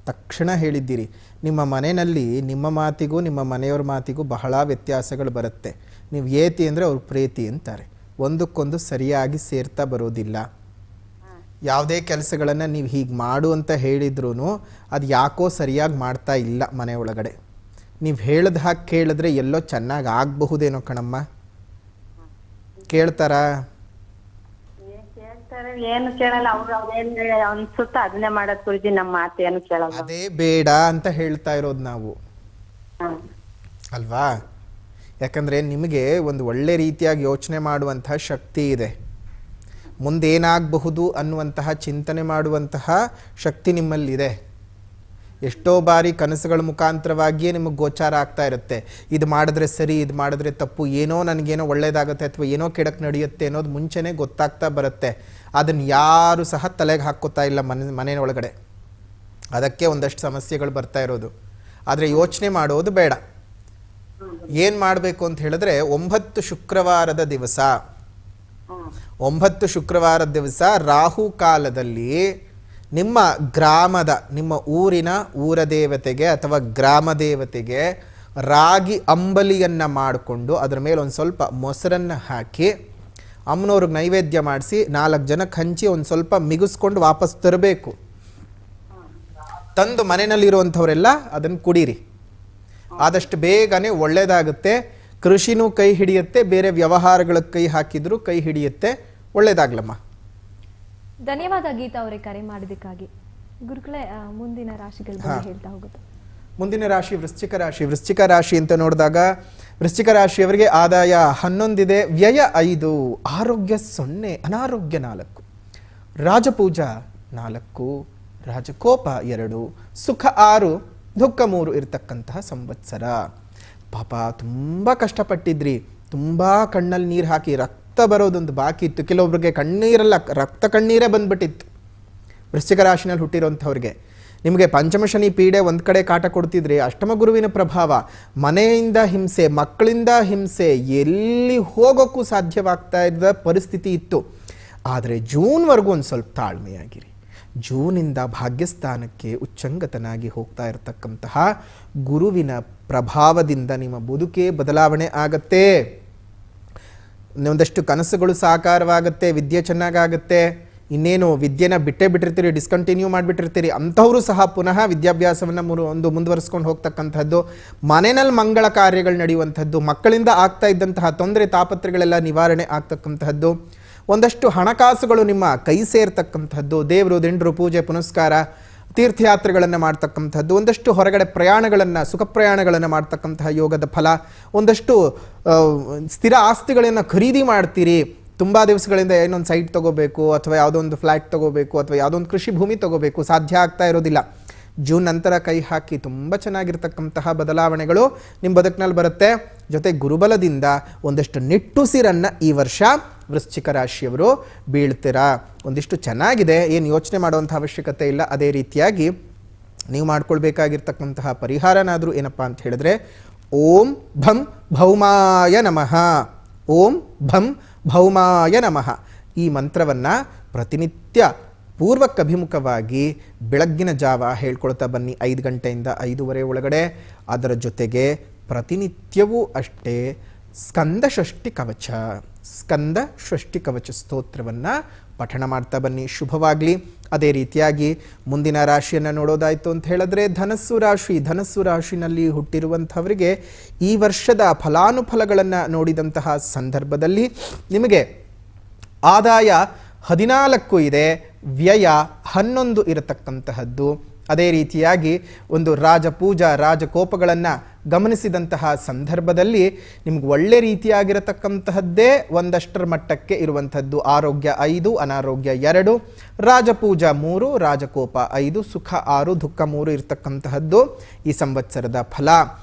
Speaker 2: ತಕ್ಷಣ ಹೇಳಿದ್ದೀರಿ. ನಿಮ್ಮ ಮನೆಯಲ್ಲಿ ನಿಮ್ಮ ಮಾತಿಗೂ ನಿಮ್ಮ ಮನೆಯವ್ರ ಮಾತಿಗೂ ಬಹಳ ವ್ಯತ್ಯಾಸಗಳು ಬರುತ್ತೆ. ನೀವು ಏತಿ ಅಂದರೆ ಅವ್ರು ಪ್ರೇತಿ ಅಂತಾರೆ. ಒಂದಕ್ಕೊಂದು ಸರಿಯಾಗಿ ಸೇರ್ತಾ ಬರೋದಿಲ್ಲ. ಯಾವುದೇ ಕೆಲಸಗಳನ್ನು ನೀವು ಹೀಗೆ ಮಾಡು ಅಂತ ಹೇಳಿದ್ರೂ ಅದು ಯಾಕೋ ಸರಿಯಾಗಿ ಮಾಡ್ತಾ ಇಲ್ಲ. ಮನೆ ಒಳಗಡೆ ನೀವು ಹೇಳಿದ ಹಾಗೆ ಕೇಳಿದ್ರೆ ಎಲ್ಲೋ ಚೆನ್ನಾಗಿ ಆಗಬಹುದೇನೋ ಕಣಮ್ಮ. ಕೇಳ್ತಾರಾ?
Speaker 6: ಏನು ಕೇಳಲ್ಲ, ಅವ್ರು ಅವ್ರೇನ್ ಅನ್ಸುತ್ತ ಅದನ್ನೇ ಮಾಡೋದ್ ಗುರುಜಿ. ನಮ್ಮ ಮಾತು ಏನು ಕೇಳಲ್ಲ.
Speaker 2: ಅದೇ ಬೇಡ ಅಂತ ಹೇಳ್ತಾ ಇರೋದು ನಾವು, ಅಲ್ವಾ? ಯಾಕಂದರೆ ನಿಮಗೆ ಒಂದು ಒಳ್ಳೆ ರೀತಿಯಾಗಿ ಯೋಚನೆ ಮಾಡುವಂತಹ ಶಕ್ತಿ ಇದೆ. ಮುಂದೇನಾಗಬಹುದು ಅನ್ನುವಂತಹ ಚಿಂತನೆ ಮಾಡುವಂತಹ ಶಕ್ತಿ ನಿಮ್ಮಲ್ಲಿದೆ. ಎಷ್ಟೋ ಬಾರಿ ಕನಸುಗಳ ಮುಖಾಂತರವಾಗಿಯೇ ನಿಮಗೆ ಗೋಚಾರ ಆಗ್ತಾ ಇರುತ್ತೆ. ಇದು ಮಾಡಿದ್ರೆ ಸರಿ, ಇದು ಮಾಡಿದ್ರೆ ತಪ್ಪು, ಏನೋ ನನಗೇನೋ ಒಳ್ಳೇದಾಗುತ್ತೆ ಅಥವಾ ಏನೋ ಕೆಡಕ್ಕೆ ನಡೆಯುತ್ತೆ ಅನ್ನೋದು ಮುಂಚೆನೇ ಗೊತ್ತಾಗ್ತಾ ಬರುತ್ತೆ. ಅದನ್ನು ಯಾರು ಸಹ ತಲೆಗೆ ಹಾಕ್ಕೋತಾ ಇಲ್ಲ ಮನೆ ಒಳಗಡೆ. ಅದಕ್ಕೆ ಒಂದಷ್ಟು ಸಮಸ್ಯೆಗಳು ಬರ್ತಾ ಇರೋದು. ಆದರೆ ಯೋಚನೆ ಮಾಡೋದು ಬೇಡ. ಏನು ಮಾಡಬೇಕು ಅಂತ ಹೇಳಿದ್ರೆ 9 ಶುಕ್ರವಾರದ ದಿವಸ 9 ಶುಕ್ರವಾರದ ದಿವಸ ರಾಹು ಕಾಲದಲ್ಲಿ ನಿಮ್ಮ ಗ್ರಾಮದ ನಿಮ್ಮ ಊರ ದೇವತೆಗೆ ಅಥವಾ ಗ್ರಾಮ ದೇವತೆಗೆ ರಾಗಿ ಅಂಬಲಿಯನ್ನು ಮಾಡಿಕೊಂಡು ಅದರ ಮೇಲೆ ಒಂದು ಸ್ವಲ್ಪ ಮೊಸರನ್ನು ಹಾಕಿ ಅಮ್ಮನವ್ರಿಗೆ ನೈವೇದ್ಯ ಮಾಡಿಸಿ 4 ಜನಕ್ಕೆ ಹಂಚಿ ಒಂದು ಸ್ವಲ್ಪ ಮಿಗಿಸ್ಕೊಂಡು ವಾಪಸ್ ತರಬೇಕು. ತಂದು ಮನೆಯಲ್ಲಿರುವಂಥವರೆಲ್ಲ ಅದನ್ನು ಕುಡೀರಿ. ಆದಷ್ಟು ಬೇಗನೆ ಒಳ್ಳೆಯದಾಗುತ್ತೆ. ಕೃಷಿನೂ ಕೈ ಹಿಡಿಯುತ್ತೆ, ಬೇರೆ ವ್ಯವಹಾರಗಳಿಗೆ ಕೈ ಹಾಕಿದರೂ ಕೈ ಹಿಡಿಯುತ್ತೆ. ಒಳ್ಳೆಯದಾಗ್ಲಮ್ಮ.
Speaker 1: ಧನ್ಯವಾದ ಗೀತಾ ಅವರೇ ಕರೆ ಮಾಡಿದ್ದಕ್ಕಾಗಿ. ಗುರುಗಳೇ, ಮುಂದಿನ ರಾಶಿಗಳ ಬಗ್ಗೆ ಹೇಳ್ತಾ ಹೋಗುತ್ತೆ.
Speaker 2: ಮುಂದಿನ ರಾಶಿ ವೃಶ್ಚಿಕ ರಾಶಿ. ವೃಶ್ಚಿಕ ರಾಶಿ ಅಂತ ನೋಡಿದಾಗ ವೃಶ್ಚಿಕ ರಾಶಿಯವರಿಗೆ ಆದಾಯ 11 ಇದೆ, ವ್ಯಯ 5, ಆರೋಗ್ಯ 0, ಅನಾರೋಗ್ಯ 4, ರಾಜಪೂಜಾ 4, ರಾಜಕೋಪ 2, ಸುಖ 6, ದುಃಖ 3 ಇರತಕ್ಕಂತಹ ಸಂವತ್ಸರ. ಪಾಪ ತುಂಬ ಕಷ್ಟಪಟ್ಟಿದ್ರಿ, ತುಂಬ ಕಣ್ಣಲ್ಲಿ ನೀರು ಹಾಕಿ ರಕ್ತ ಬರೋದೊಂದು ಬಾಕಿ ಇತ್ತು. ಕೆಲವೊಬ್ರಿಗೆ ಕಣ್ಣೀರಲ್ಲ, ರಕ್ತ ಕಣ್ಣೀರೇ ಬಂದ್ಬಿಟ್ಟಿತ್ತು. ವೃಶ್ಚಿಕ ರಾಶಿನಲ್ಲಿ ಹುಟ್ಟಿರೋಂಥವ್ರಿಗೆ ನಿಮಗೆ ಪಂಚಮಶನಿ ಪೀಡೆ ಒಂದು ಕಡೆ ಕಾಟ ಕೊಡ್ತಿದ್ರಿ, ಅಷ್ಟಮ ಗುರುವಿನ ಪ್ರಭಾವ, ಮನೆಯಿಂದ ಹಿಂಸೆ, ಮಕ್ಕಳಿಂದ ಹಿಂಸೆ, ಎಲ್ಲಿ ಹೋಗೋಕ್ಕೂ ಸಾಧ್ಯವಾಗ್ತಾ ಇದ್ದ ಪರಿಸ್ಥಿತಿ ಇತ್ತು. ಆದರೆ ಜೂನ್ವರೆಗೂ ಒಂದು ಸ್ವಲ್ಪ ತಾಳ್ಮೆಯಾಗಿರಿ. ಜೂನಿಂದ ಭಾಗ್ಯಸ್ಥಾನಕ್ಕೆ ಉಚ್ಚಂಗತನಾಗಿ ಹೋಗ್ತಾ ಇರತಕ್ಕಂತಹ ಗುರುವಿನ ಪ್ರಭಾವದಿಂದ ನಿಮ್ಮ ಬದುಕೇ ಬದಲಾವಣೆ ಆಗತ್ತೆ. ಒಂದಷ್ಟು ಕನಸುಗಳು ಸಾಕಾರವಾಗುತ್ತೆ, ವಿದ್ಯೆ ಚೆನ್ನಾಗಾಗುತ್ತೆ. ಇನ್ನೇನು ವಿದ್ಯೆನ ಬಿಟ್ಟಿರ್ತೀರಿ, ಡಿಸ್ಕಂಟಿನ್ಯೂ ಮಾಡಿಬಿಟ್ಟಿರ್ತೀರಿ, ಅಂಥವರು ಸಹ ಪುನಃ ವಿದ್ಯಾಭ್ಯಾಸವನ್ನು ಮುಂದುವರಿಸ್ಕೊಂಡು ಹೋಗ್ತಕ್ಕಂಥದ್ದು, ಮನೆಯಲ್ಲಿ ಮಂಗಳ ಕಾರ್ಯಗಳು ನಡೆಯುವಂಥದ್ದು, ಮಕ್ಕಳಿಂದ ಆಗ್ತಾ ಇದ್ದಂತಹ ತೊಂದರೆ ತಾಪತ್ರೆಗಳೆಲ್ಲ ನಿವಾರಣೆ ಆಗ್ತಕ್ಕಂತಹದ್ದು, ಒಂದಷ್ಟು ಹಣಕಾಸುಗಳು ನಿಮ್ಮ ಕೈ ಸೇರ್ತಕ್ಕಂಥದ್ದು, ದೇವರು ದಿಂಡ್ರು ಪೂಜೆ ಪುನಸ್ಕಾರ ತೀರ್ಥಯಾತ್ರೆಗಳನ್ನು ಮಾಡ್ತಕ್ಕಂಥದ್ದು, ಒಂದಷ್ಟು ಹೊರಗಡೆ ಪ್ರಯಾಣಗಳನ್ನು ಸುಖ ಪ್ರಯಾಣಗಳನ್ನು ಮಾಡ್ತಕ್ಕಂತಹ ಯೋಗದ ಫಲ, ಒಂದಷ್ಟು ಸ್ಥಿರ ಆಸ್ತಿಗಳನ್ನು ಖರೀದಿ ಮಾಡ್ತೀರಿ. ತುಂಬ ದಿವಸಗಳಿಂದ ಏನೊಂದು ಸೈಟ್ ತೊಗೋಬೇಕು ಅಥವಾ ಯಾವುದೋ ಒಂದು ಫ್ಲ್ಯಾಟ್ ತೊಗೋಬೇಕು ಅಥವಾ ಯಾವುದೋ ಒಂದು ಕೃಷಿ ಭೂಮಿ ತೊಗೋಬೇಕು, ಸಾಧ್ಯ ಆಗ್ತಾ ಇರೋದಿಲ್ಲ. ಜೂನ್ ನಂತರ ಕೈ ಹಾಕಿ ತುಂಬ ಚೆನ್ನಾಗಿರ್ತಕ್ಕಂತಹ ಬದಲಾವಣೆಗಳು ನಿಮ್ಮ ಬದುಕಿನಲ್ಲಿ ಬರುತ್ತೆ. ಜೊತೆ ಗುರುಬಲದಿಂದ ಒಂದಷ್ಟು ನಿಟ್ಟುಸಿರನ್ನು ಈ ವರ್ಷ ವೃಶ್ಚಿಕ ರಾಶಿಯವರು ಬೀಳ್ತೀರಾ. ಒಂದಿಷ್ಟು ಚೆನ್ನಾಗಿದೆ, ಏನು ಯೋಚನೆ ಮಾಡುವಂಥ ಅವಶ್ಯಕತೆ ಇಲ್ಲ. ಅದೇ ರೀತಿಯಾಗಿ ನೀವು ಮಾಡ್ಕೊಳ್ಬೇಕಾಗಿರ್ತಕ್ಕಂತಹ ಪರಿಹಾರನಾದರೂ ಏನಪ್ಪ ಅಂತ ಹೇಳಿದ್ರೆ, ಓಂ ಭಂ ಭೌಮಾಯ ನಮಃ, ಓಂ ಭಂ ಭೌಮಾಯ ನಮಃ ಈ ಮಂತ್ರವನ್ನು ಪ್ರತಿನಿತ್ಯ ಪೂರ್ವಕ್ಕಭಿಮುಖವಾಗಿ ಬೆಳಗ್ಗಿನ ಜಾವ ಹೇಳ್ಕೊಳ್ತಾ ಬನ್ನಿ, 5 ಗಂಟೆಯಿಂದ 5:30 ಒಳಗಡೆ. ಅದರ ಜೊತೆಗೆ ಪ್ರತಿನಿತ್ಯವೂ ಅಷ್ಟೇ ಸ್ಕಂದ ಷಷ್ಠಿ ಕವಚ ಸ್ತೋತ್ರವನ್ನು ಪಠಣ ಮಾಡ್ತಾ ಬನ್ನಿ. ಶುಭವಾಗಲಿ. ಅದೇ ರೀತಿಯಾಗಿ ಮುಂದಿನ ರಾಶಿಯನ್ನು ನೋಡೋದಾಯಿತು ಅಂತ ಹೇಳಿದ್ರೆ ಧನಸ್ಸು ರಾಶಿನಲ್ಲಿ ಹುಟ್ಟಿರುವಂಥವರಿಗೆ ಈ ವರ್ಷದ ಫಲಾನುಫಲಗಳನ್ನು ನೋಡಿದಂತಹ ಸಂದರ್ಭದಲ್ಲಿ ನಿಮಗೆ ಆದಾಯ 14 ಇದೆ, ವ್ಯಯ 11 ಇರತಕ್ಕಂತಹದ್ದು. ಅದೇ ರೀತಿಯಾಗಿ ಒಂದು ರಾಜಕೋಪಗಳನ್ನು ಗಮನಿಸಿದಂತಹ ಸಂದರ್ಭದಲ್ಲಿ ನಿಮ್ಗೆ ಒಳ್ಳೆ ರೀತಿಯಾಗಿರತಕ್ಕಂತಹದ್ದೇ ಒಂದಷ್ಟರ ಮಟ್ಟಕ್ಕೆ ಇರುವಂಥದ್ದು. ಆರೋಗ್ಯ 5, ಅನಾರೋಗ್ಯ 2, ರಾಜಪೂಜಾ 3, ರಾಜಕೋಪ 5, ಸುಖ 6, ದುಃಖ 3 ಇರತಕ್ಕಂತಹದ್ದು ಈ ಸಂವತ್ಸರದ ಫಲ.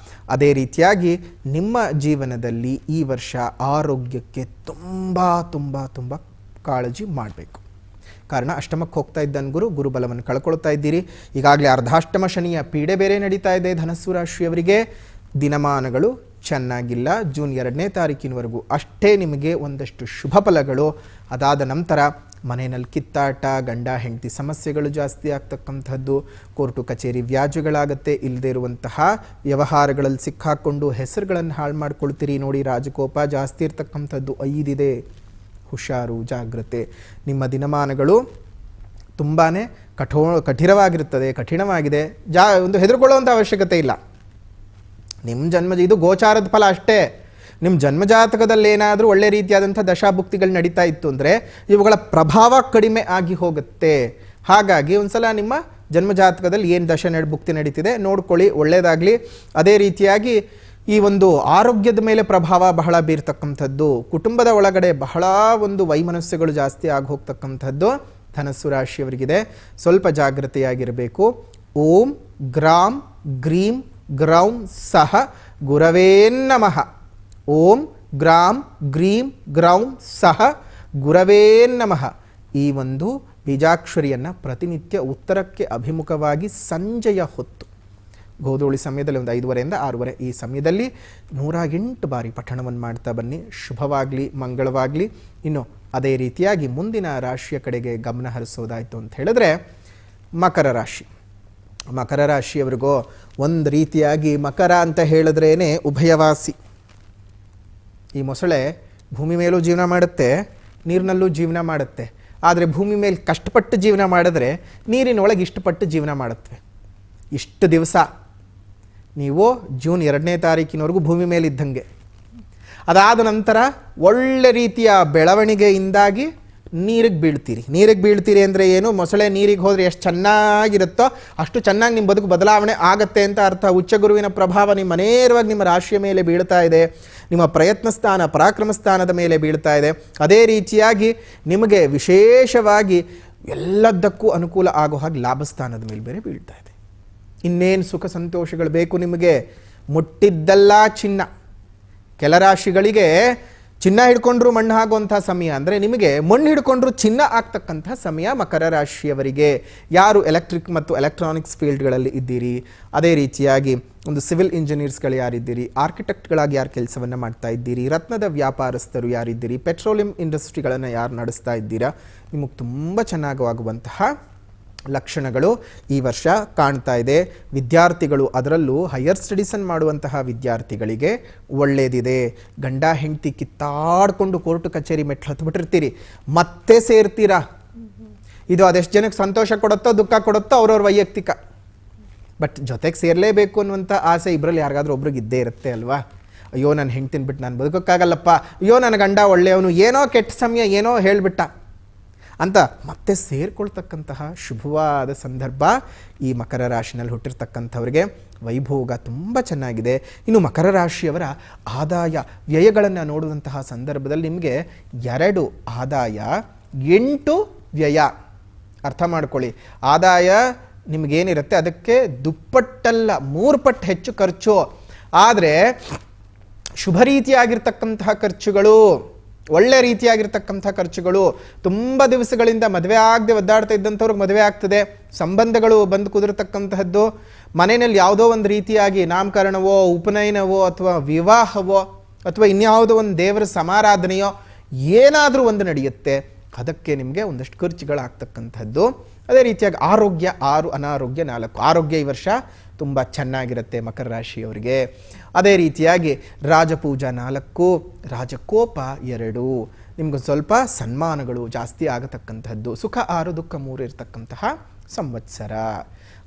Speaker 2: ಅದೇ ರೀತಿಯಾಗಿ ನಿಮ್ಮ ಜೀವನದಲ್ಲಿ ಈ ವರ್ಷ ಆರೋಗ್ಯಕ್ಕೆ ತುಂಬ ತುಂಬ ತುಂಬ ಕಾಳಜಿ ಮಾಡಬೇಕು. ಕಾರಣ ಅಷ್ಟಮಕ್ಕೆ ಹೋಗ್ತಾ ಇದ್ದ ಗುರುಬಲವನ್ನು ಕಳ್ಕೊಳ್ತಾ ಇದ್ದೀರಿ. ಈಗಾಗಲೇ ಅರ್ಧಾಷ್ಟಮ ಶನಿಯ ಪೀಡೆ ಬೇರೆ ನಡೀತಾ ಇದೆ ಧನಸ್ಸು ರಾಶಿಯವರಿಗೆ. ದಿನಮಾನಗಳು ಚೆನ್ನಾಗಿಲ್ಲ. ಜೂನ್ 2ನೇ ತಾರೀಕಿನವರೆಗೂ ಅಷ್ಟೇ ನಿಮಗೆ ಒಂದಷ್ಟು ಶುಭ ಫಲಗಳು. ಅದಾದ ನಂತರ ಮನೆಯಲ್ಲಿ ಕಿತ್ತಾಟ, ಗಂಡ ಹೆಂಡತಿ ಸಮಸ್ಯೆಗಳು ಜಾಸ್ತಿ ಆಗ್ತಕ್ಕಂಥದ್ದು, ಕೋರ್ಟು ಕಚೇರಿ ವ್ಯಾಜ್ಯಗಳಾಗತ್ತೆ, ಇಲ್ಲದೇ ಇರುವಂತಹ ವ್ಯವಹಾರಗಳಲ್ಲಿ ಸಿಕ್ಕಾಕೊಂಡು ಹೆಸರುಗಳನ್ನು ಹಾಳು ಮಾಡ್ಕೊಳ್ತೀರಿ. ನೋಡಿ, ರಾಜಕೋಪ ಜಾಸ್ತಿ ಇರ್ತಕ್ಕಂಥದ್ದು 5 ಇದೆ. ಹುಷಾರು, ಜಾಗ್ರತೆ. ನಿಮ್ಮ ದಿನಮಾನಗಳು ತುಂಬಾ ಕಠಿಣವಾಗಿದೆ. ಒಂದು ಹೆದರ್ಕೊಳ್ಳುವಂಥ ಅವಶ್ಯಕತೆ ಇಲ್ಲ. ನಿಮ್ಮ ಇದು ಗೋಚಾರದ ಫಲ ಅಷ್ಟೇ. ನಿಮ್ಮ ಜನ್ಮಜಾತಕದಲ್ಲಿ ಏನಾದರೂ ಒಳ್ಳೆ ರೀತಿಯಾದಂಥ ದಶಾಭುಕ್ತಿಗಳು ನಡೀತಾ ಇತ್ತು ಅಂದರೆ ಇವುಗಳ ಪ್ರಭಾವ ಕಡಿಮೆ ಆಗಿ ಹೋಗುತ್ತೆ. ಹಾಗಾಗಿ ಒಂದ್ಸಲ ನಿಮ್ಮ ಜನ್ಮಜಾತಕದಲ್ಲಿ ಏನು ಭುಕ್ತಿ ನಡೀತಿದೆ ನೋಡ್ಕೊಳ್ಳಿ, ಒಳ್ಳೆಯದಾಗಲಿ. ಅದೇ ರೀತಿಯಾಗಿ ಈ ಒಂದು ಆರೋಗ್ಯದ ಮೇಲೆ ಪ್ರಭಾವ ಬಹಳ ಬೀರ್ತಕ್ಕಂಥದ್ದು, ಕುಟುಂಬದ ಒಳಗಡೆ ಬಹಳ ಒಂದು ವೈಮನಸ್ಸುಗಳು ಜಾಸ್ತಿ ಆಗಿ ಹೋಗ್ತಕ್ಕಂಥದ್ದು ಧನಸ್ಸು ರಾಶಿಯವರಿಗಿದೆ. ಸ್ವಲ್ಪ ಜಾಗೃತೆಯಾಗಿರಬೇಕು. ಓಂ ಗ್ರಾಂ ಗ್ರೀಂ ಗ್ರೌಂ ಸಹ ಗುರವೇ ನಮಃ. ಓಂ ಗ್ರಾಂ ಗ್ರೀಂ ಗ್ರೌಂ ಸಹ ಗುರವೇ ನಮಃ ಈ ಒಂದು ಬೀಜಾಕ್ಷರಿಯನ್ನು ಪ್ರತಿನಿತ್ಯ ಉತ್ತರಕ್ಕೆ ಅಭಿಮುಖವಾಗಿ ಸಂಜೆಯ ಹೊತ್ತು ಗೋಧೂಳಿ ಸಮಯದಲ್ಲಿ ಒಂದು 5:30 6:30 ಈ ಸಮಯದಲ್ಲಿ 108 ಬಾರಿ ಪಠಣವನ್ನು ಮಾಡ್ತಾ ಬನ್ನಿ. ಶುಭವಾಗಲಿ, ಮಂಗಳವಾಗಲಿ. ಇನ್ನು ಅದೇ ರೀತಿಯಾಗಿ ಮುಂದಿನ ರಾಶಿಯ ಕಡೆಗೆ ಗಮನ ಹರಿಸೋದಾಯಿತು ಅಂತ ಹೇಳಿದ್ರೆ ಮಕರ ರಾಶಿ. ಮಕರ ರಾಶಿಯವರಿಗೂ ಒಂದು ರೀತಿಯಾಗಿ ಮಕರ ಅಂತ ಹೇಳಿದ್ರೇ ಉಭಯವಾಸಿ. ಈ ಮೊಸಳೆ ಭೂಮಿ ಮೇಲೂ ಜೀವನ ಮಾಡುತ್ತೆ, ನೀರಿನಲ್ಲೂ ಜೀವನ ಮಾಡುತ್ತೆ. ಆದರೆ ಭೂಮಿ ಮೇಲೆ ಕಷ್ಟಪಟ್ಟು ಜೀವನ ಮಾಡಿದ್ರೆ ನೀರಿನೊಳಗೆ ಇಷ್ಟಪಟ್ಟು ಜೀವನ ಮಾಡುತ್ತವೆ. ಇಷ್ಟು ದಿವಸ ನೀವು ಜೂನ್ 2ನೇ ತಾರೀಕಿನವರೆಗೂ ಭೂಮಿ ಮೇಲೆ ಇದ್ದಂಗೆ, ಅದಾದ ನಂತರ ಒಳ್ಳೆ ರೀತಿಯ ಬೆಳವಣಿಗೆಯಿಂದಾಗಿ ನೀರಿಗೆ ಬೀಳ್ತೀರಿ ಅಂದರೆ ಏನು? ಮೊಸಳೆ ನೀರಿಗೆ ಹೋದರೆ ಎಷ್ಟು ಚೆನ್ನಾಗಿರುತ್ತೋ ಅಷ್ಟು ಚೆನ್ನಾಗಿ ನಿಮ್ಮ ಬದುಕು ಬದಲಾವಣೆ ಆಗತ್ತೆ ಅಂತ ಅರ್ಥ. ಉಚ್ಚಗುರುವಿನ ಪ್ರಭಾವ ನಿಮ್ಮ ನೇರವಾಗಿ ನಿಮ್ಮ ರಾಶಿಯ ಮೇಲೆ ಬೀಳ್ತಾ ಇದೆ, ನಿಮ್ಮ ಪ್ರಯತ್ನ ಸ್ಥಾನ ಪರಾಕ್ರಮ ಸ್ಥಾನದ ಮೇಲೆ ಬೀಳ್ತಾ ಇದೆ. ಅದೇ ರೀತಿಯಾಗಿ ನಿಮಗೆ ವಿಶೇಷವಾಗಿ ಎಲ್ಲದಕ್ಕೂ ಅನುಕೂಲ ಆಗೋ ಹಾಗೆ ಲಾಭಸ್ಥಾನದ ಮೇಲೆ ಬೇರೆ ಬೀಳ್ತಾ ಇದೆ. ಇನ್ನೇನು ಸುಖ ಸಂತೋಷಗಳು ಬೇಕು ನಿಮಗೆ? ಮುಟ್ಟಿದ್ದಲ್ಲ ಚಿನ್ನ. ಕೆಲ ರಾಶಿಗಳಿಗೆ ಚಿನ್ನ ಹಿಡ್ಕೊಂಡ್ರು ಮಣ್ಣು ಆಗುವಂಥ ಸಮಯ ಅಂದರೆ ನಿಮಗೆ ಮಣ್ಣು ಹಿಡ್ಕೊಂಡ್ರು ಚಿನ್ನ ಆಗ್ತಕ್ಕಂಥ ಸಮಯ ಮಕರ ರಾಶಿಯವರಿಗೆ. ಯಾರು ಎಲೆಕ್ಟ್ರಿಕ್ ಮತ್ತು ಎಲೆಕ್ಟ್ರಾನಿಕ್ಸ್ ಫೀಲ್ಡ್ಗಳಲ್ಲಿ ಇದ್ದೀರಿ, ಅದೇ ರೀತಿಯಾಗಿ ಒಂದು ಸಿವಿಲ್ ಇಂಜಿನಿಯರ್ಸ್ಗಳು ಯಾರಿದ್ದೀರಿ, ಆರ್ಕಿಟೆಕ್ಟ್ಗಳಾಗಿ ಯಾರು ಕೆಲಸವನ್ನು ಮಾಡ್ತಾ ಇದ್ದೀರಿ, ರತ್ನದ ವ್ಯಾಪಾರಸ್ಥರು ಯಾರಿದ್ದೀರಿ, ಪೆಟ್ರೋಲಿಯಂ ಇಂಡಸ್ಟ್ರಿಗಳನ್ನು ಯಾರು ನಡೆಸ್ತಾ ಇದ್ದೀರಾ, ನಿಮಗೆ ತುಂಬ ಚೆನ್ನಾಗುವಂತಹ ಲಕ್ಷಣಗಳು ಈ ವರ್ಷ ಕಾಣ್ತಾ ಇದೆ. ವಿದ್ಯಾರ್ಥಿಗಳು, ಅದರಲ್ಲೂ ಹೈಯರ್ ಸ್ಟಡೀಸನ್ನು ಮಾಡುವಂತಹ ವಿದ್ಯಾರ್ಥಿಗಳಿಗೆ ಒಳ್ಳೆಯದಿದೆ. ಗಂಡ ಹೆಂಡತಿ ಕಿತ್ತಾಡ್ಕೊಂಡು ಕೋರ್ಟು ಕಚೇರಿ ಮೆಟ್ಲು ಹತ್ಬಿಟ್ಟಿರ್ತೀರಿ, ಮತ್ತೆ ಸೇರ್ತೀರಾ. ಇದು ಅದೆಷ್ಟು ಜನಕ್ಕೆ ಸಂತೋಷ ಕೊಡುತ್ತೋ ದುಃಖ ಕೊಡುತ್ತೋ ಅವ್ರವ್ರ ವೈಯಕ್ತಿಕ. ಬಟ್ ಜೊತೆಗೆ ಸೇರಲೇಬೇಕು ಅನ್ನುವಂಥ ಆಸೆ ಇಬ್ಬರಲ್ಲಿ ಯಾರಿಗಾದ್ರೂ ಒಬ್ರಿಗೆ ಇದ್ದೇ ಇರುತ್ತೆ ಅಲ್ವಾ? ಅಯ್ಯೋ ನಾನು ಹೆಂಡ್ತಿನ ಬಿಟ್ಟು ನಾನು ಬದುಕೋಕ್ಕಾಗಲ್ಲಪ್ಪ, ಅಯ್ಯೋ ನನ್ನ ಗಂಡ ಒಳ್ಳೆಯವನು, ಏನೋ ಕೆಟ್ಟ ಸಮಯ ಏನೋ ಹೇಳಿಬಿಟ್ಟ ಅಂತ ಮತ್ತೆ ಸೇರ್ಕೊಳ್ತಕ್ಕಂತಹ ಶುಭವಾದ ಸಂದರ್ಭ ಈ ಮಕರ ರಾಶಿನಲ್ಲಿ ಹುಟ್ಟಿರ್ತಕ್ಕಂಥವ್ರಿಗೆ. ವೈಭೋಗ ತುಂಬ ಚೆನ್ನಾಗಿದೆ. ಇನ್ನು ಮಕರ ರಾಶಿಯವರ ಆದಾಯ ವ್ಯಯಗಳನ್ನು ನೋಡುವಂತಹ ಸಂದರ್ಭದಲ್ಲಿ ನಿಮಗೆ 2 ಆದಾಯ 8 ವ್ಯಯ. ಅರ್ಥ ಮಾಡ್ಕೊಳ್ಳಿ, ಆದಾಯ ನಿಮಗೇನಿರುತ್ತೆ ಅದಕ್ಕೆ ದುಪ್ಪಟ್ಟಲ್ಲ 3 ಪಟ್ಟು ಹೆಚ್ಚು ಖರ್ಚು. ಆದರೆ ಶುಭ ರೀತಿಯಾಗಿರ್ತಕ್ಕಂತಹ ಖರ್ಚುಗಳು, ಒಳ್ಳೆ ರೀತಿಯಾಗಿರ್ತಕ್ಕಂಥ ಖರ್ಚುಗಳು. ತುಂಬ ದಿವಸಗಳಿಂದ ಮದುವೆ ಆಗದೆ ಒದ್ದಾಡ್ತಾ ಇದ್ದಂಥವ್ರಿಗೆ ಮದುವೆ ಆಗ್ತದೆ, ಸಂಬಂಧಗಳು ಬಂದು ಕುದುರತಕ್ಕಂತಹದ್ದು. ಮನೆಯಲ್ಲಿ ಯಾವುದೋ ಒಂದು ರೀತಿಯಾಗಿ ನಾಮಕರಣವೋ ಉಪನಯನವೋ ಅಥವಾ ವಿವಾಹವೋ ಅಥವಾ ಇನ್ಯಾವುದೋ ಒಂದು ದೇವರ ಸಮಾರಾಧನೆಯೋ ಏನಾದರೂ ಒಂದು ನಡೆಯುತ್ತೆ, ಅದಕ್ಕೆ ನಿಮಗೆ ಒಂದಷ್ಟು ಖರ್ಚುಗಳಾಗ್ತಕ್ಕಂಥದ್ದು. ಅದೇ ರೀತಿಯಾಗಿ ಆರೋಗ್ಯ 6, ಅನಾರೋಗ್ಯ 4. ಆರೋಗ್ಯ ಈ ವರ್ಷ ತುಂಬ ಚೆನ್ನಾಗಿರುತ್ತೆ ಮಕರ ರಾಶಿಯವರಿಗೆ. ಅದೇ ರೀತಿಯಾಗಿ ರಾಜಪೂಜಾ 4, ರಾಜಕೋಪ 2. ನಿಮ್ಗೆ ಸ್ವಲ್ಪ ಸನ್ಮಾನಗಳು ಜಾಸ್ತಿ ಆಗತಕ್ಕಂಥದ್ದು. ಸುಖ 6, ದುಃಖ 3 ಇರತಕ್ಕಂತಹ ಸಂವತ್ಸರ.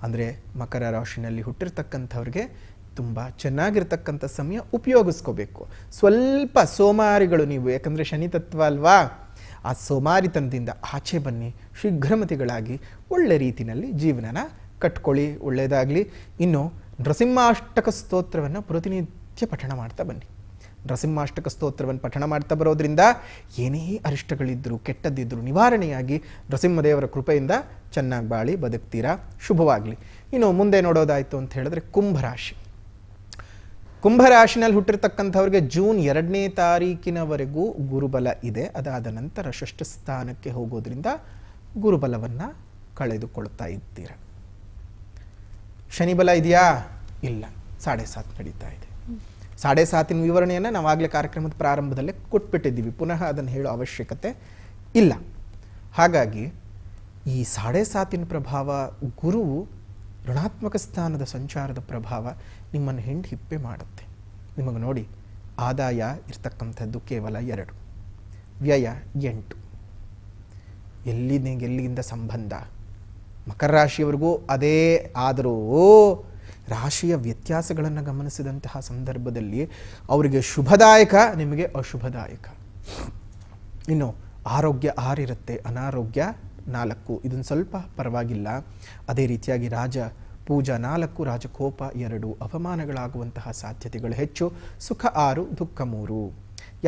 Speaker 2: ಅಂದರೆ ಮಕರ ರಾಶಿನಲ್ಲಿ ಹುಟ್ಟಿರ್ತಕ್ಕಂಥವ್ರಿಗೆ ತುಂಬ ಚೆನ್ನಾಗಿರ್ತಕ್ಕಂಥ ಸಮಯ, ಉಪಯೋಗಿಸ್ಕೋಬೇಕು. ಸ್ವಲ್ಪ ಸೋಮಾರಿಗಳು ನೀವು, ಯಾಕಂದರೆ ಶನಿ ತತ್ವ ಅಲ್ವಾ, ಆ ಸೋಮಾರಿತನದಿಂದ ಆಚೆ ಬನ್ನಿ, ಶೀಘ್ರಮತಿಗಳಾಗಿ ಒಳ್ಳೆ ರೀತಿಯಲ್ಲಿ ಜೀವನನ ಕಟ್ಕೊಳ್ಳಿ, ಒಳ್ಳೆಯದಾಗಲಿ. ಇನ್ನು ನೃಸಿಂಹಾಷ್ಟಕ ಸ್ತೋತ್ರವನ್ನು ಪ್ರತಿನಿತ್ಯ ಪಠಣ ಮಾಡ್ತಾ ಬನ್ನಿ. ನೃಸಿಂಹಾಷ್ಟಕ ಸ್ತೋತ್ರವನ್ನು ಪಠಣ ಮಾಡ್ತಾ ಬರೋದ್ರಿಂದ ಏನೇ ಅರಿಷ್ಟಗಳಿದ್ದರೂ ಕೆಟ್ಟದ್ದಿದ್ದರೂ ನಿವಾರಣೆಯಾಗಿ ನೃಸಿಂಹದೇವರ ಕೃಪೆಯಿಂದ ಚೆನ್ನಾಗಿ ಬಾಳಿ ಬದುಕ್ತೀರಾ. ಶುಭವಾಗಲಿ. ಇನ್ನು ಮುಂದೆ ನೋಡೋದಾಯಿತು ಅಂತ ಹೇಳಿದ್ರೆ ಕುಂಭರಾಶಿ. ಕುಂಭರಾಶಿನಲ್ಲಿ ಹುಟ್ಟಿರ್ತಕ್ಕಂಥವ್ರಿಗೆ ಜೂನ್ 2ನೇ ತಾರೀಕಿನವರೆಗೂ ಗುರುಬಲ ಇದೆ. ಅದಾದ ನಂತರ ಷಷ್ಠ ಸ್ಥಾನಕ್ಕೆ ಹೋಗೋದ್ರಿಂದ ಗುರುಬಲವನ್ನು ಕಳೆದುಕೊಳ್ತಾ ಇದ್ದೀರ. ಶನಿ ಬಲ ಇದೆಯಾ? ಇಲ್ಲ, 7.5 ನಡೀತಾ ಇದೆ. 7.5 ವಿವರಣೆಯನ್ನು ನಾವಾಗಲೇ ಕಾರ್ಯಕ್ರಮದ ಪ್ರಾರಂಭದಲ್ಲೇ ಕೊಟ್ಬಿಟ್ಟಿದ್ದೀವಿ, ಪುನಃ ಅದನ್ನು ಹೇಳೋ ಅವಶ್ಯಕತೆ ಇಲ್ಲ. ಹಾಗಾಗಿ ಈ 7.5 ಪ್ರಭಾವ, ಗುರು ಋಣಾತ್ಮಕ ಸ್ಥಾನದ ಸಂಚಾರದ ಪ್ರಭಾವ ನಿಮ್ಮನ್ನು ಹಿಪ್ಪೆ ಮಾಡುತ್ತೆ. ನಿಮಗೆ ನೋಡಿ, ಆದಾಯ ಇರ್ತಕ್ಕಂಥದ್ದು ಕೇವಲ 2, ವ್ಯಯ 8. ಎಲ್ಲಿಂದ ಸಂಬಂಧ? ಮಕರ ರಾಶಿಯವರೆಗೂ ಅದೇ. ಆದರೂ ರಾಶಿಯ ವ್ಯತ್ಯಾಸಗಳನ್ನು ಗಮನಿಸಿದಂತಹ ಸಂದರ್ಭದಲ್ಲಿ ಅವರಿಗೆ ಶುಭದಾಯಕ, ನಿಮಗೆ ಅಶುಭದಾಯಕ. ಇನ್ನು ಆರೋಗ್ಯ 6 ಇರುತ್ತೆ, ಅನಾರೋಗ್ಯ 4. ಇದನ್ನು ಸ್ವಲ್ಪ ಪರವಾಗಿಲ್ಲ. ಅದೇ ರೀತಿಯಾಗಿ ರಾಜ ಪೂಜಾ 4, ರಾಜಕೋಪ 2. ಅವಮಾನಗಳಾಗುವಂತಹ ಸಾಧ್ಯತೆಗಳು ಹೆಚ್ಚು. ಸುಖ 6, ದುಃಖ 3.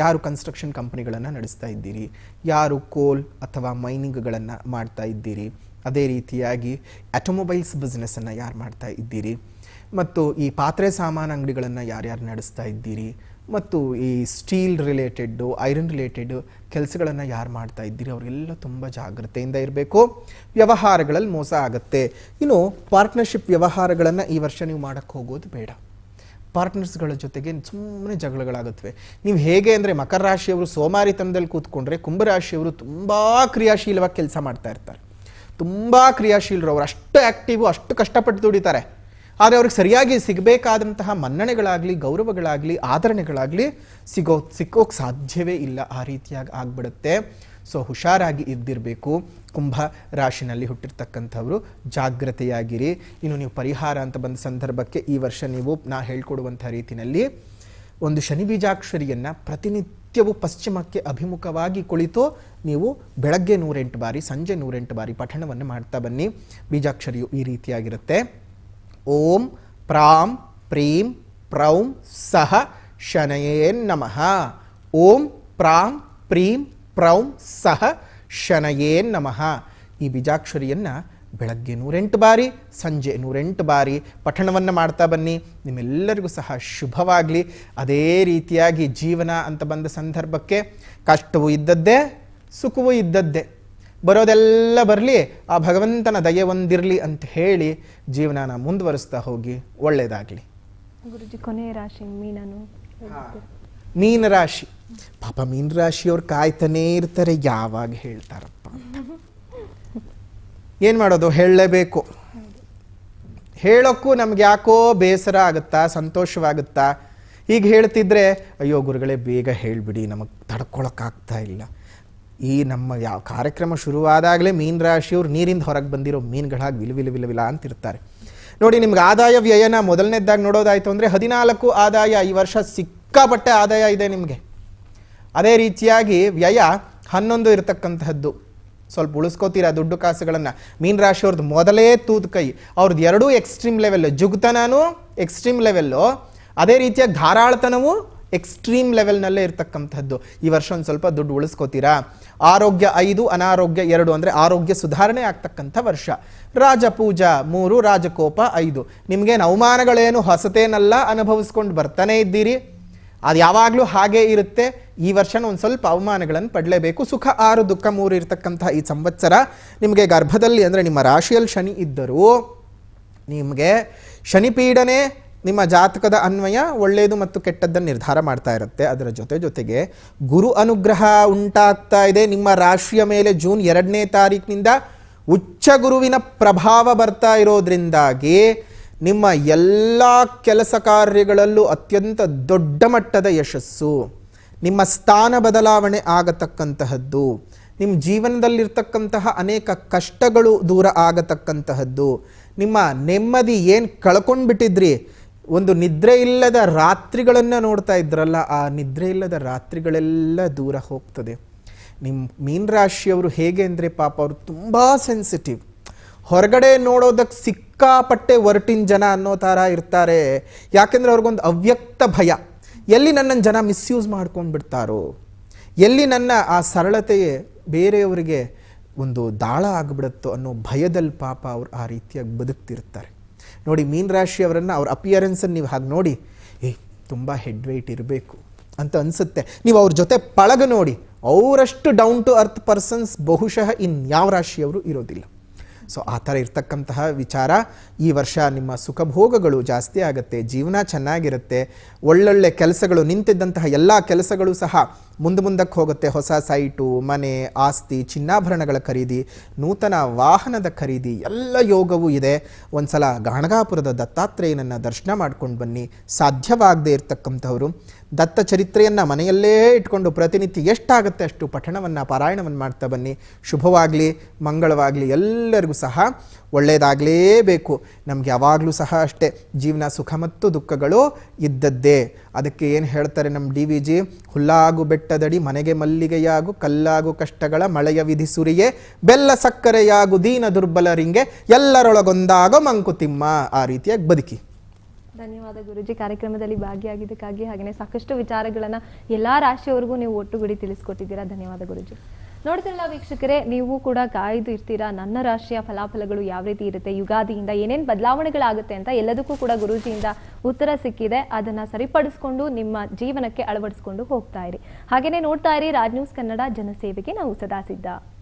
Speaker 2: ಯಾರು ಕನ್ಸ್ಟ್ರಕ್ಷನ್ ಕಂಪನಿಗಳನ್ನು ನಡೆಸ್ತಾ ಇದ್ದೀರಿ, ಯಾರು ಕೋಲ್ ಅಥವಾ ಮೈನಿಂಗ್ಗಳನ್ನು ಮಾಡ್ತಾ ಇದ್ದೀರಿ, ಅದೇ ರೀತಿಯಾಗಿ ಆಟೋಮೊಬೈಲ್ಸ್ ಬಿಸ್ನೆಸ್ಸನ್ನು ಯಾರು ಮಾಡ್ತಾ ಇದ್ದೀರಿ, ಮತ್ತು ಈ ಪಾತ್ರೆ ಸಾಮಾನು ಅಂಗಡಿಗಳನ್ನು ಯಾರ್ಯಾರು ನಡೆಸ್ತಾ ಇದ್ದೀರಿ, ಮತ್ತು ಈ ಸ್ಟೀಲ್ ರಿಲೇಟೆಡ್ಡು, ಐರನ್ ರಿಲೇಟೆಡ್ ಕೆಲಸಗಳನ್ನು ಯಾರು ಮಾಡ್ತಾ ಇದ್ದೀರಿ ಅವರೆಲ್ಲ ತುಂಬ ಜಾಗ್ರತೆಯಿಂದ ಇರಬೇಕು. ವ್ಯವಹಾರಗಳಲ್ಲಿ ಮೋಸ ಆಗುತ್ತೆ. ಇನ್ನು ಪಾರ್ಟ್ನರ್ಶಿಪ್ ವ್ಯವಹಾರಗಳನ್ನು ಈ ವರ್ಷ ನೀವು ಮಾಡೋಕ್ಕೆ ಹೋಗೋದು ಬೇಡ. ಪಾರ್ಟ್ನರ್ಸ್ಗಳ ಜೊತೆಗೆ ಸುಮ್ಮನೆ ಜಗಳಗಳಾಗುತ್ತವೆ. ನೀವು ಹೇಗೆ ಅಂದರೆ ಮಕರ ರಾಶಿಯವರು ಸೋಮಾರಿತನದಲ್ಲಿ ಕೂತ್ಕೊಂಡ್ರೆ, ಕುಂಭರಾಶಿಯವರು ತುಂಬ ಕ್ರಿಯಾಶೀಲವಾಗಿ ಕೆಲಸ ಮಾಡ್ತಾ ಇರ್ತಾರೆ. ತುಂಬ ಕ್ರಿಯಾಶೀಲರು, ಅವರು ಅಷ್ಟು ಆ್ಯಕ್ಟಿವು, ಅಷ್ಟು ಕಷ್ಟಪಟ್ಟು ದುಡಿತಾರೆ. ಆದರೆ ಅವ್ರಿಗೆ ಸರಿಯಾಗಿ ಸಿಗಬೇಕಾದಂತಹ ಮನ್ನಣೆಗಳಾಗಲಿ, ಗೌರವಗಳಾಗಲಿ, ಆದರಣೆಗಳಾಗಲಿ ಸಿಕ್ಕೋಕ್ಕೆ ಸಾಧ್ಯವೇ ಇಲ್ಲ. ಆ ರೀತಿಯಾಗಿ ಆಗ್ಬಿಡುತ್ತೆ. ಸೊ ಹುಷಾರಾಗಿ ಇದ್ದಿರಬೇಕು. ಕುಂಭ ರಾಶಿನಲ್ಲಿ ಹುಟ್ಟಿರ್ತಕ್ಕಂಥವರು ಜಾಗ್ರತೆಯಾಗಿರಿ. ಇನ್ನು ನೀವು ಪರಿಹಾರ ಅಂತ ಬಂದ ಸಂದರ್ಭಕ್ಕೆ ಈ ವರ್ಷ ನೀವು ನಾ ಹೇಳ್ಕೊಡುವಂಥ ರೀತಿಯಲ್ಲಿ ಒಂದು ಶನಿ ಬೀಜಾಕ್ಷರಿಯನ್ನು ಪ್ರತಿನಿತ್ಯವೂ ಪಶ್ಚಿಮಕ್ಕೆ ಅಭಿಮುಖವಾಗಿ ಕುಳಿತು ನೀವು ಬೆಳಗ್ಗೆ 108 ಬಾರಿ, ಸಂಜೆ 108 ಬಾರಿ ಪಠಣವನ್ನು ಮಾಡ್ತಾ ಬನ್ನಿ. ಬೀಜಾಕ್ಷರಿಯು ಈ ರೀತಿಯಾಗಿರುತ್ತೆ. ಓಂ ಪ್ರಾಂ ಪ್ರೀಂ ಪ್ರೌಂ ಸಹ ಶನಯೇ ನಮಃ. ಓಂ ಪ್ರಾಂ ಪ್ರೀಂ ಪ್ರೌಂ ಸಹ ಶನಯೇ ನಮಃ. ಈ ಬೀಜಾಕ್ಷರಿಯನ್ನು ಬೆಳಗ್ಗೆ 108 ಬಾರಿ, ಸಂಜೆ 108 ಬಾರಿ ಪಠಣವನ್ನು ಮಾಡ್ತಾ ಬನ್ನಿ. ನಿಮ್ಮೆಲ್ಲರಿಗೂ ಸಹ ಶುಭವಾಗಲಿ. ಅದೇ ರೀತಿಯಾಗಿ ಜೀವನ ಅಂತ ಬಂದ ಸಂದರ್ಭಕ್ಕೆ ಕಷ್ಟವೂ ಇದ್ದದ್ದೇ, ಸುಖವೂ ಇದ್ದದ್ದೇ. ಬರೋದೆಲ್ಲ ಬರಲಿ, ಆ ಭಗವಂತನ ದಯೆ ಒಂದಿರಲಿ ಅಂತ ಹೇಳಿ ಜೀವನನ ಮುಂದುವರಿಸ್ತಾ ಹೋಗಿ. ಒಳ್ಳೆಯದಾಗಲಿ.
Speaker 1: ಗುರುಜಿ, ಕೊನೆಯ ರಾಶಿ ಮೀನನು.
Speaker 2: ಮೀನರಾಶಿ. ಪಾಪ ಮೀನರಾಶಿಯವ್ರು ಕಾಯ್ತಾನೇ ಇರ್ತಾರೆ, ಯಾವಾಗ ಹೇಳ್ತಾರಪ್ಪ. ಏನು ಮಾಡೋದು, ಹೇಳಲೇಬೇಕು. ಹೇಳೋಕ್ಕೂ ನಮ್ಗೆ ಯಾಕೋ ಬೇಸರ ಆಗುತ್ತಾ, ಸಂತೋಷವಾಗುತ್ತಾ. ಈಗ ಹೇಳ್ತಿದ್ರೆ ಅಯ್ಯೋ ಗುರುಗಳೇ ಬೇಗ ಹೇಳಿಬಿಡಿ, ನಮಗೆ ತಡ್ಕೊಳಕ್ಕಾಗ್ತಾ ಇಲ್ಲ. ಈ ನಮ್ಮ ಯಾವ ಕಾರ್ಯಕ್ರಮ ಶುರುವಾದಾಗಲೇ ಮೀನರಾಶಿಯವ್ರು ನೀರಿಂದ ಹೊರಗೆ ಬಂದಿರೋ ಮೀನುಗಳಾಗಿ ವಿಲವಿಲ ಅಂತಿರ್ತಾರೆ. ನೋಡಿ, ನಿಮ್ಗೆ ಆದಾಯ ವ್ಯಯನ ಮೊದಲನೇದಾಗಿ ನೋಡೋದಾಯಿತು ಅಂದರೆ 14 ಆದಾಯ ಈ ವರ್ಷ ಸಿಕ್ಕಾಪಟ್ಟೆ ಆದಾಯ ಇದೆ ನಿಮಗೆ. ಅದೇ ರೀತಿಯಾಗಿ ವ್ಯಯ 11 ಇರತಕ್ಕಂತಹದ್ದು. ಸ್ವಲ್ಪ ಉಳಿಸ್ಕೋತೀರಾ ದುಡ್ಡು ಕಾಸುಗಳನ್ನು. ಮೀನರಾಶಿಯವ್ರದ್ದು ಮೊದಲೇ ತೂತು ಕೈ, ಅವ್ರದ್ದು ಎರಡೂ ಎಕ್ಸ್ಟ್ರೀಮ್ ಲೆವೆಲ್ಲು. ಜುಗ್ತನೂ ಎಕ್ಸ್ಟ್ರೀಮ್ ಲೆವೆಲ್ಲು, ಅದೇ ರೀತಿಯಾಗಿ ಧಾರಾಳತನವೂ ಎಕ್ಸ್ಟ್ರೀಮ್ ಲೆವೆಲ್ನಲ್ಲೇ ಇರ್ತಕ್ಕಂಥದ್ದು. ಈ ವರ್ಷ ಒಂದು ಸ್ವಲ್ಪ ದುಡ್ಡು ಉಳಿಸ್ಕೋತೀರಾ. ಆರೋಗ್ಯ 5, ಅನಾರೋಗ್ಯ 2 ಅಂದರೆ ಆರೋಗ್ಯ ಸುಧಾರಣೆ ಆಗ್ತಕ್ಕಂಥ ವರ್ಷ. ರಾಜಪೂಜಾ 3, ರಾಜಕೋಪ 5. ನಿಮಗೇನು ಅವಮಾನಗಳೇನು ಹೊಸತೇನಲ್ಲ, ಅನುಭವಿಸ್ಕೊಂಡು ಬರ್ತಾನೆ ಇದ್ದೀರಿ. ಅದು ಯಾವಾಗಲೂ ಹಾಗೇ ಇರುತ್ತೆ. ಈ ವರ್ಷನೂ ಒಂದು ಸ್ವಲ್ಪ ಅವಮಾನಗಳನ್ನು ಪಡಲೇಬೇಕು. ಸುಖ 6, ದುಃಖ 3 ಇರತಕ್ಕಂಥ ಈ ಸಂವತ್ಸರ ನಿಮಗೆ ಗರ್ಭದಲ್ಲಿ ಅಂದರೆ ನಿಮ್ಮ ರಾಶಿಯಲ್ಲಿ ಶನಿ ಇದ್ದರೂ ನಿಮಗೆ ಶನಿಪೀಡನೆ ನಿಮ್ಮ ಜಾತಕದ ಅನ್ವಯ ಒಳ್ಳೆಯದು ಮತ್ತು ಕೆಟ್ಟದ್ದನ್ನು ನಿರ್ಧಾರ ಮಾಡ್ತಾ ಇರುತ್ತೆ. ಅದರ ಜೊತೆಗೆ ಗುರು ಅನುಗ್ರಹ ಉಂಟಾಗ್ತಾ ಇದೆ ನಿಮ್ಮ ರಾಶಿಯ ಮೇಲೆ. ಜೂನ್ 2ನೇ ತಾರೀಕಿನಿಂದ ಉಚ್ಚ ಗುರುವಿನ ಪ್ರಭಾವ ಬರ್ತಾ ಇರೋದ್ರಿಂದಾಗಿ ನಿಮ್ಮ ಎಲ್ಲ ಕೆಲಸ ಕಾರ್ಯಗಳಲ್ಲೂ ಅತ್ಯಂತ ದೊಡ್ಡ ಮಟ್ಟದ ಯಶಸ್ಸು, ನಿಮ್ಮ ಸ್ಥಾನ ಬದಲಾವಣೆ ಆಗತಕ್ಕಂತಹದ್ದು, ನಿಮ್ಮ ಜೀವನದಲ್ಲಿರ್ತಕ್ಕಂತಹ ಅನೇಕ ಕಷ್ಟಗಳು ದೂರ ಆಗತಕ್ಕಂತಹದ್ದು, ನಿಮ್ಮ ನೆಮ್ಮದಿ ಏನು ಕಳ್ಕೊಂಡ್ಬಿಟ್ಟಿದ್ರಿ, ಒಂದು ನಿದ್ರೆ ಇಲ್ಲದ ರಾತ್ರಿಗಳನ್ನು ನೋಡ್ತಾ ಇದ್ರಲ್ಲ, ಆ ನಿದ್ರೆ ಇಲ್ಲದ ರಾತ್ರಿಗಳೆಲ್ಲ ದೂರ ಹೋಗ್ತದೆ. ನಿಮ್ಮ ಮೀನರಾಶಿಯವರು ಹೇಗೆ ಅಂದರೆ ಪಾಪ ಅವರು ತುಂಬ ಸೆನ್ಸಿಟಿವ್. ಹೊರಗಡೆ ನೋಡೋದಕ್ಕೆ ಸಿಕ್ಕಾಪಟ್ಟೆ ಹೊರಟಿನ ಜನ ಅನ್ನೋ ಥರ ಇರ್ತಾರೆ. ಯಾಕೆಂದರೆ ಅವ್ರಿಗೊಂದು ಅವ್ಯಕ್ತ ಭಯ, ಎಲ್ಲಿ ನನ್ನನ್ನು ಜನ ಮಿಸ್ಯೂಸ್ ಮಾಡ್ಕೊಂಡು ಬಿಡ್ತಾರೋ, ಎಲ್ಲಿ ನನ್ನ ಆ ಸರಳತೆಯೇ ಬೇರೆಯವರಿಗೆ ಒಂದು ದಾಳ ಆಗಿಬಿಡುತ್ತೋ ಅನ್ನೋ ಭಯದಲ್ಲಿ ಪಾಪ ಅವ್ರು ಆ ರೀತಿಯಾಗಿ ಬದುಕ್ತಿರ್ತಾರೆ. ನೋಡಿ, ಮೀನರಾಶಿಯವರನ್ನು ಅವ್ರ ಅಪಿಯರೆನ್ಸನ್ನು ನೀವು ಹಾಗೆ ನೋಡಿ, ತುಂಬ ಹೆಡ್ ವೆಯ್ಟ್ ಇರಬೇಕು ಅಂತ ಅನಿಸುತ್ತೆ. ನೀವು ಅವ್ರ ಜೊತೆ ಪಳಗ ನೋಡಿ, ಅವರಷ್ಟು ಡೌನ್ ಟು ಅರ್ತ್ ಪರ್ಸನ್ಸ್ ಬಹುಶಃ ಇನ್ಯಾವ ರಾಶಿಯವರು ಇರೋದಿಲ್ಲ. ಸೊ ಆ ಥರ ಇರ್ತಕ್ಕಂತಹ ವಿಚಾರ. ಈ ವರ್ಷ ನಿಮ್ಮ ಸುಖಭೋಗಗಳು ಜಾಸ್ತಿ ಆಗುತ್ತೆ, ಜೀವನ ಚೆನ್ನಾಗಿರುತ್ತೆ, ಒಳ್ಳೊಳ್ಳೆ ಕೆಲಸಗಳು, ನಿಂತಿದ್ದಂತಹ ಎಲ್ಲ ಕೆಲಸಗಳು ಸಹ ಮುಂದಕ್ಕೆ ಹೋಗುತ್ತೆ. ಹೊಸ ಸೈಟು, ಮನೆ, ಆಸ್ತಿ, ಚಿನ್ನಾಭರಣಗಳ ಖರೀದಿ, ನೂತನ ವಾಹನದ ಖರೀದಿ ಎಲ್ಲ ಯೋಗವೂ ಇದೆ. ಒಂದು ಸಲ ಗಾಣಗಾಪುರದ ದತ್ತಾತ್ರೇಯನನ್ನು ದರ್ಶನ ಮಾಡ್ಕೊಂಡು ಬನ್ನಿ. ಸಾಧ್ಯವಾಗದೇ ಇರತಕ್ಕಂಥವರು ದತ್ತ ಚರಿತ್ರೆಯನ್ನು ಮನೆಯಲ್ಲೇ ಇಟ್ಕೊಂಡು ಪ್ರತಿನಿತ್ಯ ಎಷ್ಟಾಗುತ್ತೆ ಅಷ್ಟು ಪಠಣವನ್ನು, ಪಾರಾಯಣವನ್ನು ಮಾಡ್ತಾ ಬನ್ನಿ. ಶುಭವಾಗಲಿ, ಮಂಗಳವಾಗಲಿ, ಎಲ್ಲರಿಗೂ ಸಹ ಒಳ್ಳೆಯದಾಗಲೇಬೇಕು. ನಮಗೆ ಯಾವಾಗಲೂ ಸಹ ಅಷ್ಟೇ, ಜೀವನ ಸುಖ ಮತ್ತು ದುಃಖಗಳು ಇದ್ದದ್ದೇ. ಅದಕ್ಕೆ ಏನು ಹೇಳ್ತಾರೆ ನಮ್ಮ DVG, ಹುಲ್ಲಾಗು ಬೆಟ್ಟದಡಿ ಮನೆಗೆ ಮಲ್ಲಿಗೆಯಾಗು, ಕಲ್ಲಾಗು ಕಷ್ಟಗಳ ಮಳೆಯ ವಿಧಿ ಸುರಿಯೇ, ಬೆಲ್ಲ ಸಕ್ಕರೆಯಾಗು ದೀನ ದುರ್ಬಲರಿಂಗೆ, ಎಲ್ಲರೊಳಗೊಂದಾಗೋ ಮಂಕುತಿಮ್ಮ. ಆ ರೀತಿಯಾಗಿ ಬದುಕಿ.
Speaker 1: ಧನ್ಯವಾದ ಗುರುಜಿ, ಕಾರ್ಯಕ್ರಮದಲ್ಲಿ ಭಾಗಿಯಾಗಿದ್ದಕ್ಕಾಗಿ. ಹಾಗೆಯೇ ಸಾಕಷ್ಟು ವಿಚಾರಗಳನ್ನು ಎಲ್ಲ ರಾಶಿಯವರೆಗೂ ನೀವು ಒಟ್ಟುಗೂಡಿ ತಿಳಿಸ್ಕೊಟ್ಟಿದ್ದೀರಾ. ಧನ್ಯವಾದ ಗುರುಜಿ. ನೋಡ್ತಿರಲ್ಲ ವೀಕ್ಷಕರೇ, ನೀವು ಕೂಡ ಕಾಯ್ದು ಇರ್ತೀರಾ ನನ್ನ ರಾಶಿಯ ಫಲಾಫಲಗಳು ಯಾವ ರೀತಿ ಇರುತ್ತೆ, ಯುಗಾದಿಯಿಂದ ಏನೇನು ಬದಲಾವಣೆಗಳಾಗುತ್ತೆ ಅಂತ. ಎಲ್ಲದಕ್ಕೂ ಕೂಡ ಗುರೂಜಿಯಿಂದ ಉತ್ತರ ಸಿಕ್ಕಿದೆ. ಅದನ್ನ ಸರಿಪಡಿಸ್ಕೊಂಡು ನಿಮ್ಮ ಜೀವನಕ್ಕೆ ಅಳವಡಿಸ್ಕೊಂಡು ಹೋಗ್ತಾ ಇರಿ. ಹಾಗೇನೆ ನೋಡ್ತಾ ಇರಿ ರಾಜ್ ನ್ಯೂಸ್ ಕನ್ನಡ, ಜನಸೇವೆಗೆ ನಾವು ಸದಾ ಸಿದ್ಧ.